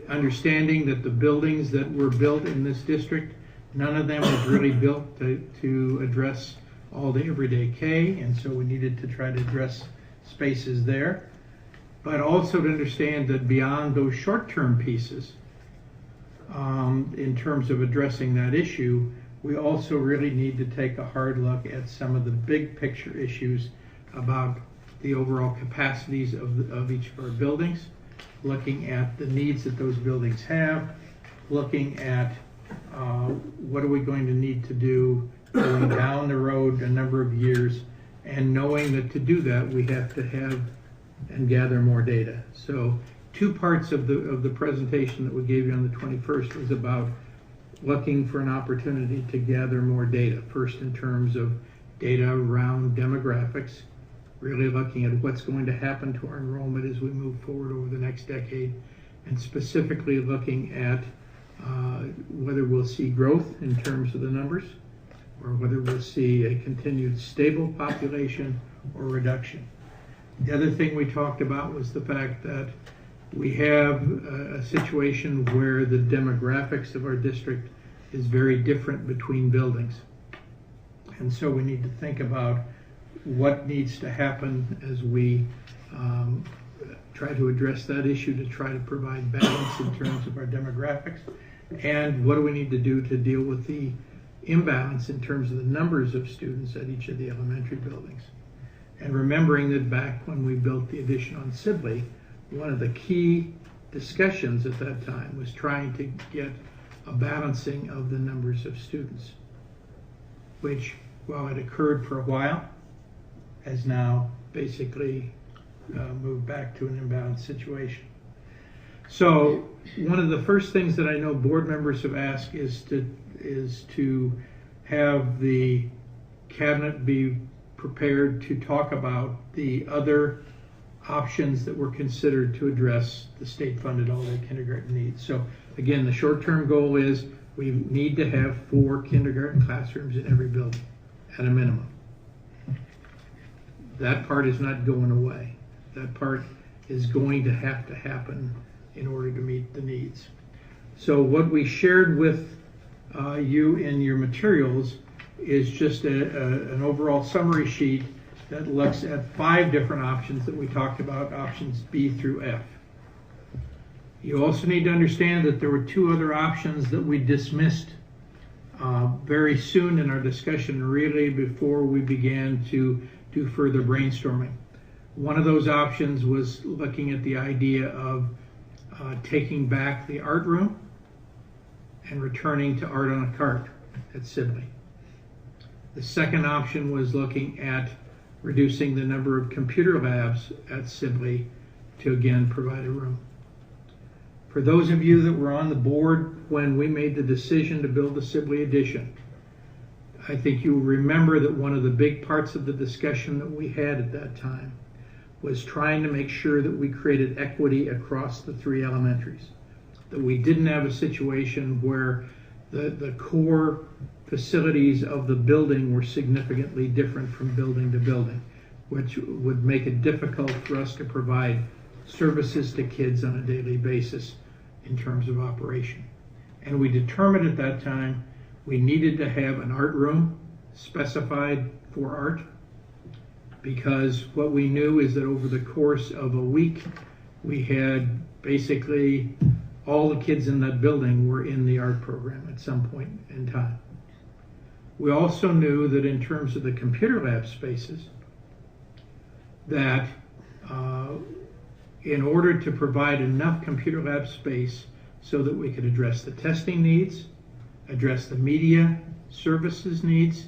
Understanding that the buildings that were built in this district None of them was really built to address all-day, everyday K, and so we needed to try to address spaces there. But also to understand that beyond those short-term pieces, in terms of addressing that issue, we also really need to take a hard look at some of the big picture issues about the overall capacities of each of our buildings, looking at the needs that those buildings have, looking at what are we going to need to do going down the road a number of years, and knowing that to do that we have to have and gather more data. So 2 parts of the presentation that we gave you on the 21st was about looking for an opportunity to gather more data. First, in terms of data around demographics, really looking at what's going to happen to our enrollment as we move forward over the next decade, and specifically looking at whether we'll see growth in terms of the numbers, or whether we'll see a continued stable population or reduction. The other thing we talked about was the fact that we have a situation where the demographics of our district is very different between buildings. And so we need to think about what needs to happen as we try to address that issue, to try to provide balance in terms of our demographics. And what do we need to do to deal with the imbalance in terms of the numbers of students at each of the elementary buildings. And remembering that back when we built the addition on Sibley, one of the key discussions at that time was trying to get a balancing of the numbers of students, which, while it occurred for a while, has now basically moved back to an imbalanced situation. So one of the first things that I know board members have asked is to have the cabinet be prepared to talk about the other options that were considered to address the state-funded all-day kindergarten needs. So again, the short-term goal is we need to have 4 kindergarten classrooms in every building at a minimum. That part is not going away. That part is going to have to happen in order to meet the needs. So what we shared with you in your materials is just an overall summary sheet that looks at 5 different options that we talked about, options B through F. You also need to understand that there were 2 other options that we dismissed very soon in our discussion, really before we began to do further brainstorming. One of those options was looking at the idea of taking back the art room and returning to art on a cart at Sibley. The second option was looking at reducing the number of computer labs at Sibley to again provide a room. For those of you that were on the board when we made the decision to build the Sibley addition, I think you'll remember that one of the big parts of the discussion that we had at that time was trying to make sure that we created equity across the 3 elementaries, that we didn't have a situation where the core facilities of the building were significantly different from building to building, which would make it difficult for us to provide services to kids on a daily basis in terms of operation. And we determined at that time we needed to have an art room specified for art, because what we knew is that over the course of a week we had basically all the kids in that building were in the art program at some point in time. We also knew that in terms of the computer lab spaces, that in order to provide enough computer lab space so that we could address the testing needs, address the media services needs,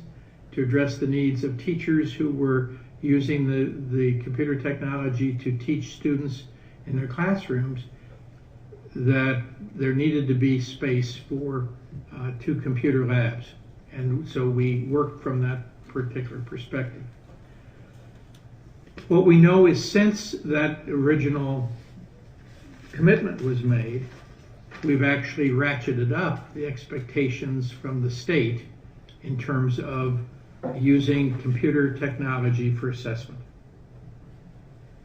to address the needs of teachers who were using the computer technology to teach students in their classrooms, that there needed to be space for 2 computer labs. And so we worked from that particular perspective. What we know is since that original commitment was made, we've actually ratcheted up the expectations from the state in terms of using computer technology for assessment.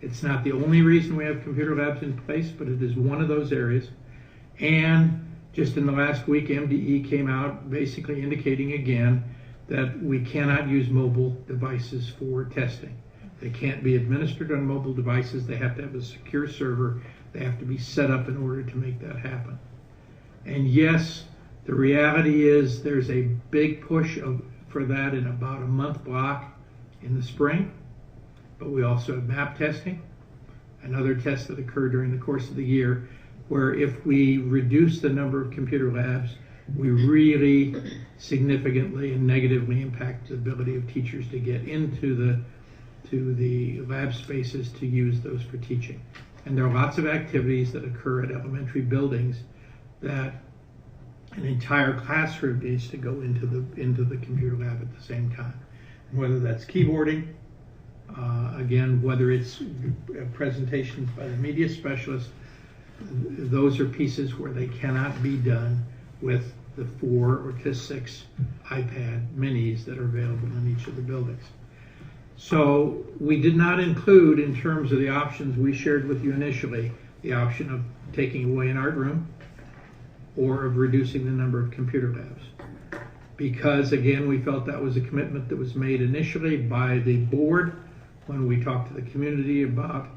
It's not the only reason we have computer labs in place, but it is one of those areas. And Just in the last week, MDE came out basically indicating again that we cannot use mobile devices for testing. They can't be administered on mobile devices. They have to have a secure server. They have to be set up in order to make that happen. And yes, the reality is there's a big push for that in about a month block in the spring. But we also have map testing and other tests that occur during the course of the year, where if we reduce the number of computer labs, we really significantly and negatively impact the ability of teachers to get into the lab spaces to use those for teaching. And there are lots of activities that occur at elementary buildings that an entire classroom needs to go into the computer lab at the same time. And whether that's keyboarding, again, whether it's presentations by the media specialist, those are pieces where they cannot be done with the 4 or to 6 iPad minis that are available in each of the buildings. So we did not include, in terms of the options we shared with you initially, the option of taking away an art room or of reducing the number of computer labs. Because again, we felt that was a commitment that was made initially by the board when we talked to the community about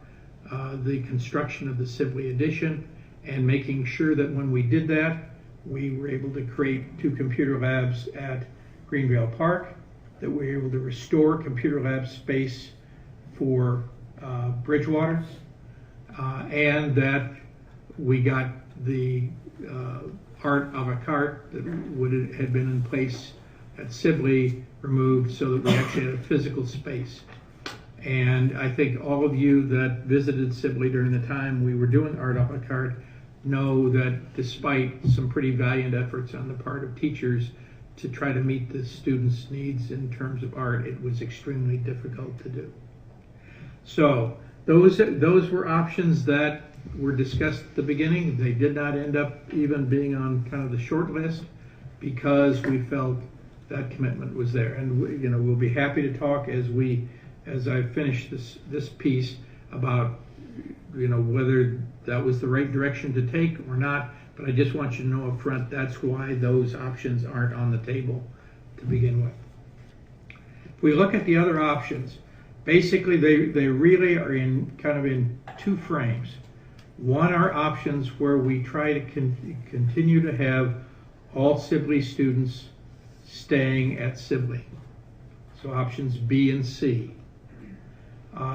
the construction of the Sibley addition, and making sure that when we did that, we were able to create 2 computer labs at Greenvale Park, that we were able to restore computer lab space for Bridgewater, and that we got the art a la carte that had been in place at Sibley removed, so that we actually had a physical space. And I think all of you that visited Sibley during the time we were doing art a la carte know that despite some pretty valiant efforts on the part of teachers to try to meet the students' needs in terms of art, it was extremely difficult to do. So those were options that were discussed at the beginning. They did not end up even being on kind of the short list because we felt that commitment was there. And we'll be happy to talk as I finish this piece about whether that was the right direction to take or not. But I just want you to know up front, that's why those options aren't on the table to begin with. If we look at the other options, basically they really are in 2 frames. One are options where we try to continue to have all Sibley students staying at Sibley. So options B and C.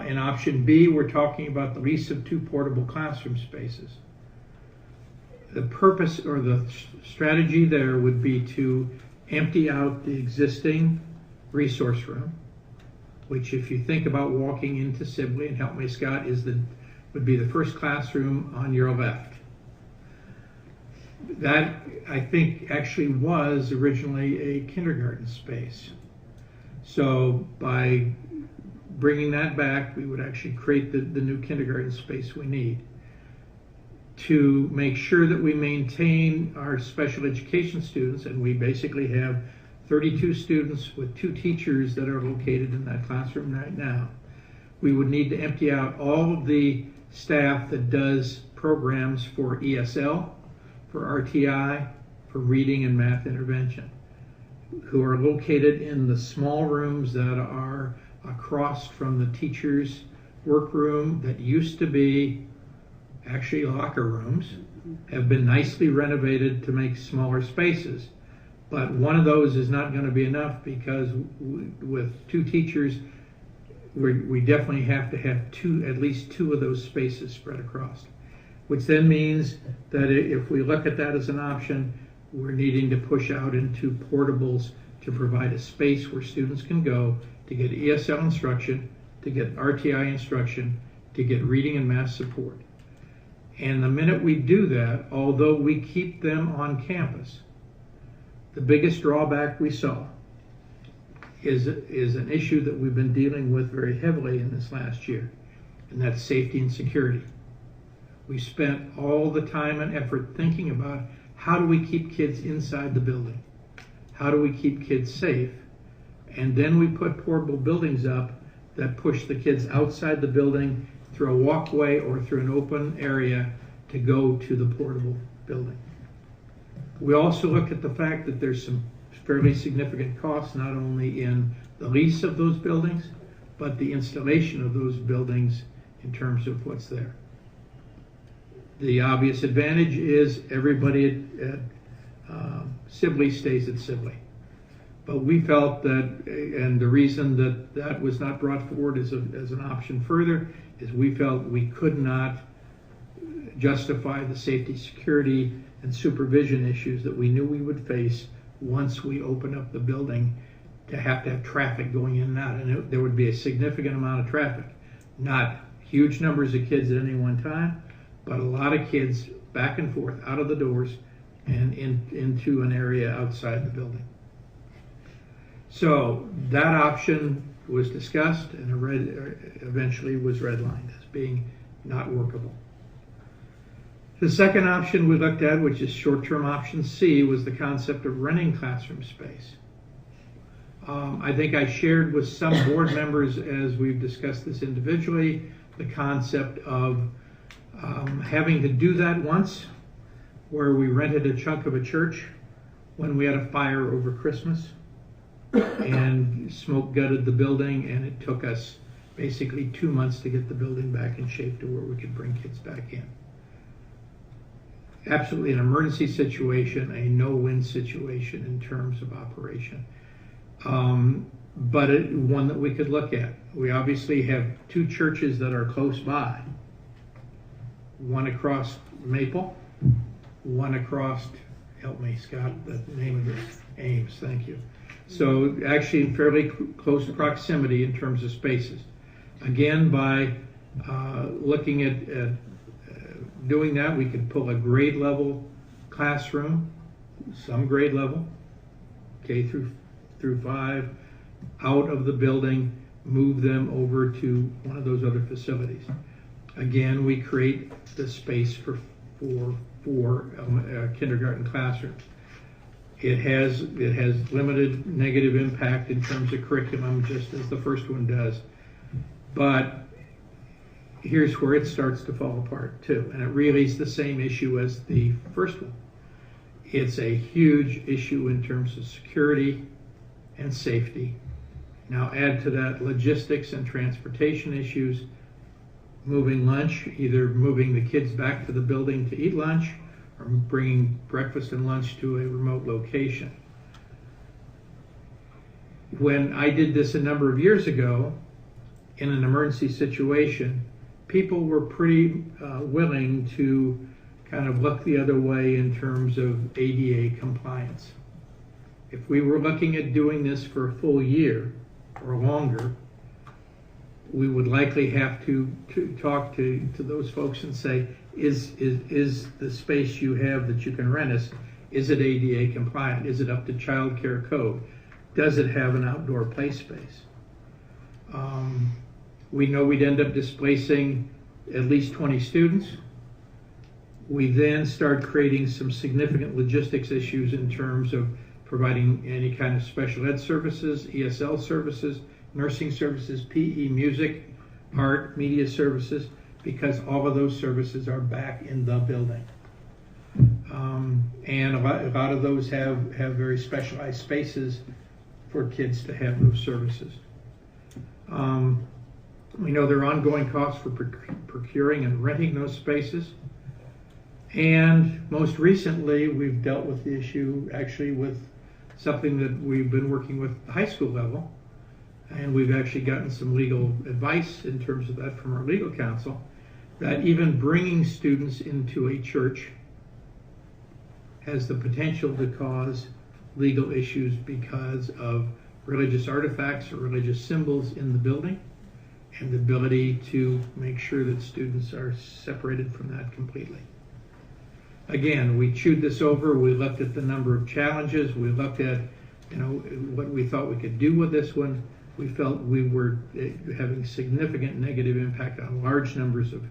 In option B, we're talking about the lease of 2 portable classroom spaces. The purpose or the strategy there would be to empty out the existing resource room, which, if you think about walking into Sibley, and help me Scott, would be the first classroom on your left. That, I think, actually was originally a kindergarten space. So by bringing that back, we would actually create the new kindergarten space we need. To make sure that we maintain our special education students, and we basically have 32 students with 2 teachers that are located in that classroom right now, we would need to empty out all of the staff that does programs for ESL, for RTI, for reading and math intervention, who are located in the small rooms that are across from the teachers' workroom that used to be actually locker rooms, have been nicely renovated to make smaller spaces. But one of those is not going to be enough, because with 2 teachers, we definitely have to have at least 2 of those spaces spread across. Which then means that if we look at that as an option, we're needing to push out into portables to provide a space where students can go to get ESL instruction, to get RTI instruction, to get reading and math support. And the minute we do that, although we keep them on campus, the biggest drawback we saw is an issue that we've been dealing with very heavily in this last year, and that's safety and security. We spent all the time and effort thinking about how do we keep kids inside the building? How do we keep kids safe? And then we put portable buildings up that push the kids outside the building through a walkway or through an open area to go to the portable building. We also looked at the fact that there's some fairly significant costs, not only in the lease of those buildings, but the installation of those buildings in terms of what's there. The obvious advantage is everybody at Sibley stays at Sibley. But we felt that, and the reason that that was not brought forward as an option further, is we felt we could not justify the safety, security, and supervision issues that we knew we would face once we opened up the building to have traffic going in and out. And there would be a significant amount of traffic. Not huge numbers of kids at any one time, but a lot of kids back and forth out of the doors and into an area outside the building. So that option was discussed and eventually was redlined as being not workable. The second option we looked at, which is short-term option C, was the concept of renting classroom space. I think I shared with some board members as we've discussed this individually, the concept of having to do that once, where we rented a chunk of a church when we had a fire over Christmas and smoke gutted the building, and it took us basically 2 months to get the building back in shape to where we could bring kids back in. Absolutely an emergency situation, a no-win situation in terms of operation. But one that we could look at. We obviously have two churches that are close by. One across Maple, one across, help me Scott, the name of it, Ames, thank you. So actually in fairly close proximity in terms of spaces. Again, by looking at doing that, we could pull a grade level classroom, some grade level, K through 5, out of the building, move them over to one of those other facilities. Again, we create the space for kindergarten classrooms. It has limited negative impact in terms of curriculum, just as the first one does. But here's where it starts to fall apart too, and it really is the same issue as the first one. It's a huge issue in terms of security and safety. Now add to that logistics and transportation issues, moving lunch, either moving the kids back to the building to eat lunch or bringing breakfast and lunch to a remote location. When I did this a number of years ago, in an emergency situation, people were pretty willing to kind of look the other way in terms of ADA compliance. If we were looking at doing this for a full year or longer, we would likely have to talk to those folks and say, is the space you have that you can rent us, is it ADA compliant? Is it up to child care code? Does it have an outdoor play space? We know we'd end up displacing at least 20 students. We then start creating some significant logistics issues in terms of providing any kind of special ed services, ESL services, nursing services, PE, music, art, media services, because all of those services are back in the building. And a lot of those have very specialized spaces for kids to have those services. We know there are ongoing costs for procuring and renting those spaces. And most recently, we've dealt with the issue actually with something that we've been working with at the high school level. And we've actually gotten some legal advice in terms of that from our legal counsel, that even bringing students into a church has the potential to cause legal issues because of religious artifacts or religious symbols in the building, and the ability to make sure that students are separated from that completely. Again, we chewed this over, we looked at the number of challenges, we looked at what we thought we could do with this one. We felt we were having significant negative impact on large numbers of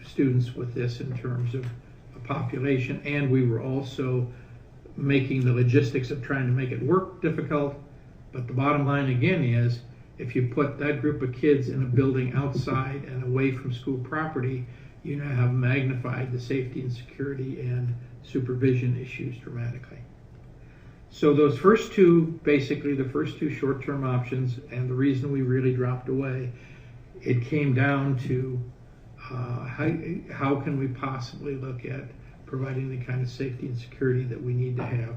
students with this in terms of a population, and we were also making the logistics of trying to make it work difficult. But the bottom line again is, if you put that group of kids in a building outside and away from school property, you now have magnified the safety and security and supervision issues dramatically. So those first two, basically the first two short-term options, and the reason we really dropped away, it came down to how can we possibly look at providing the kind of safety and security that we need to have,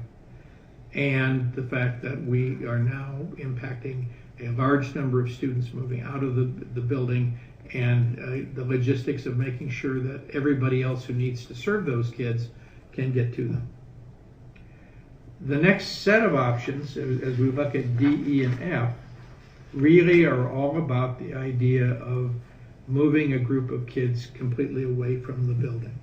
and the fact that we are now impacting a large number of students moving out of the building, and the logistics of making sure that everybody else who needs to serve those kids can get to them. The next set of options, as we look at D, E, and F, really are all about the idea of moving a group of kids completely away from the building.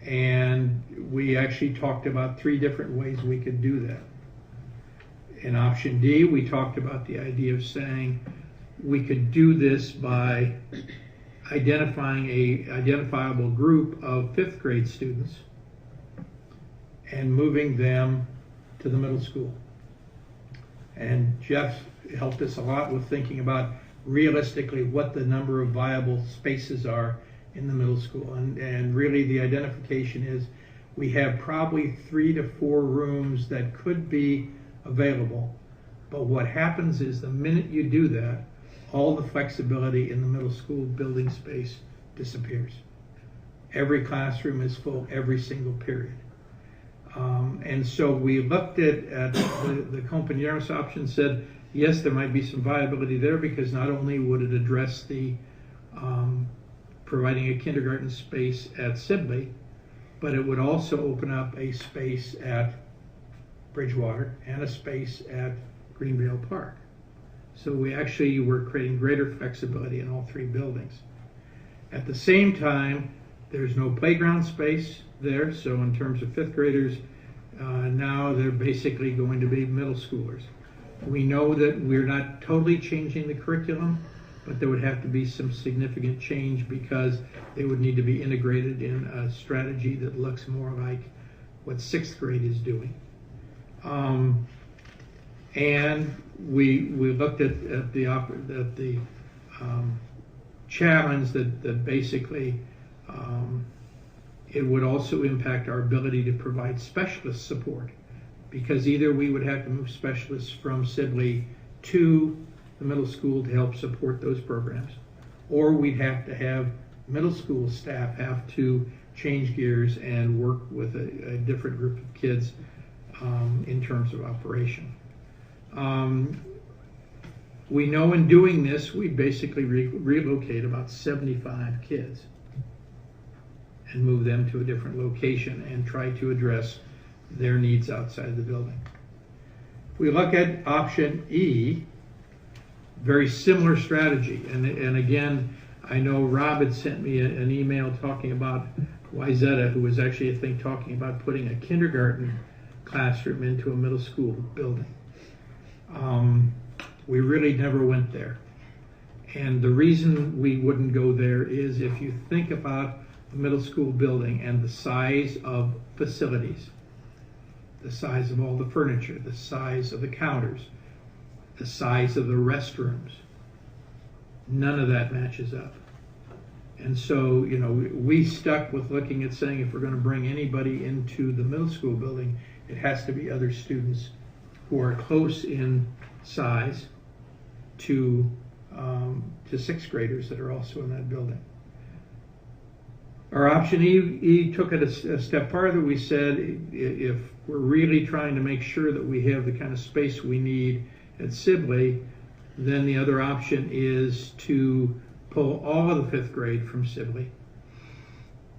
And we actually talked about 3 different ways we could do that. In option D, we talked about the idea of saying we could do this by identifying a identifiable group of 5th grade students and moving them to the middle school. And Jeff helped us a lot with thinking about realistically what the number of viable spaces are in the middle school. And really the identification is we have probably 3 to 4 rooms that could be available. But what happens is the minute you do that, all the flexibility in the middle school building space disappears. Every classroom is full every single period. And so we looked at the Compañeros option, said, yes, there might be some viability there because not only would it address the providing a kindergarten space at Sibley, but it would also open up a space at Bridgewater and a space at Greenvale Park. So we actually were creating greater flexibility in all 3 buildings. At the same time, there's no playground space there, so in terms of 5th graders, now they're basically going to be middle schoolers. We know that we're not totally changing the curriculum, but there would have to be some significant change because they would need to be integrated in a strategy that looks more like what 6th grade is doing. And we looked at the challenge that basically it would also impact our ability to provide specialist support, because either we would have to move specialists from Sibley to the middle school to help support those programs, or we'd have to have middle school staff have to change gears and work with a different group of kids in terms of operation. We know in doing this, we basically relocate about 75 kids and move them to a different location and try to address their needs outside the building. If we look at option E, very similar strategy. And again, I know Rob had sent me an email talking about Wyzetta, who was actually, I think, talking about putting a kindergarten classroom into a middle school building. We really never went there. And the reason we wouldn't go there is if you think about a middle school building and the size of facilities, the size of all the furniture, the size of the counters, the size of the restrooms, none of that matches up. And so, you know, we stuck with looking at saying if we're going to bring anybody into the middle school building, it has to be other students who are close in size to 6th graders that are also in that building. Our option E took it a step farther. We said if we're really trying to make sure that we have the kind of space we need at Sibley, then the other option is to pull all of the 5th grade from Sibley,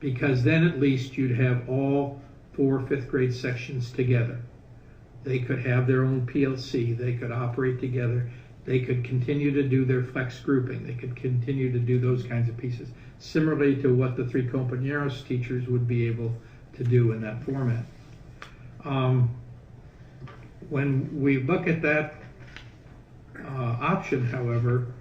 because then at least you'd have all 4 5th grade sections together. They could have their own PLC, they could operate together, they could continue to do their flex grouping, they could continue to do those kinds of pieces, similarly to what the 3 Compañeros teachers would be able to do in that format. When we look at that option, however,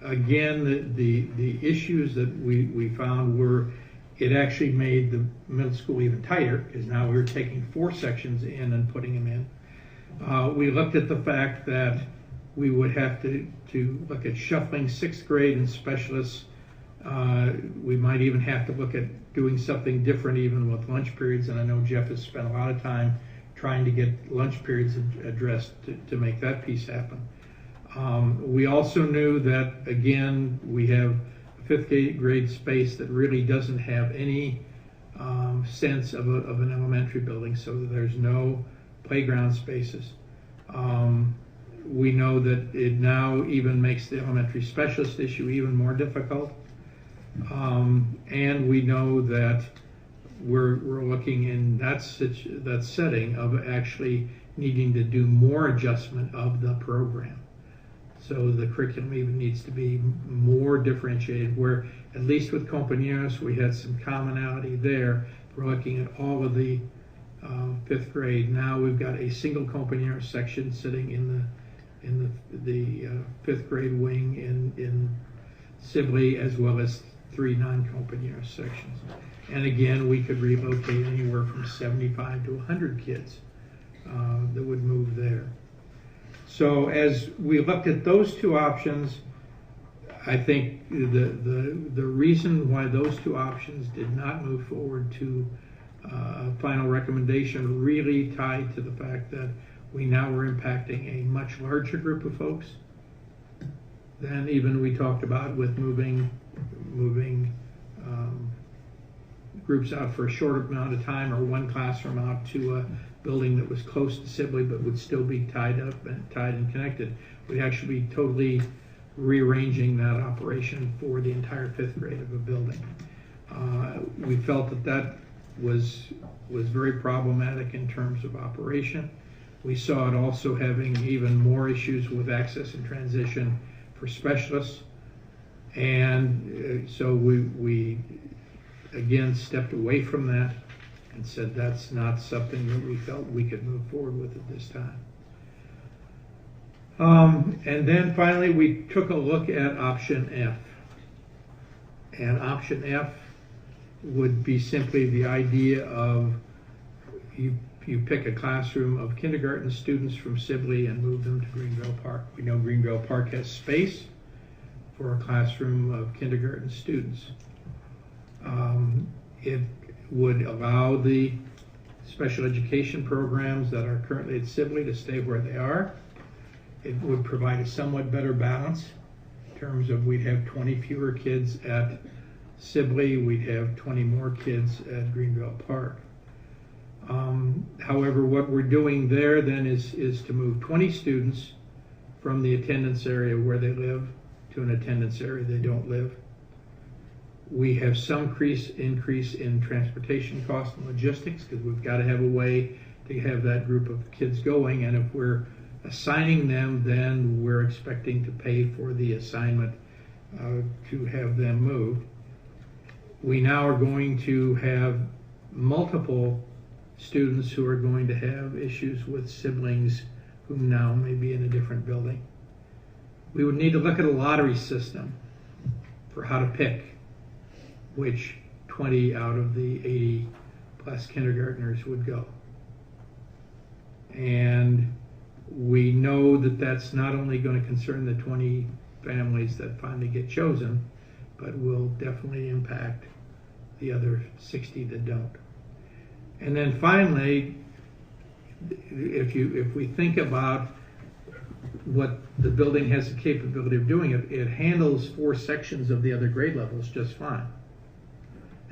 again, the issues that we found were it actually made the middle school even tighter, because now we were taking 4 sections in and putting them in. We looked at the fact that we would have to look at shuffling 6th grade and specialists We might even have to look at doing something different even with lunch periods, and I know Jeff has spent a lot of time trying to get lunch periods addressed to make that piece happen. We also knew that, again, we have a 5th grade space that really doesn't have any sense of an elementary building, so that there's no playground spaces. We know that it now even makes the elementary specialist issue even more difficult. And we know that we're looking in that setting of actually needing to do more adjustment of the program. So the curriculum even needs to be more differentiated, where at least with compañeros we had some commonality there. We're looking at all of the 5th grade. Now we've got a single compañero section sitting in the 5th grade wing in Sibley, as well as 3 non-compañero sections. And again, we could relocate anywhere from 75 to 100 kids that would move there. So as we looked at those 2 options, I think the reason why those 2 options did not move forward to a final recommendation really tied to the fact that we now were impacting a much larger group of folks than even we talked about with moving groups out for a short amount of time, or one classroom out to a building that was close to Sibley but would still be tied and connected. We'd actually be totally rearranging that operation for the entire 5th grade of a building. We felt that was very problematic in terms of operation. We saw it also having even more issues with access and transition for specialists. And so we again stepped away from that and said that's not something that we felt we could move forward with at this time. And then finally we took a look at option F. And option F would be simply the idea of you pick a classroom of kindergarten students from Sibley and move them to Greenville Park. We know Greenville Park has space for a classroom of kindergarten students. It would allow the special education programs that are currently at Sibley to stay where they are. It would provide a somewhat better balance in terms of we'd have 20 fewer kids at Sibley, we'd have 20 more kids at Greenville Park. However, what we're doing there then is to move 20 students from the attendance area where they live to an attendance area they don't live. We have some increase in transportation costs and logistics, because we've got to have a way to have that group of kids going, and if we're assigning them, then we're expecting to pay for the assignment to have them moved. We now are going to have multiple students who are going to have issues with siblings who now may be in a different building. We would need to look at a lottery system for how to pick which 20 out of the 80 plus kindergartners would go. And we know that that's not only going to concern the 20 families that finally get chosen, but will definitely impact the other 60 that don't. And then finally, if we think about what the building has the capability of doing, it handles 4 sections of the other grade levels just fine.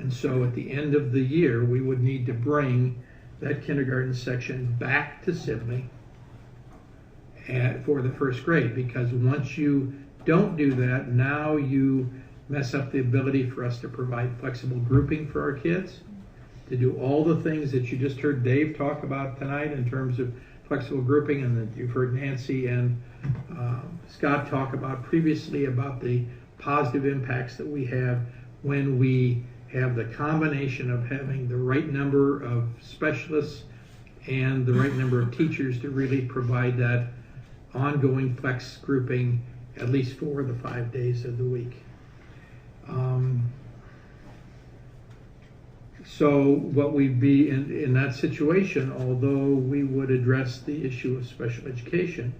And so at the end of the year, we would need to bring that kindergarten section back to Sibley for the 1st grade, because once you don't do that, now you mess up the ability for us to provide flexible grouping for our kids, to do all the things that you just heard Dave talk about tonight in terms of flexible grouping, and that you've heard Nancy and Scott talk about previously about the positive impacts that we have when we have the combination of having the right number of specialists and the right number of teachers to really provide that ongoing flex grouping at least for the 5 days of the week. So what we'd be in that situation, although we would address the issue of special education,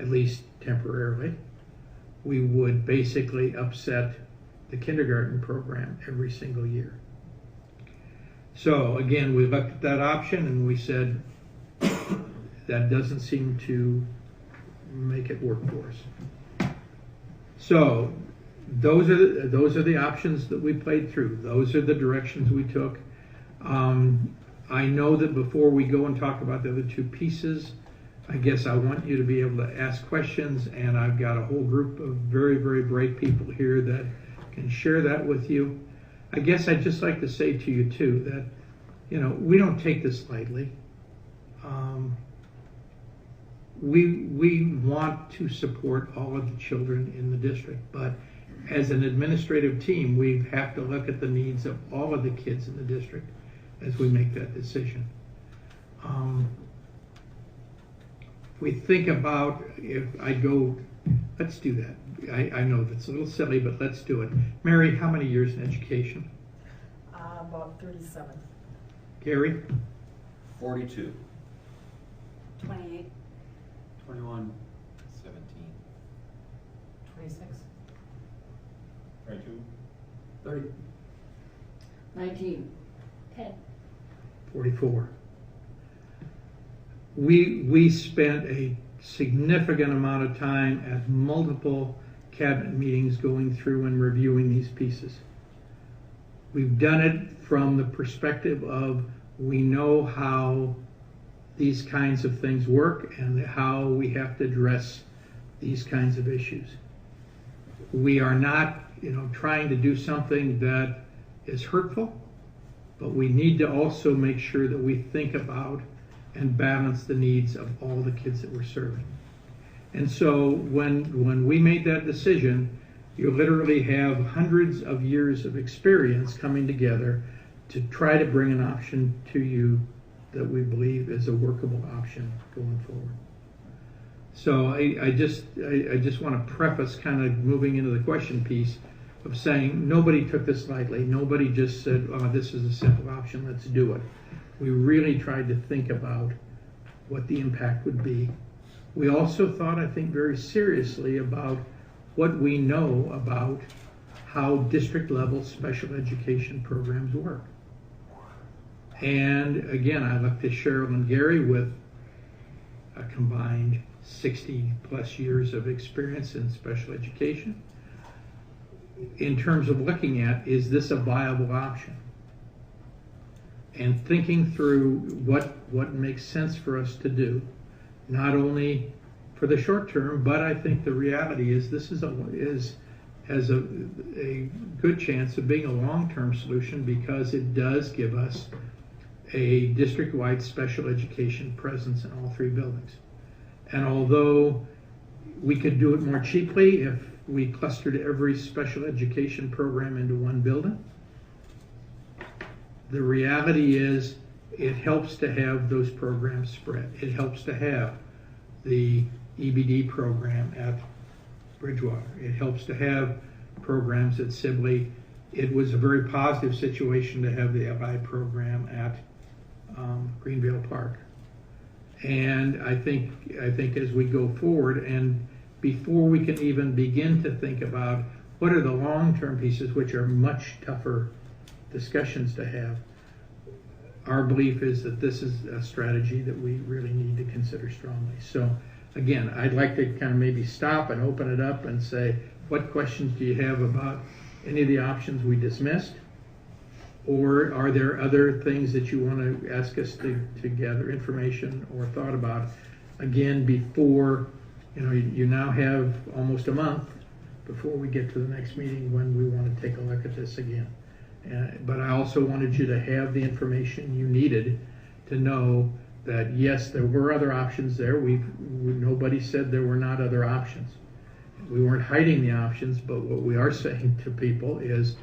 at least temporarily, we would basically upset the kindergarten program every single year. So again, we looked at that option and we said that doesn't seem to make it work for us. So those are the options that we played through. Those are the directions we took. I know that before we go and talk about the other two pieces, I guess I want you to be able to ask questions, and I've got a whole group of very, very bright people here that can share that with you. I guess I'd just like to say to you too that, you know, we don't take this lightly. We want to support all of the children in the district, but as an administrative team, we have to look at the needs of all of the kids in the district as we make that decision. We think about, if I go, let's do that. I know that's a little silly, but let's do it. Mary, how many years in education? About 37. Gary? 42. 28. 21. 17. 26. 22. 30. 19. 10. 44. We spent a significant amount of time at multiple cabinet meetings going through and reviewing these pieces. We've done it from the perspective of we know how these kinds of things work and how we have to address these kinds of issues. We are not, trying to do something that is hurtful, but we need to also make sure that we think about and balance the needs of all the kids that we're serving. And so when we made that decision, you literally have hundreds of years of experience coming together to try to bring an option to you that we believe is a workable option going forward. So I just want to preface kind of moving into the question piece of saying nobody took this lightly. Nobody just said, oh, this is a simple option, let's do it. We really tried to think about what the impact would be. We also thought, I think, very seriously about what we know about how district level special education programs work. And again, I looked at Cheryl and Gary with a combined 60 plus years of experience in special education. In terms of looking at, is this a viable option? And thinking through what makes sense for us to do, not only for the short term, but I think the reality is this has a good chance of being a long-term solution because it does give us a district-wide special education presence in all three buildings. And although we could do it more cheaply if we clustered every special education program into one building, the reality is it helps to have those programs spread. It helps to have the EBD program at Bridgewater. It helps to have programs at Sibley. It was a very positive situation to have the LI program at Greenville Park. And I think as we go forward and before we can even begin to think about what are the long-term pieces, which are much tougher discussions to have, our belief is that this is a strategy that we really need to consider strongly. So again, I'd like to kind of maybe stop and open it up and say, what questions do you have about any of the options we dismissed? Or are there other things that you want to ask us to gather information or thought about? Again, before, you now have almost a month before we get to the next meeting when we want to take a look at this again. But I also wanted you to have the information you needed to know that yes, there were other options there. Nobody said there were not other options. We weren't hiding the options, but what we are saying to people is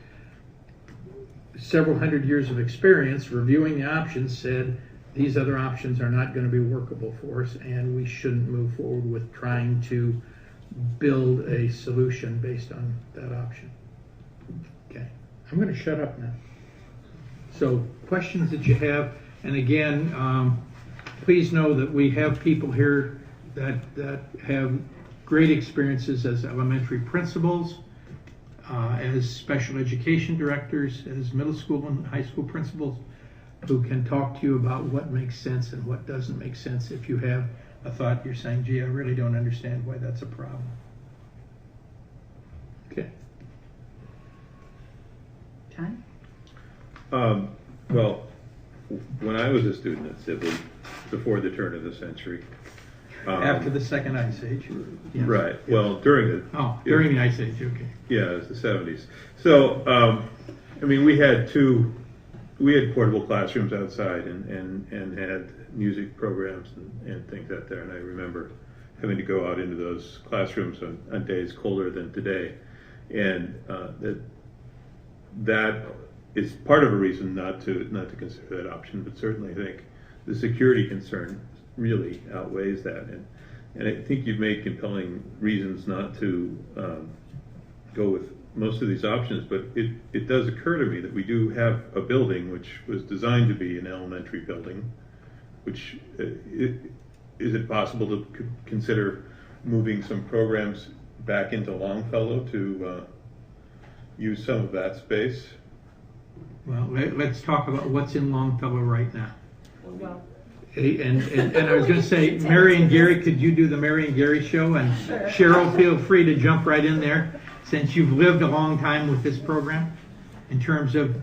several hundred years of experience reviewing the options said these other options are not going to be workable for us and we shouldn't move forward with trying to build a solution based on that option. Okay, I'm going to shut up now. So questions that you have, and again, please know that we have people here that have great experiences as elementary principals. as special education directors, as middle school and high school principals, who can talk to you about what makes sense and what doesn't make sense. If you have a thought you're saying, gee, I really don't understand why that's a problem. Okay. Time? Well, when I was a student at Sibley, before the turn of the century. After the second ice age? Yes. Right. Well, during the... during the ice age, okay. Yeah, it was the 70s. So, I mean, we had portable classrooms outside and had music programs and things out there. And I remember having to go out into those classrooms on days colder than today. And that is part of a reason not to consider that option, but certainly I think the security concern really outweighs that. And I think you've made compelling reasons not to go with most of these options, but it does occur to me that we do have a building which was designed to be an elementary building, which is it possible to consider moving some programs back into Longfellow to use some of that space? Well, let's talk about what's in Longfellow right now. Well, And I was going to say, Mary and Gary, could you do the Mary and Gary show? And Cheryl, feel free to jump right in there, since you've lived a long time with this program, in terms of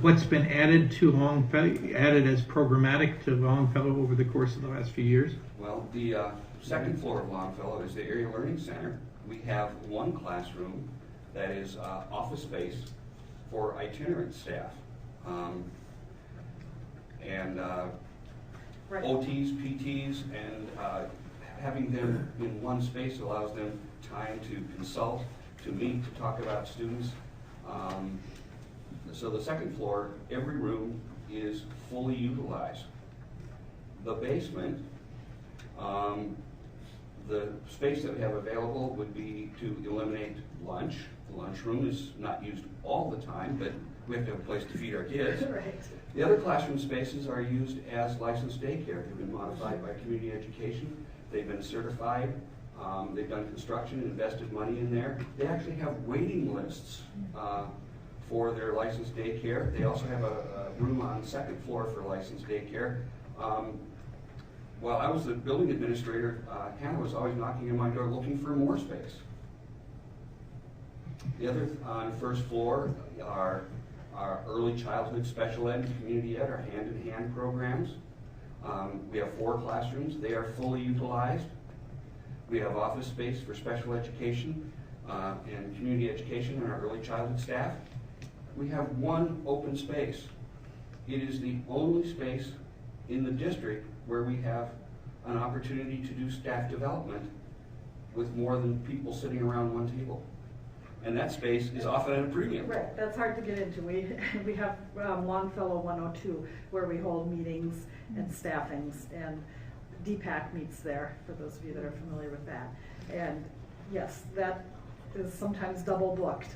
what's been added to Longfellow, added as programmatic to Longfellow over the course of the last few years. Well, the second floor of Longfellow is the Area Learning Center. We have one classroom that is office space for itinerant staff. OTs, PTs, and having them in one space allows them time to consult, to meet, to talk about students. So the second floor, every room is fully utilized. The basement, the space that we have available would be to eliminate lunch. The lunchroom is not used all the time, but we have to have a place to feed our kids. Right. The other classroom spaces are used as licensed daycare. They've been modified by community education. They've been certified. They've done construction and invested money in there. They actually have waiting lists for their licensed daycare. They also have a room on the second floor for licensed daycare. While I was the building administrator, Hannah was always knocking on my door looking for more space. The other on the first floor are our early childhood special ed and community ed, our hand-in-hand programs. We have 4 classrooms. They are fully utilized. We have office space for special education and community education and our early childhood staff. We have one open space. It is the only space in the district where we have an opportunity to do staff development with more than people sitting around one table. And that space is often at a premium. Right, that's hard to get into. We have Longfellow 102 where we hold meetings and staffings, and DPAC meets there, for those of you that are familiar with that. And yes, that is sometimes double booked.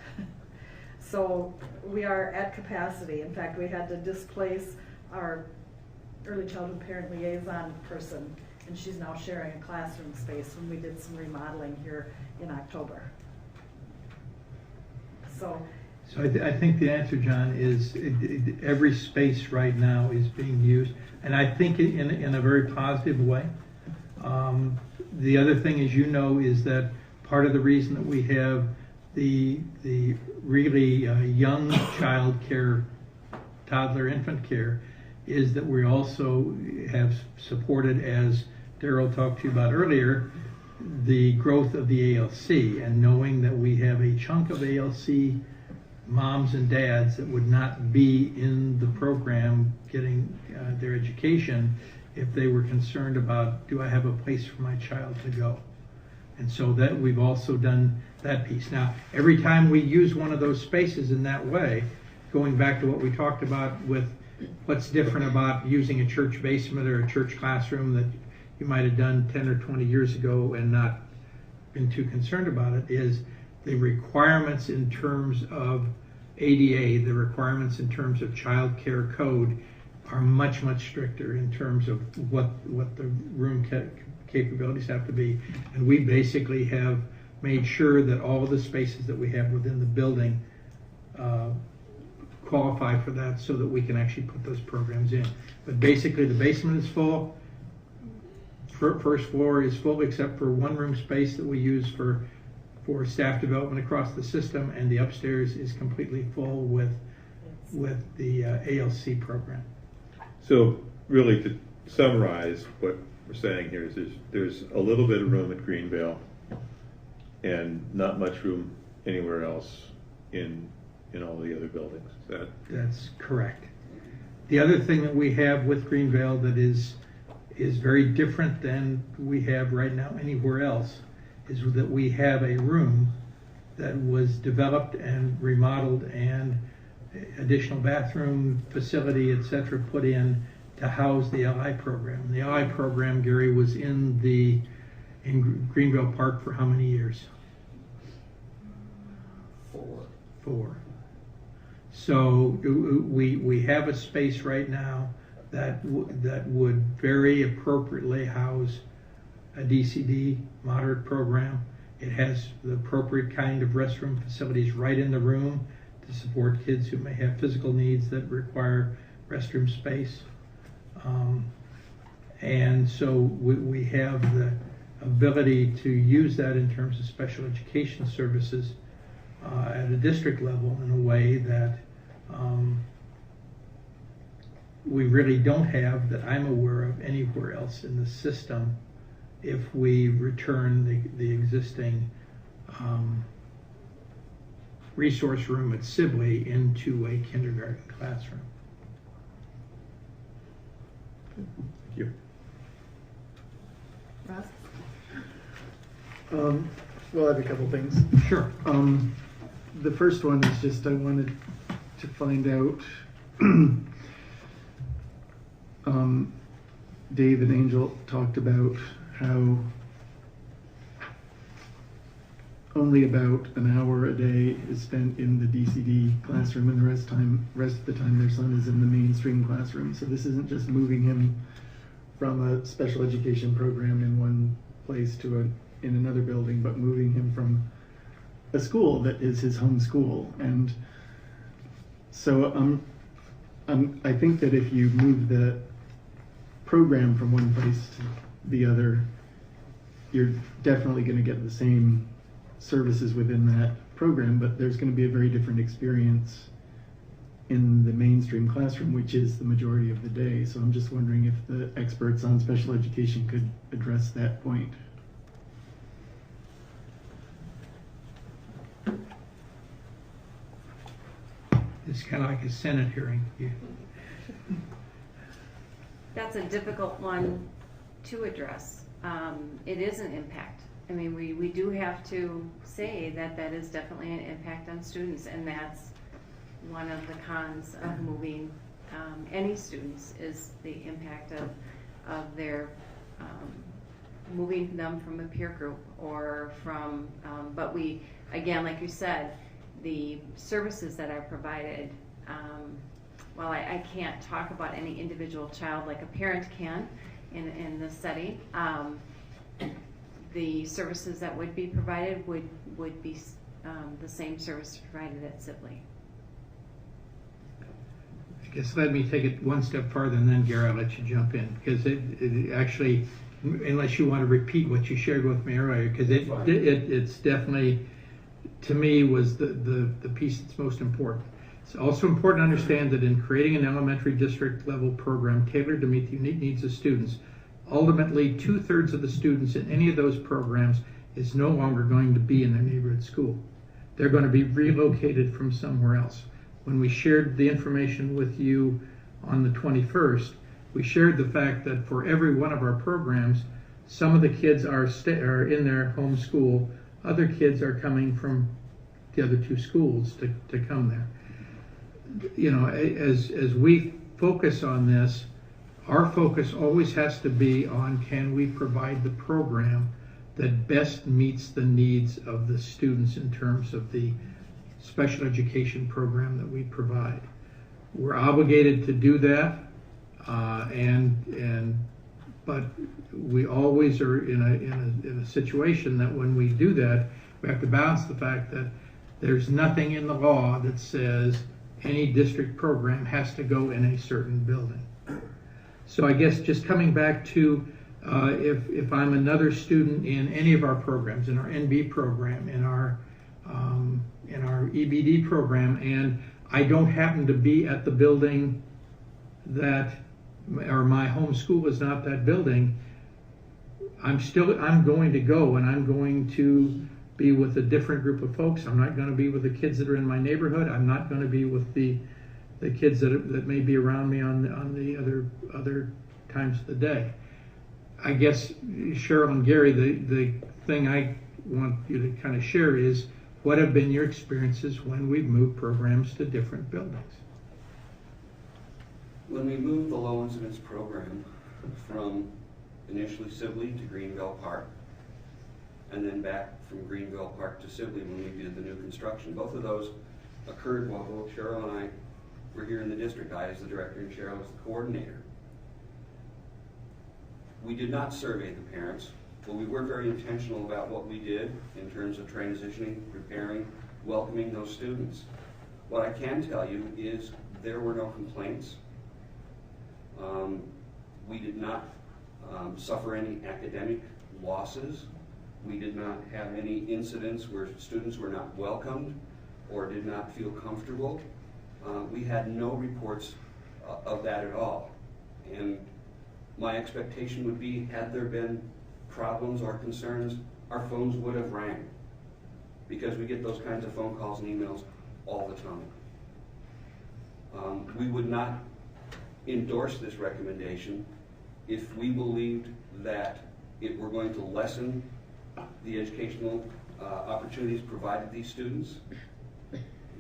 So we are at capacity. In fact, we had to displace our early childhood parent liaison person, and she's now sharing a classroom space when we did some remodeling here in October. So I think the answer, John, is every space right now is being used, and I think in a very positive way. The other thing, as you know, is that part of the reason that we have the really young child care, toddler infant care, is that we also have supported, as Daryl talked to you about earlier, the growth of the ALC, and knowing that we have a chunk of ALC moms and dads that would not be in the program getting their education if they were concerned about, do I have a place for my child to go? And so that we've also done that piece. Now, every time we use one of those spaces in that way, going back to what we talked about with what's different about using a church basement or a church classroom that you might have done 10 or 20 years ago and not been too concerned about it, is the requirements in terms of ADA, the requirements in terms of child care code are much, much stricter in terms of what the room capabilities have to be. And we basically have made sure that all of the spaces that we have within the building qualify for that so that we can actually put those programs in. But basically the basement is full, first floor is full except for one room space that we use for staff development across the system, and the upstairs is completely full with the ALC program. So really, to summarize what we're saying here is there's a little bit of room at Greenvale and not much room anywhere else in all the other buildings. That's correct. The other thing that we have with Greenvale that is very different than we have right now anywhere else is that we have a room that was developed and remodeled and additional bathroom facility, etc., put in to house the LI program. The LI program, Gary, was in Greenville Park for how many years? 4. So we have a space right now that would very appropriately house a DCD moderate program. It has the appropriate kind of restroom facilities right in the room to support kids who may have physical needs that require restroom space. And so we have the ability to use that in terms of special education services at a district level in a way that we really don't have, that I'm aware of, anywhere else in the system if we return the existing resource room at Sibley into a kindergarten classroom. Thank you. Ross? Well, I have a couple things. Sure. The first one is just I wanted to find out, Dave and Angel talked about how only about an hour a day is spent in the DCD classroom, and the rest of the time their son is in the mainstream classroom. So this isn't just moving him from a special education program in one place to in another building, but moving him from a school that is his home school. And so I think that if you move the program from one place to the other, you're definitely going to get the same services within that program, but there's going to be a very different experience in the mainstream classroom, which is the majority of the day. So I'm just wondering if the experts on special education could address that point. It's kind of like a Senate hearing. Yeah. That's a difficult one to address. It is an impact. I mean, we do have to say that is definitely an impact on students, and that's one of the cons of moving any students, is the impact of their moving them from a peer group or from, but we, again, like you said, the services that are provided, while I can't talk about any individual child like a parent can in this setting, the services that would be provided would be the same service provided at Sibley. I guess let me take it one step farther, and then Gary, I'll let you jump in, because it actually, unless you want to repeat what you shared with me earlier, because it's definitely, to me, was the piece that's most important. It's also important to understand that in creating an elementary district level program tailored to meet the unique needs of students, ultimately 2/3 of the students in any of those programs is no longer going to be in their neighborhood school. They're going to be relocated from somewhere else. When we shared the information with you on the 21st, we shared the fact that for every one of our programs, some of the kids are in their home school, other kids are coming from the other two schools to come there. You know, as we focus on this, our focus always has to be on, can we provide the program that best meets the needs of the students in terms of the special education program that we provide. We're obligated to do that, but we always are in a situation that when we do that, we have to balance the fact that there's nothing in the law that says any district program has to go in a certain building. So I guess just coming back to if I'm another student in any of our programs, in our NB program, in our EBD program, and I don't happen to be at the building that, or my home school is not that building, I'm going to go, and I'm going to be with a different group of folks. I'm not going to be with the kids that are in my neighborhood. I'm not going to be with the kids that may be around me on the other times of the day. I guess, Cheryl and Gary, the thing I want you to kind of share is, what have been your experiences when we've moved programs to different buildings? When we moved the low incidence program from initially Sibley to Greenville Park, and then back from Greenville Park to Sibley when we did the new construction, both of those occurred while both Cheryl and I were here in the district. I as the director and Cheryl as the coordinator. We did not survey the parents, but we were very intentional about what we did in terms of transitioning, preparing, welcoming those students. What I can tell you is there were no complaints. We did not suffer any academic losses. We did not have any incidents where students were not welcomed or did not feel comfortable. We had no reports of that at all. And my expectation would be, had there been problems or concerns, our phones would have rang, because we get those kinds of phone calls and emails all the time. We would not endorse this recommendation if we believed that it were going to lessen the educational opportunities provided these students.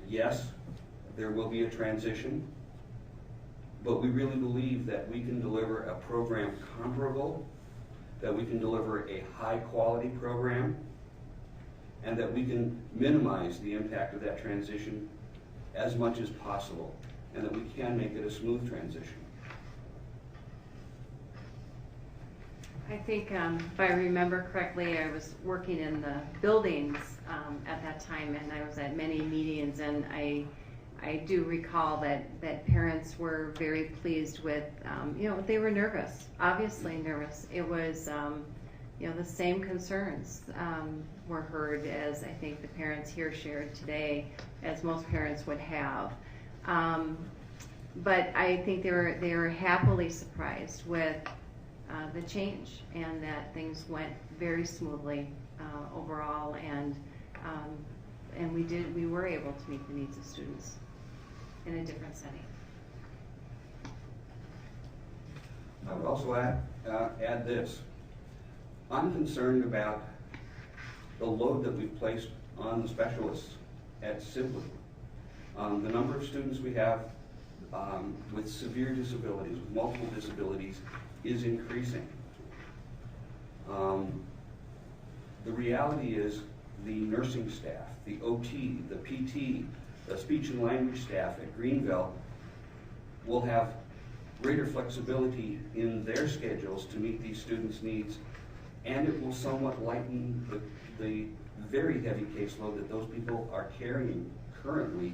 Yes, there will be a transition, but we really believe that we can deliver a program comparable, that we can deliver a high quality program, and that we can minimize the impact of that transition as much as possible, and that we can make it a smooth transition. I think, if I remember correctly, I was working in the buildings at that time, and I was at many meetings, and I do recall that parents were very pleased with, they were nervous, obviously nervous. It was, the same concerns were heard as I think the parents here shared today, as most parents would have. But I think they were happily surprised with the change, and that things went very smoothly overall, and we were able to meet the needs of students in a different setting. I would also add this. I'm concerned about the load that we've placed on the specialists at Sibley. The number of students we have with severe disabilities, with multiple disabilities, is increasing. The reality is the nursing staff, the OT, the PT, the speech and language staff at Greenville will have greater flexibility in their schedules to meet these students' needs, and it will somewhat lighten the very heavy caseload that those people are carrying currently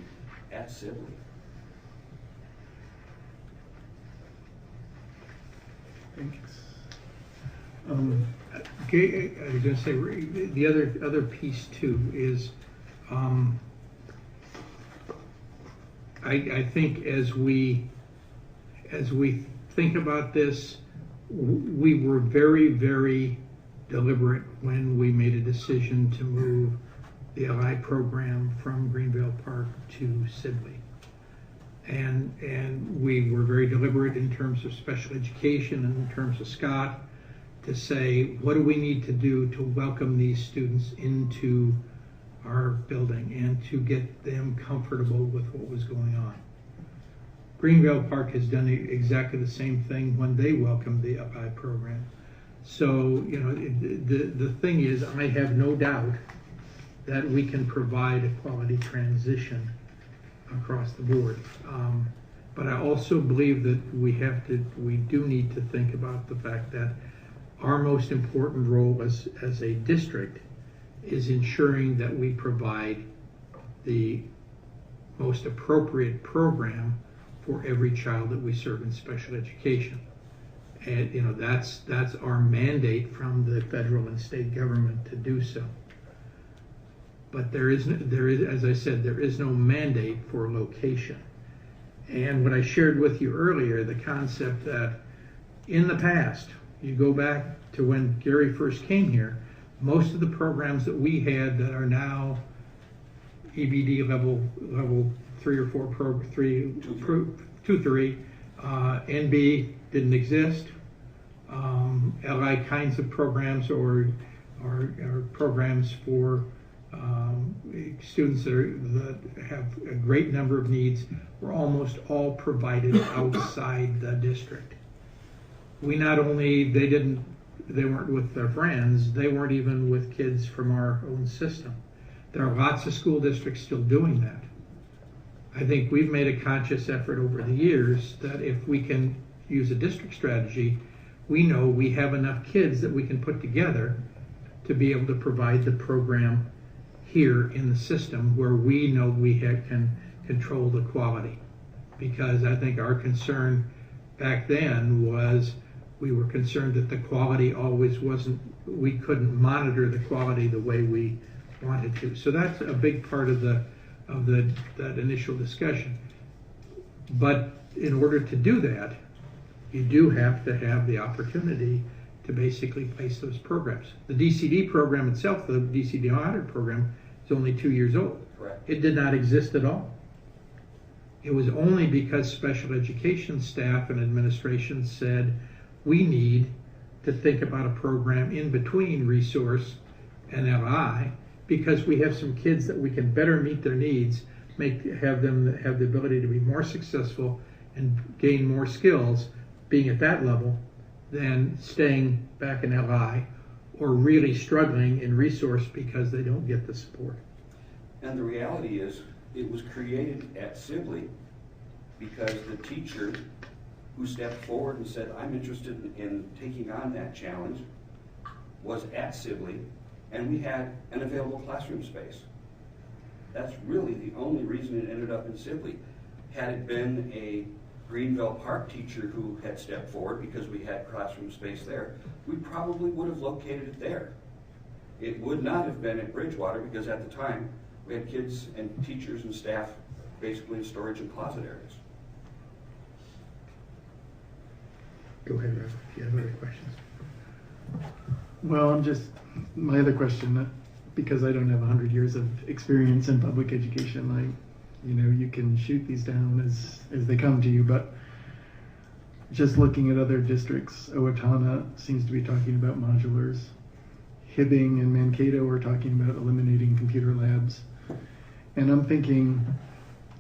at Sibley. Thanks. Okay, I was going to say the other piece too is, I think as we think about this, we were very, very deliberate when we made a decision to move the LI program from Greenville Park to Sibley. And we were very deliberate in terms of special education and in terms of Scott to say, what do we need to do to welcome these students into our building and to get them comfortable with what was going on. Greenville Park has done exactly the same thing when they welcomed the LI program. So, the thing is, I have no doubt that we can provide a quality transition across the board. But I also believe that we do need to think about the fact that our most important role as a district is ensuring that we provide the most appropriate program for every child that we serve in special education. And, you know, that's our mandate from the federal and state government to do so. But there is, as I said, there is no mandate for location. And what I shared with you earlier, the concept that in the past, you go back to when Gary first came here, most of the programs that we had that are now EBD level 3 or 4 2, 3, NB didn't exist. LI kinds of programs or programs for students that have a great number of needs were almost all provided outside the district. We not only, they weren't with their friends, they weren't even with kids from our own system. There are lots of school districts still doing that. I think we've made a conscious effort over the years that if we can use a district strategy, we know we have enough kids that we can put together to be able to provide the program here in the system where we know we can control the quality. Because I think our concern back then was we were concerned that the quality always wasn't, we couldn't monitor the quality the way we wanted to. So that's a big part of that initial discussion. But in order to do that, you do have to have the opportunity to basically place those programs. The DCD program itself, the DCD 100 program, is only 2 years old. Correct. It did not exist at all. It was only because special education staff and administration said, we need to think about a program in between resource and LI because we have some kids that we can better meet their needs, have them have the ability to be more successful and gain more skills being at that level than staying back in LI or really struggling in resource because they don't get the support. And the reality is, it was created at Sibley because the teacher who stepped forward and said, I'm interested in taking on that challenge, was at Sibley, and we had an available classroom space. That's really the only reason it ended up in Sibley. Had it been a Greenville Park teacher who had stepped forward because we had classroom space there, we probably would have located it there. It would not have been at Bridgewater because at the time we had kids and teachers and staff basically in storage and closet areas. Go ahead, Rob, if you have other questions. Well, my other question, because I don't have 100 years of experience in public education, you can shoot these down as they come to you, but just looking at other districts, Owatonna seems to be talking about modulars. Hibbing and Mankato are talking about eliminating computer labs. And I'm thinking,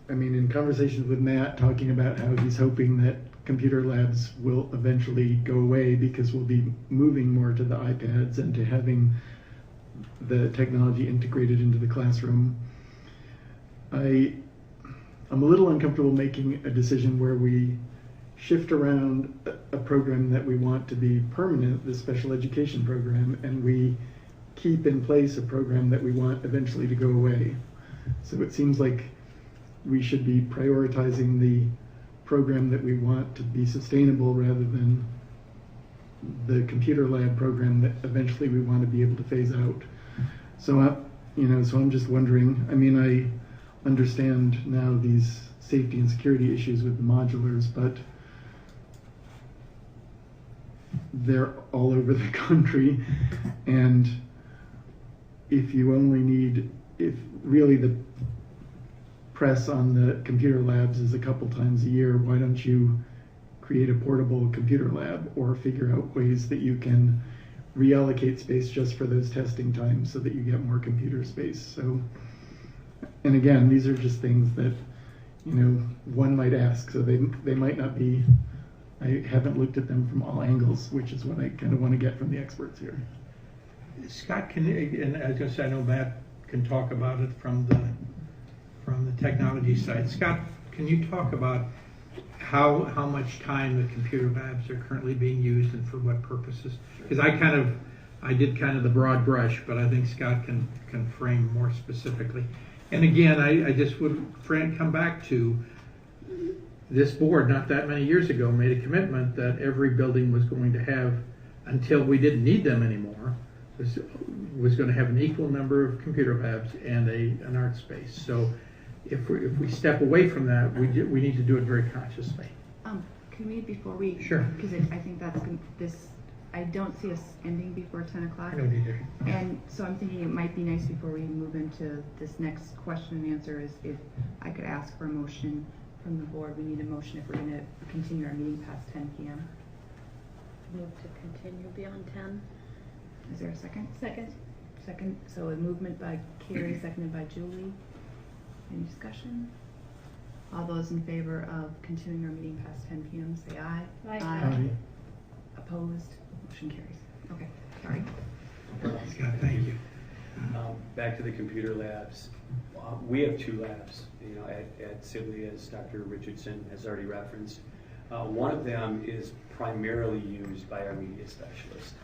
in conversations with Matt, talking about how he's hoping that computer labs will eventually go away because we'll be moving more to the iPads and to having the technology integrated into the classroom. I'm a little uncomfortable making a decision where we shift around a program that we want to be permanent, the special education program, and we keep in place a program that we want eventually to go away. So it seems like we should be prioritizing the program that we want to be sustainable rather than the computer lab program that eventually we want to be able to phase out. So I'm just wondering, I understand now these safety and security issues with the modulars, but they're all over the country, and if really the press on the computer labs is a couple times a year, why don't you create a portable computer lab or figure out ways that you can reallocate space just for those testing times so that you get more computer space. So, and again, these are just things that, one might ask, so they might not be, I haven't looked at them from all angles, which is what I kind of want to get from the experts here. Scott, and I was going to say, I know Matt can talk about it from the technology side. Scott, can you talk about how much time the computer labs are currently being used and for what purposes? Because I did kind of the broad brush, but I think Scott can frame more specifically. And again, I just would, Frank, come back to this board not that many years ago made a commitment that every building was going to have, until we didn't need them anymore, was going to have an equal number of computer labs and an art space. So if we step away from that, we need to do it very consciously. Can we, before we, Sure. Because I think that's this. I don't see us ending before 10 o'clock. I don't either. And so I'm thinking it might be nice before we move into this next question and answer is if I could ask for a motion from the board. We need a motion if we're going to continue our meeting past 10 p.m. Move to continue beyond 10. Is there a second? Second. Second. So a movement by Carrie, seconded by Julie. Any discussion? All those in favor of continuing our meeting past 10 p.m. say aye. Aye. Aye. Opposed? Motion carries. Okay, sorry. Scott, thank you. Back to the computer labs. We have 2 labs, you know, at Sibley, as Dr. Richardson has already referenced. One of them is primarily used by our media specialist,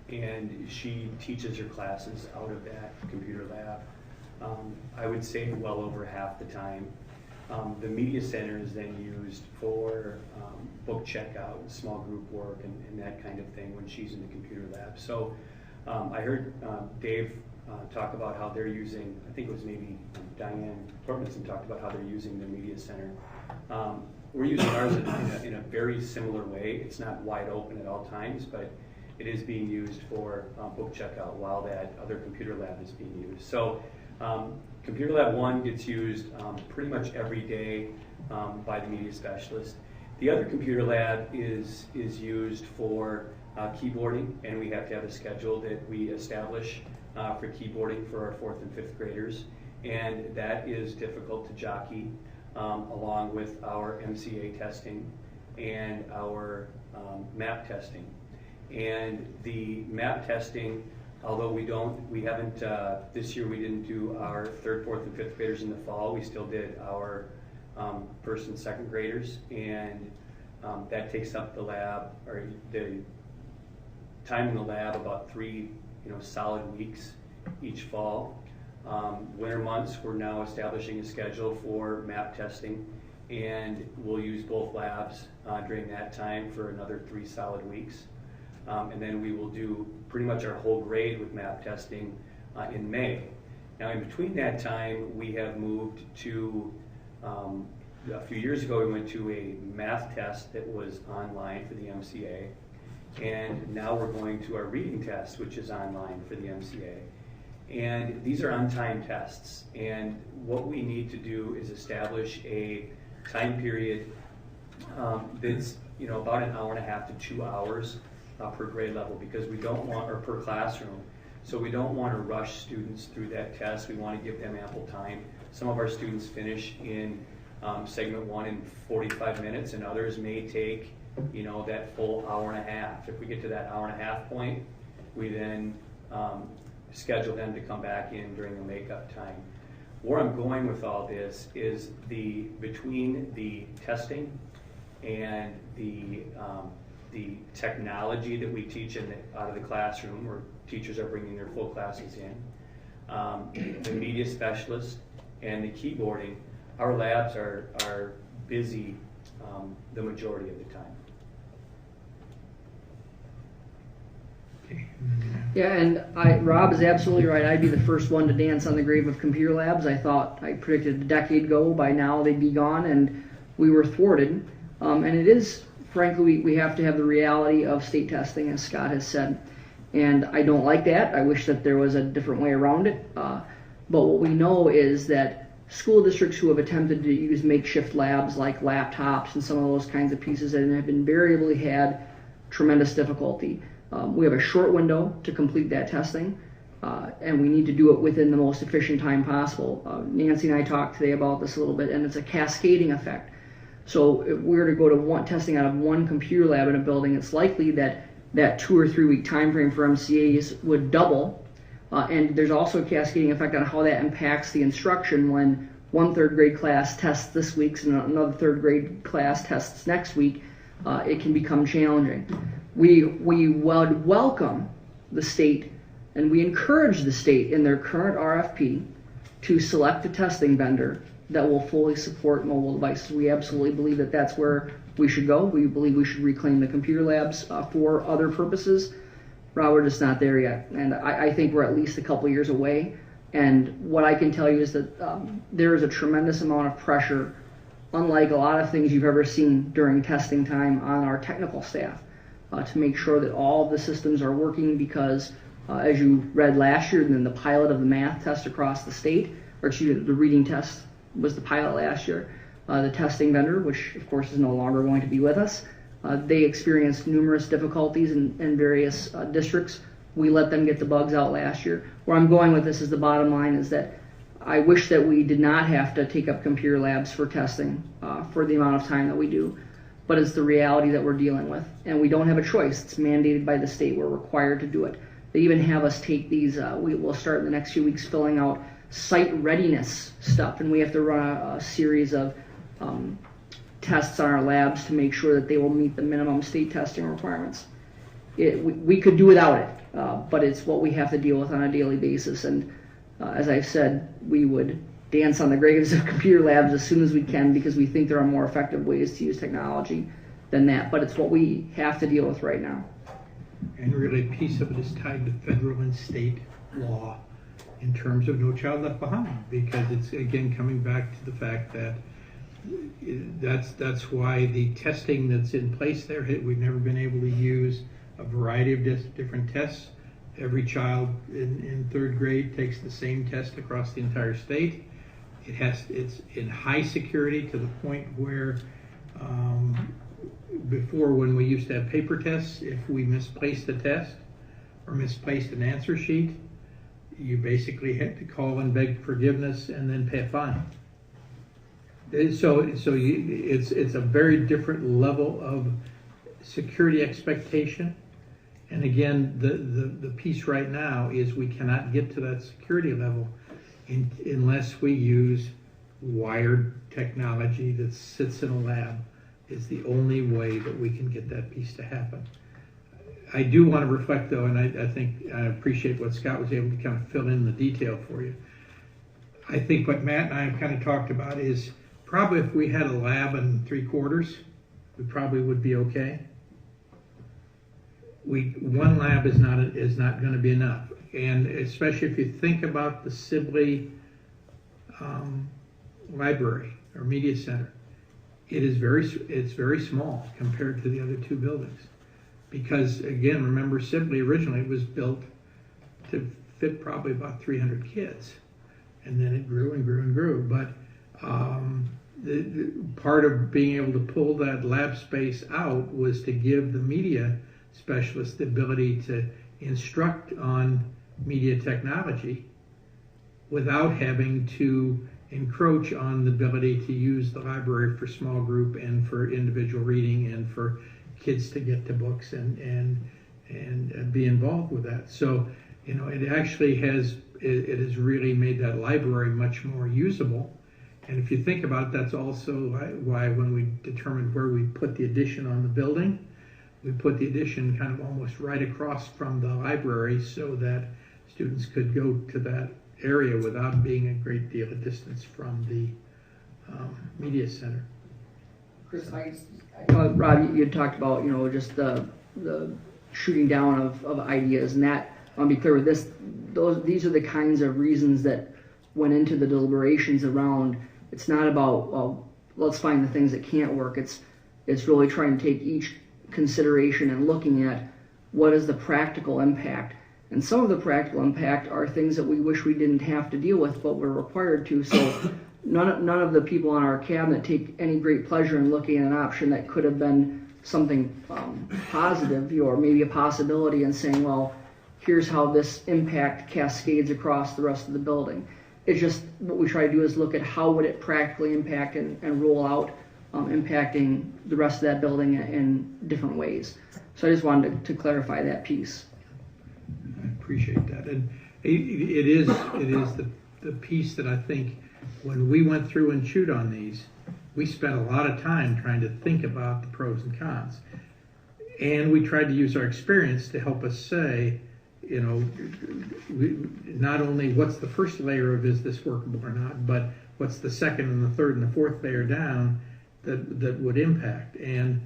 and she teaches her classes out of that computer lab. I would say well over half the time. The media center is then used for book checkout, small group work, and that kind of thing when she's in the computer lab. So I heard Dave talk about how they're using, I think it was maybe Diane Tortmanson talked about how they're using the media center. We're using ours in a very similar way. It's not wide open at all times, but it is being used for book checkout while that other computer lab is being used. So Computer Lab 1 gets used pretty much every day by the media specialist. The other computer lab is used for keyboarding, and we have to have a schedule that we establish for keyboarding for our 4th and 5th graders, and that is difficult to jockey along with our MCA testing and our MAP testing. And the MAP testing, although we haven't, this year we didn't do our 3rd, 4th, and 5th graders in the fall. We still did our 1st and 2nd graders, and that takes up the lab, or the time in the lab, about 3 solid weeks each fall. Winter months, we're now establishing a schedule for MAP testing, and we'll use both labs during that time for another 3 solid weeks. And then we will do pretty much our whole grade with MAP testing in May. Now, in between that time, we have moved to, a few years ago, we went to a math test that was online for the MCA. And now we're going to our reading test, which is online for the MCA. And these are on-time tests. And what we need to do is establish a time period that's about an hour and a half to 2 hours per grade level, because we don't want, or per classroom, so we don't want to rush students through that test. We want to give them ample time. Some of our students finish in segment 1 in 45 minutes, and others may take that full hour and a half. If we get to that hour and a half point, we then schedule them to come back in during the makeup time. Where I'm going with all this is between the testing and the technology that we teach out of the classroom, where teachers are bringing their full classes in, the media specialist, and the keyboarding, our labs are busy the majority of the time. Yeah, and Rob is absolutely right. I'd be the first one to dance on the grave of computer labs. I predicted a decade ago by now they'd be gone, and we were thwarted. And it is, frankly, we have to have the reality of state testing, as Scott has said. And I don't like that. I wish that there was a different way around it. But what we know is that school districts who have attempted to use makeshift labs like laptops and some of those kinds of pieces and have invariably had tremendous difficulty. We have a short window to complete that testing, and we need to do it within the most efficient time possible. Nancy and I talked today about this a little bit, and it's a cascading effect. So if we were to go to testing out of one computer lab in a building, it's likely that 2 or 3 week time frame for MCAs would double. And there's also a cascading effect on how that impacts the instruction when one 3rd grade class tests this week and another 3rd grade class tests next week. It can become challenging. We would welcome the state, and we encourage the state in their current RFP to select a testing vendor that will fully support mobile devices. We absolutely believe that that's where we should go. We believe we should reclaim the computer labs for other purposes. We're just not there yet, and I think we're at least a couple years away. And what I can tell you is that there is a tremendous amount of pressure, unlike a lot of things you've ever seen during testing time, on our technical staff to make sure that all of the systems are working, because as you read last year, and then the pilot of the math test across the state, or excuse me, the reading test was the pilot last year. The testing vendor, which of course is no longer going to be with us, they experienced numerous difficulties in various districts. We let them get the bugs out last year. Where I'm going with this is the bottom line is that I wish that we did not have to take up computer labs for testing for the amount of time that we do, but it's the reality that we're dealing with, and we don't have a choice. It's mandated by the state. We're required to do it. They even have us take these, we'll start in the next few weeks filling out site readiness stuff, and we have to run a series of tests on our labs to make sure that they will meet the minimum state testing requirements. We could do without it, but it's what we have to deal with on a daily basis. And as I've said, we would dance on the graves of computer labs as soon as we can, because we think there are more effective ways to use technology than that. But it's what we have to deal with right now. And really, a piece of it is tied to federal and state law in terms of No Child Left Behind, because it's, again, coming back to the fact that that's why the testing that's in place there, we've never been able to use a variety of different tests. Every child in third grade takes the same test across the entire state. It's in high security to the point where before, when we used to have paper tests, if we misplaced a test or misplaced an answer sheet, you basically had to call and beg forgiveness and then pay a fine. So it's a very different level of security expectation. And again, the piece right now is we cannot get to that security level unless we use wired technology that sits in a lab. Is the only way that we can get that piece to happen. I do want to reflect, though, and I think I appreciate what Scott was able to kind of fill in the detail for you. I think what Matt and I have kind of talked about is probably if we had a lab and 3/4, we probably would be okay. One lab is not going to be enough, and especially if you think about the Sibley Library or Media Center, it's very small compared to the other two buildings, because again, remember, Sibley originally was built to fit probably about 300 kids, and then it grew and grew and grew. But the part of being able to pull that lab space out was to give the media specialists the ability to instruct on media technology without having to encroach on the ability to use the library for small group and for individual reading and for kids to get to books and be involved with that. So, it actually has really made that library much more usable. And if you think about it, that's also why when we determined where we put the addition on the building, we put the addition kind of almost right across from the library so that students could go to that area without being a great deal of distance from the media center. Chris, Rob, you talked about just the shooting down of ideas, and that, I want to be clear with this. These are the kinds of reasons that went into the deliberations around. It's not about, well, let's find the things that can't work. It's really trying to take each consideration and looking at what is the practical impact. And some of the practical impact are things that we wish we didn't have to deal with, but we're required to. So none of the people on our cabinet take any great pleasure in looking at an option that could have been something positive, or maybe a possibility, and saying, well, here's how this impact cascades across the rest of the building. It's just what we try to do is look at how would it practically impact and roll out, impacting the rest of that building in different ways. So I just wanted to clarify that piece. I appreciate that, and it is the piece that I think when we went through and chewed on these, we spent a lot of time trying to think about the pros and cons, and we tried to use our experience to help us say, you know, not only what's the first layer of is this workable or not, but what's the second and the third and the fourth layer down that would impact. And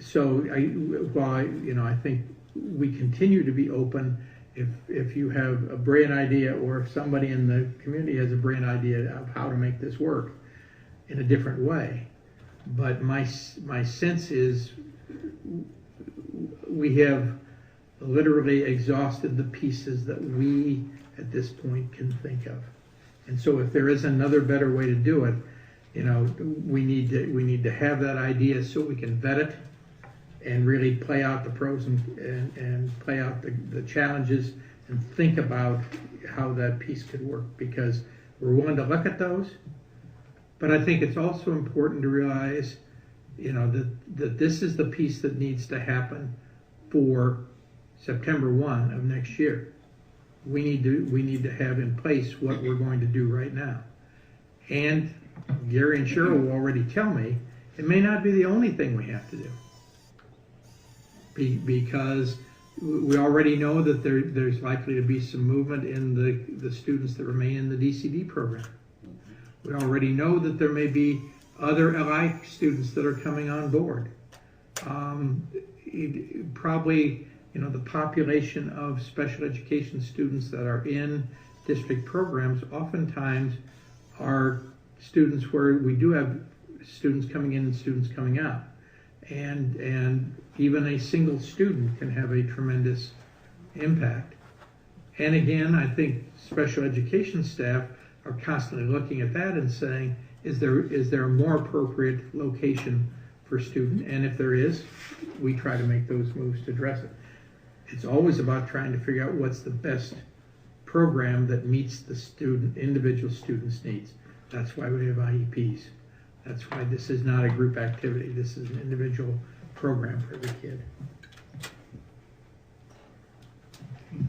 so I think we continue to be open. If you have a brilliant idea, or if somebody in the community has a brilliant idea of how to make this work in a different way. But my sense is we have literally exhausted the pieces that we at this point can think of. And so if there is another better way to do it, you know, we need to have that idea so we can vet it and really play out the pros and play out the challenges and think about how that piece could work, because we're willing to look at those. But I think it's also important to realize, you know, that this is the piece that needs to happen for September 1 of next year. We need to have in place what we're going to do right now. And Gary and Cheryl will already tell me it may not be the only thing we have to do. Because we already know that there's likely to be some movement in the students that remain in the DCD program. We already know that there may be other LI students that are coming on board. Probably, you know, the population of special education students that are in district programs oftentimes are students where we do have students coming in and students coming out. And even a single student can have a tremendous impact. And again, I think special education staff are constantly looking at that and saying, is there a more appropriate location for student? And if there is, we try to make those moves to address it. It's always about trying to figure out what's the best program that meets the individual student's needs. That's why we have IEPs. That's why this is not a group activity. This is an individual program for every kid.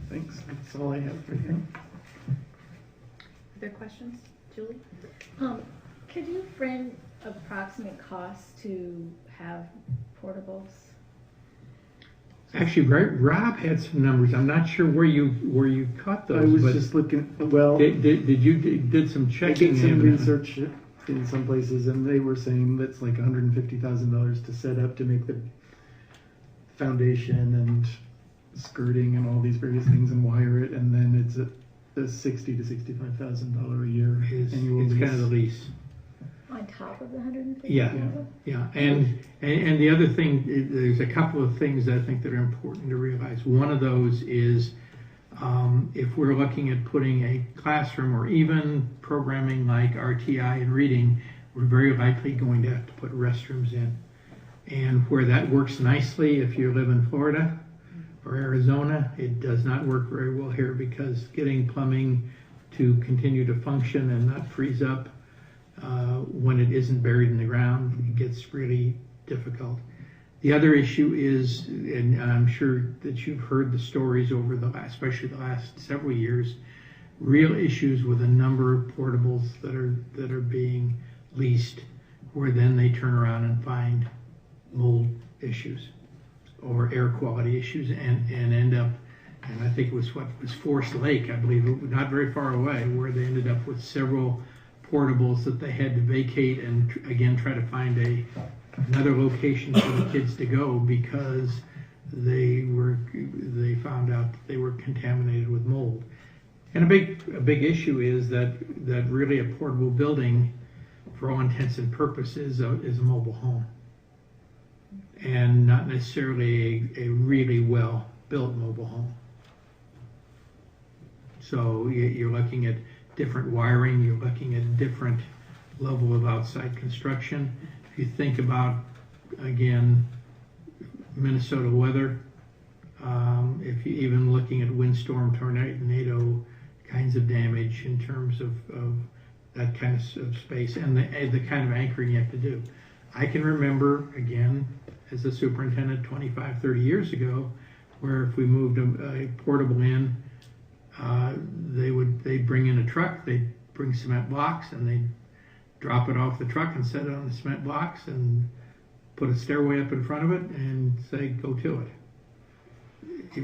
Thanks. That's all I have for you. Other questions? Julie? Could you frame approximate costs to have portables? Actually, Rob had some numbers. I'm not sure where you caught those. I was just looking. Well, did some checking? I did some research in some places, and they were saying that's like $150,000 to set up, to make the foundation and skirting and all these various things and wire it, and then it's a $60,000 to $65,000 a year annual lease. It's kind of the lease. On top of the $150,000? Yeah. And the other thing, there's a couple of things I think that are important to realize. One of those is if we're looking at putting a classroom or even programming like RTI and reading, we're very likely going to have to put restrooms in. And where that works nicely if you live in Florida or Arizona, it does not work very well here, because getting plumbing to continue to function and not freeze up when it isn't buried in the ground, it gets really difficult. The other issue is, and I'm sure that you've heard the stories over especially the last several years, real issues with a number of portables that are being leased, where then they turn around and find mold issues or air quality issues and end up, and I think it was Forest Lake, I believe, not very far away, where they ended up with several portables that they had to vacate and again try to find another location for the kids to go, because they found out that they were contaminated with mold. And a big issue is that really a portable building, for all intents and purposes, is a mobile home, and not necessarily a really well built mobile home. So you're looking at different wiring, you're looking at different level of outside construction. If you think about, again, Minnesota weather, if you even looking at windstorm, tornado kinds of damage in terms of that kind of space and the kind of anchoring you have to do. I can remember, again, as a superintendent 25, 30 years ago, where if we moved a portable in, they'd bring in a truck, they'd bring cement blocks, and they'd drop it off the truck and set it on the cement blocks and put a stairway up in front of it and say, go to it.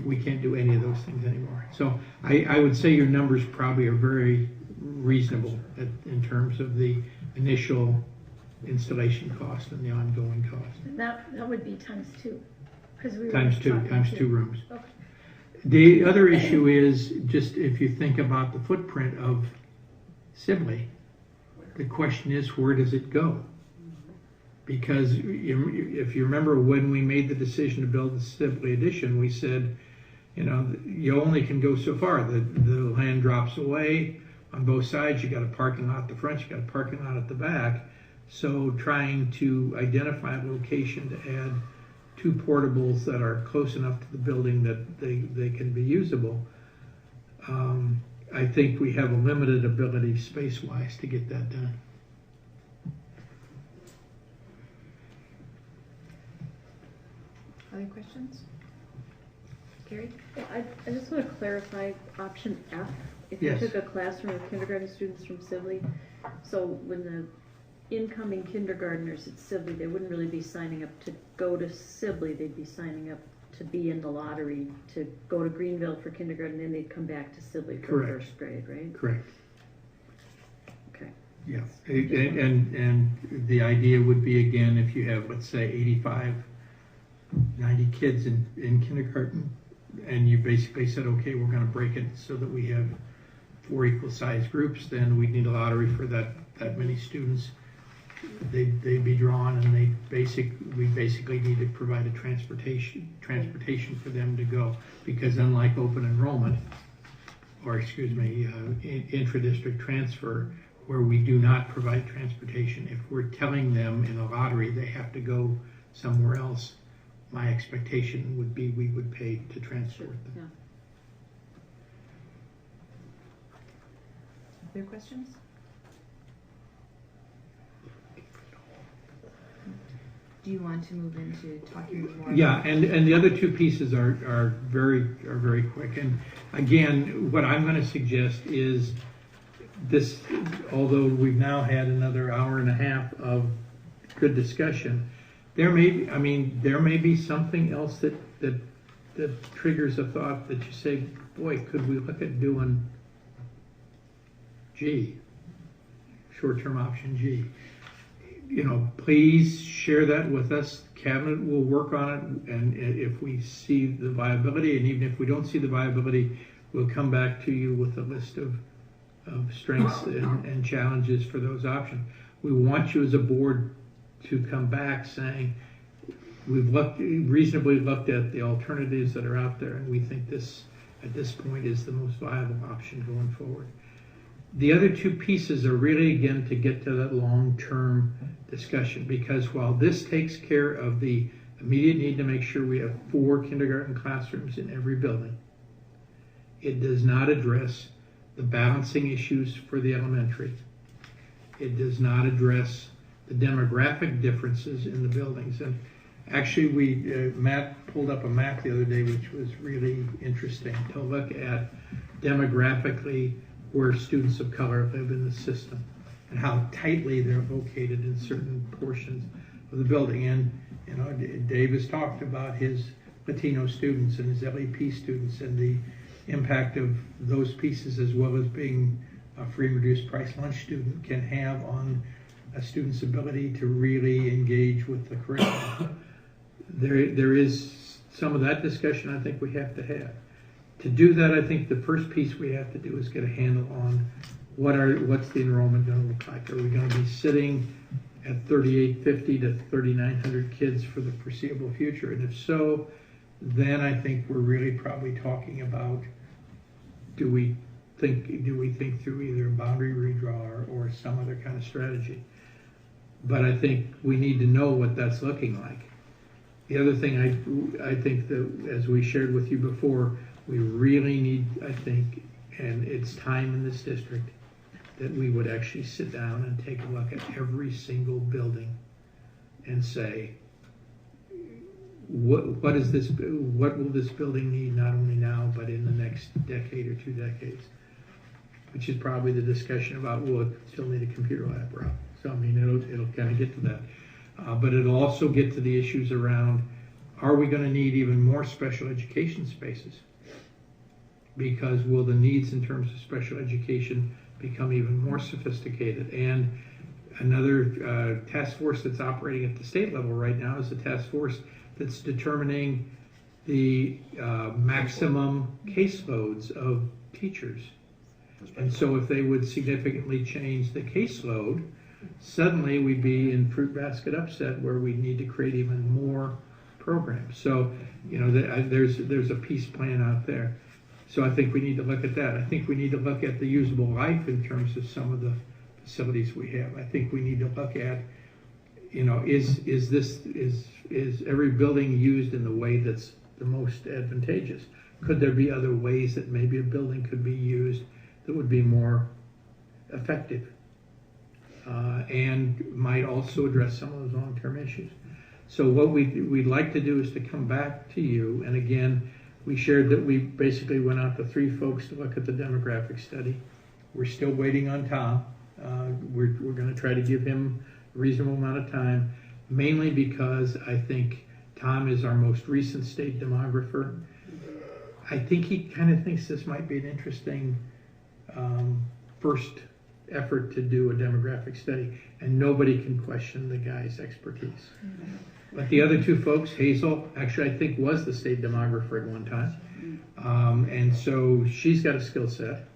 we can't do any of those things anymore. So I would say your numbers probably are very reasonable in terms of the initial installation cost and the ongoing cost. And that would be times 2. 'Cause we were Times talking 2 rooms. Okay. The other issue is just if you think about the footprint of Sibley, the question is, where does it go? Because if you remember when we made the decision to build the Sibley addition, we said, you know, you only can go so far. The land drops away on both sides. You got a parking lot at the front, you got a parking lot at the back. So trying to identify a location to add 2 portables that are close enough to the building that they can be usable, I think we have a limited ability space-wise to get that done. Other questions? Carrie? I just want to clarify option F. If you Yes. took a classroom of kindergarten students from Sibley, so when the incoming kindergartners at Sibley, they wouldn't really be signing up to go to Sibley, they'd be signing up to be in the lottery, to go to Greenville for kindergarten, then they'd come back to Sibley for Correct. first grade, right? Correct. Okay. Yeah, and the idea would be, again, if you have, let's say, 85, 90 kids in kindergarten, and you basically said, okay, we're going to break it so that we have 4 equal sized groups, then we'd need a lottery for that many students. They'd be drawn, and we basically need to provide a transportation for them to go, because unlike open enrollment, or excuse me, intra-district transfer, where we do not provide transportation, if we're telling them in a lottery they have to go somewhere else, my expectation would be we would pay to transport them. Yeah. Other questions? Do you want to move into talking more? Yeah, and the other 2 pieces are very quick. And again, what I'm going to suggest is this, although we've now had another hour and a half of good discussion, there may be something else that triggers a thought that you say, boy, could we look at doing G, short-term option G. You know, please share that with us. Cabinet will work on it, and if we see the viability, and even if we don't see the viability, we'll come back to you with a list of strengths and challenges for those options. We want you as a board to come back saying, we've reasonably looked at the alternatives that are out there, and we think this, at this point, is the most viable option going forward. The other 2 pieces are really, again, to get to that long-term discussion, because while this takes care of the immediate need to make sure we have 4 kindergarten classrooms in every building, it does not address the balancing issues for the elementary. It does not address the demographic differences in the buildings. And actually, Matt pulled up a map the other day, which was really interesting to look at demographically where students of color live in the system and how tightly they're located in certain portions of the building. And you know, Dave has talked about his Latino students and his LEP students and the impact of those pieces, as well as being a free and reduced price lunch student, can have on a student's ability to really engage with the curriculum. There is some of that discussion I think we have to have. To do that, I think the first piece we have to do is get a handle on what's the enrollment going to look like. Are we going to be sitting at 3,850 to 3,900 kids for the foreseeable future? And if so, then I think we're really probably talking about, do we think through either a boundary redraw or some other kind of strategy? But I think we need to know what that's looking like. The other thing I think that, as we shared with you before, we really need, I think, and it's time in this district, that we would actually sit down and take a look at every single building and say, what will this building need, not only now, but in the next decade or 2 decades? Which is probably the discussion about, will it still need a computer lab, Rob? So I mean, it'll kind of get to that. But it'll also get to the issues around, are we going to need even more special education spaces? Because will the needs in terms of special education become even more sophisticated? And another task force that's operating at the state level right now is a task force that's determining the maximum caseloads of teachers. And so if they would significantly change the caseload, suddenly we'd be in fruit basket upset where we need to create even more programs. So, you know, there's a piece plan out there. So I think we need to look at that. I think we need to look at the usable life in terms of some of the facilities we have. I think we need to look at, you know, is every building used in the way that's the most advantageous? Could there be other ways that maybe a building could be used that would be more effective and might also address some of those long-term issues? So what we'd like to do is to come back to you, and again, we shared that we basically went out to 3 folks to look at the demographic study. We're still waiting on Tom. We're going to try to give him a reasonable amount of time, mainly because I think Tom is our most recent state demographer. I think he kind of thinks this might be an interesting first effort to do a demographic study, and nobody can question the guy's expertise. But the other 2 folks, Hazel, actually I think was the state demographer at one time, and so she's got a skill set,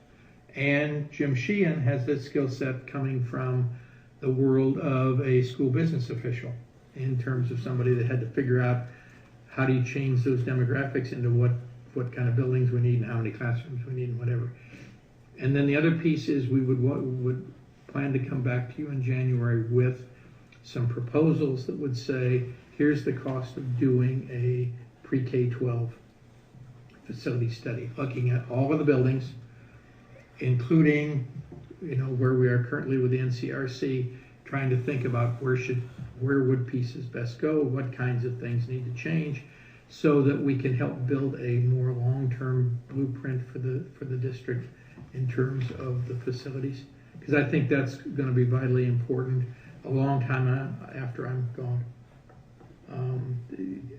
and Jim Sheehan has that skill set coming from the world of a school business official in terms of somebody that had to figure out how do you change those demographics into what kind of buildings we need and how many classrooms we need and whatever. And then the other piece is we would plan to come back to you in January with some proposals that would say, here's the cost of doing a pre-K-12 facility study, looking at all of the buildings, including, you know, where we are currently with the NCRC, trying to think about where would pieces best go, what kinds of things need to change, so that we can help build a more long-term blueprint for the district in terms of the facilities. Because I think that's going to be vitally important a long time after I'm gone.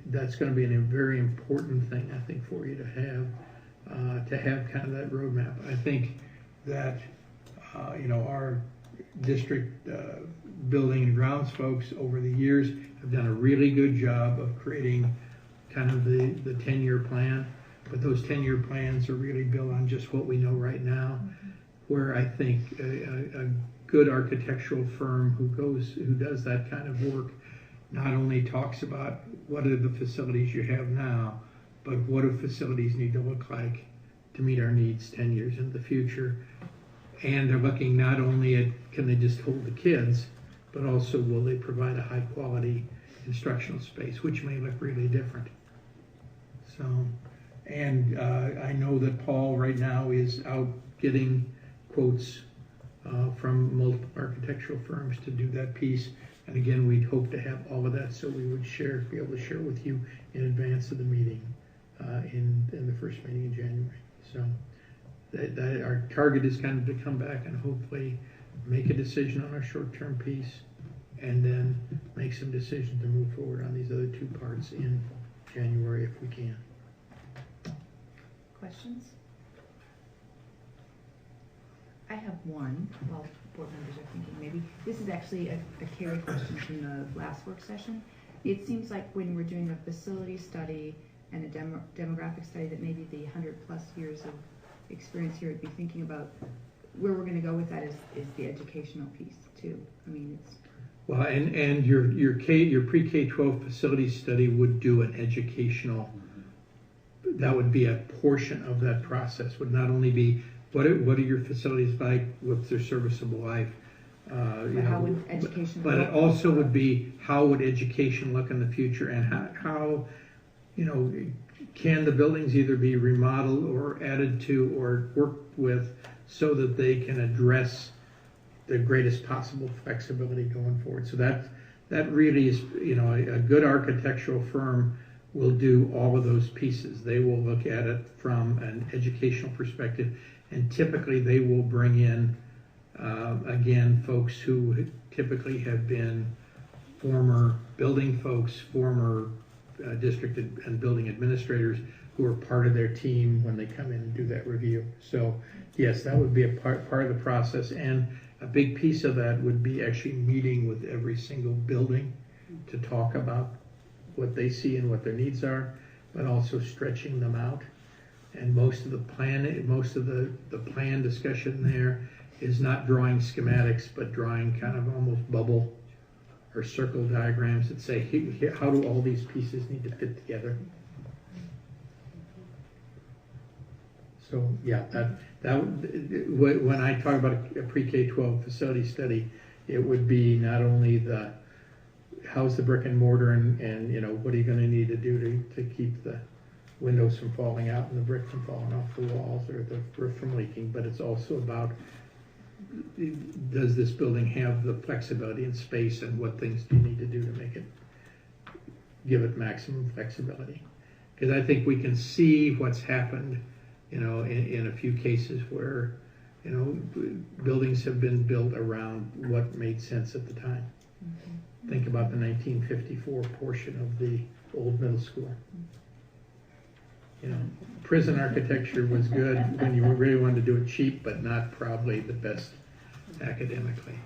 That's going to be a very important thing, I think, for you to have kind of that roadmap. I think that you know, our district building and grounds folks over the years have done a really good job of creating kind of the 10-year plan, but those 10-year plans are really built on just what we know right now, where I think a good architectural firm who does that kind of work not only talks about what are the facilities you have now, but what do facilities need to look like to meet our needs 10 years into the future. And they're looking not only at can they just hold the kids, but also will they provide a high quality instructional space, which may look really different. So, and I know that Paul right now is out getting quotes from multiple architectural firms to do that piece. And again, we'd hope to have all of that so we would be able to share with you in advance of the meeting in the first meeting in January. So that our target is kind of to come back and hopefully make a decision on our short-term piece and then make some decisions to move forward on these other 2 parts in January if we can. Questions? I have one, while board members are thinking maybe. This is actually a Carrie question from the last work session. It seems like when we're doing a facility study and a demographic study that maybe the 100+ years of experience here would be thinking about where we're going to go with that is the educational piece too. I mean, it's well, and your pre-K-12 facility study would do an educational. That would be a portion of that process. Would not only be what are your facilities like, what's their serviceable life, how would education but it also would be how would education look in the future, and how you know, can the buildings either be remodeled or added to or worked with so that they can address the greatest possible flexibility going forward. So that really is, you know, a good architectural firm will do all of those pieces. They will look at it from an educational perspective, and typically they will bring in, again, folks who typically have been former building folks, former district and building administrators who are part of their team when they come in and do that review. So yes, that would be a part of the process, and a big piece of that would be actually meeting with every single building to talk about what they see and what their needs are, but also stretching them out. And most of the plan discussion there is not drawing schematics, but drawing kind of almost bubble or circle diagrams that say, how do all these pieces need to fit together? So yeah, when I talk about a pre-K-12 facility study, it would be not only how's the brick and mortar and you know, what are you going to need to do to keep the windows from falling out and the brick from falling off the walls or the roof from leaking, but it's also about, does this building have the flexibility and space, and what things do you need to do to make it, give it maximum flexibility? Because I think we can see what's happened, you know, in a few cases where, you know, buildings have been built around what made sense at the time. Mm-hmm. Think about the 1954 portion of the old middle school. You know, prison architecture was good when you really wanted to do it cheap, but not probably the best academically.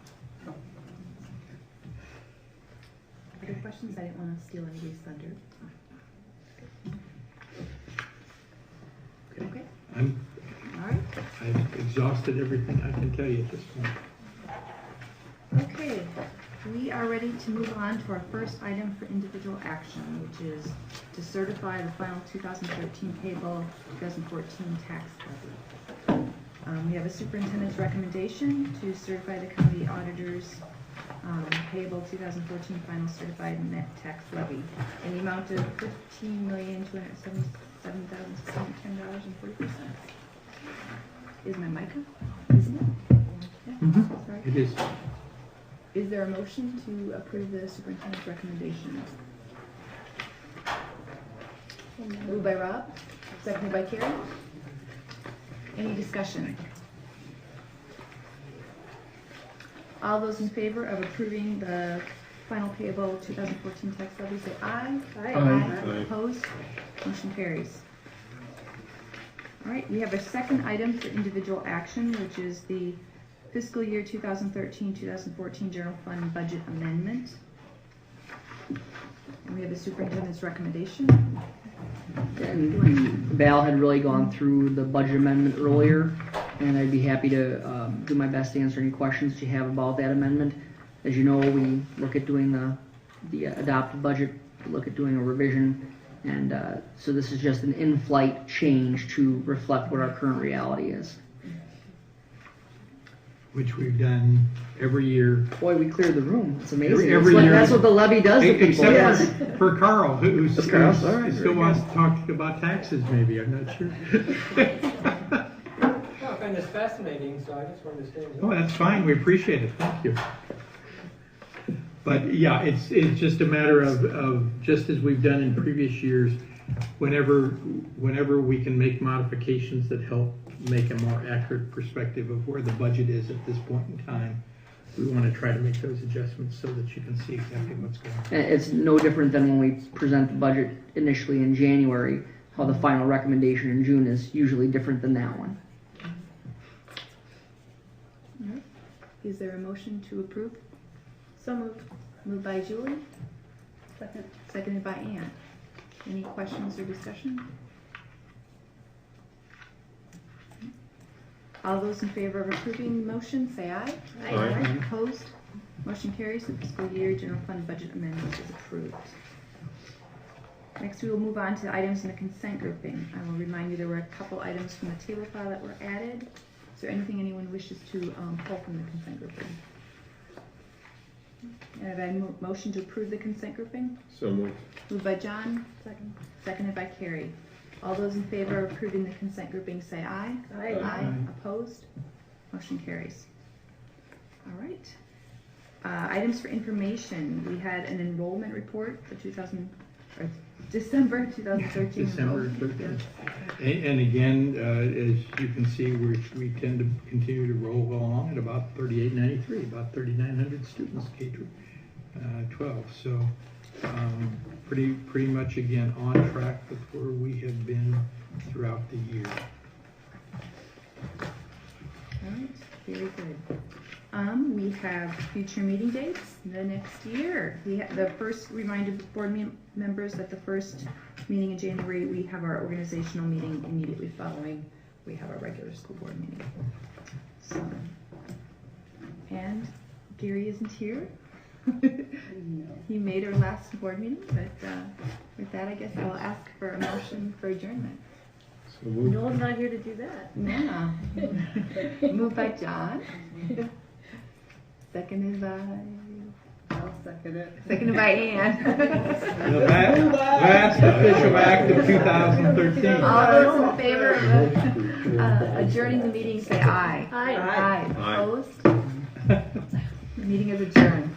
Other questions? I didn't want to steal anybody's thunder. Okay. All right. I've exhausted everything I can tell you at this point. Okay. We are ready to move on to our first item for individual action, which is to certify the final 2013 payable 2014 tax levy. We have a superintendent's recommendation to certify the county auditor's payable 2014 final certified net tax levy in the amount of $15,277,610.40. Is my mic up? Isn't it? Yeah. Mm-hmm. Sorry. It is. Is there a motion to approve the superintendent's recommendation? Moved by Rob, seconded by Carrie. Any discussion? All those in favor of approving the final payable 2014 tax levy say aye. Aye. Aye. Opposed? Motion carries. All right, we have a second item for individual action, which is the fiscal year 2013-2014 general fund budget amendment. And we have the superintendent's recommendation. And Val had really gone through the budget amendment earlier, and I'd be happy to do my best to answer any questions that you have about that amendment. As you know, we look at doing the adopted budget, look at doing a revision, and so this is just an in-flight change to reflect what our current reality is. Which we've done every year. Boy, we cleared the room. It's amazing. Every year. That's what the levy does to people. Except Yes. for Carl, who Still wants to talk about taxes, maybe. I'm not sure. I find this fascinating, so I just wanted to stay. Oh, that's fine. We appreciate it. Thank you. But yeah, it's just a matter of just as we've done in previous years, whenever we can make modifications that help make a more accurate perspective of where the budget is at this point in time, we want to try to make those adjustments so that you can see exactly what's going on. It's no different than when we present the budget initially in January, how the final recommendation in June is usually different than that one. All right. Is there a motion to approve? So moved. Moved by Julie, Second. seconded by Ann. Any questions or discussion? All those in favor of approving the motion, say aye. Aye. Aye. Opposed? Motion carries. The fiscal year general fund budget amendment is approved. Next, we will move on to items in the consent grouping. I will remind you there were a couple items from the table file that were added. Is there anything anyone wishes to pull from the consent grouping? Have I motion to approve the consent grouping? So moved. Moved by John, Second. seconded by Carrie. All those in favor of approving the consent grouping say aye. Aye. Aye. Opposed? Motion carries. All right. Items for information. We had an enrollment report for December 2013. December 13th. And again, as you can see, we tend to continue to roll along at about 3893, about 3,900 students K-12. So pretty much again on track with where we have been throughout the year. All right, very good. We have future meeting dates the next year. The first reminder to board members that the first meeting in January, we have our organizational meeting immediately following. We have our regular school board meeting. So, and Gary isn't here. He made our last board meeting, but with that, I guess I will ask for a motion for adjournment. So moved. No, I'm not here to do that. Yeah. Moved by John. Seconded by. I'll second it. Seconded by Ann. The last official act of 2013. All those in favor of adjourning the meeting say aye. Aye. Aye. Aye. Opposed? The meeting is adjourned.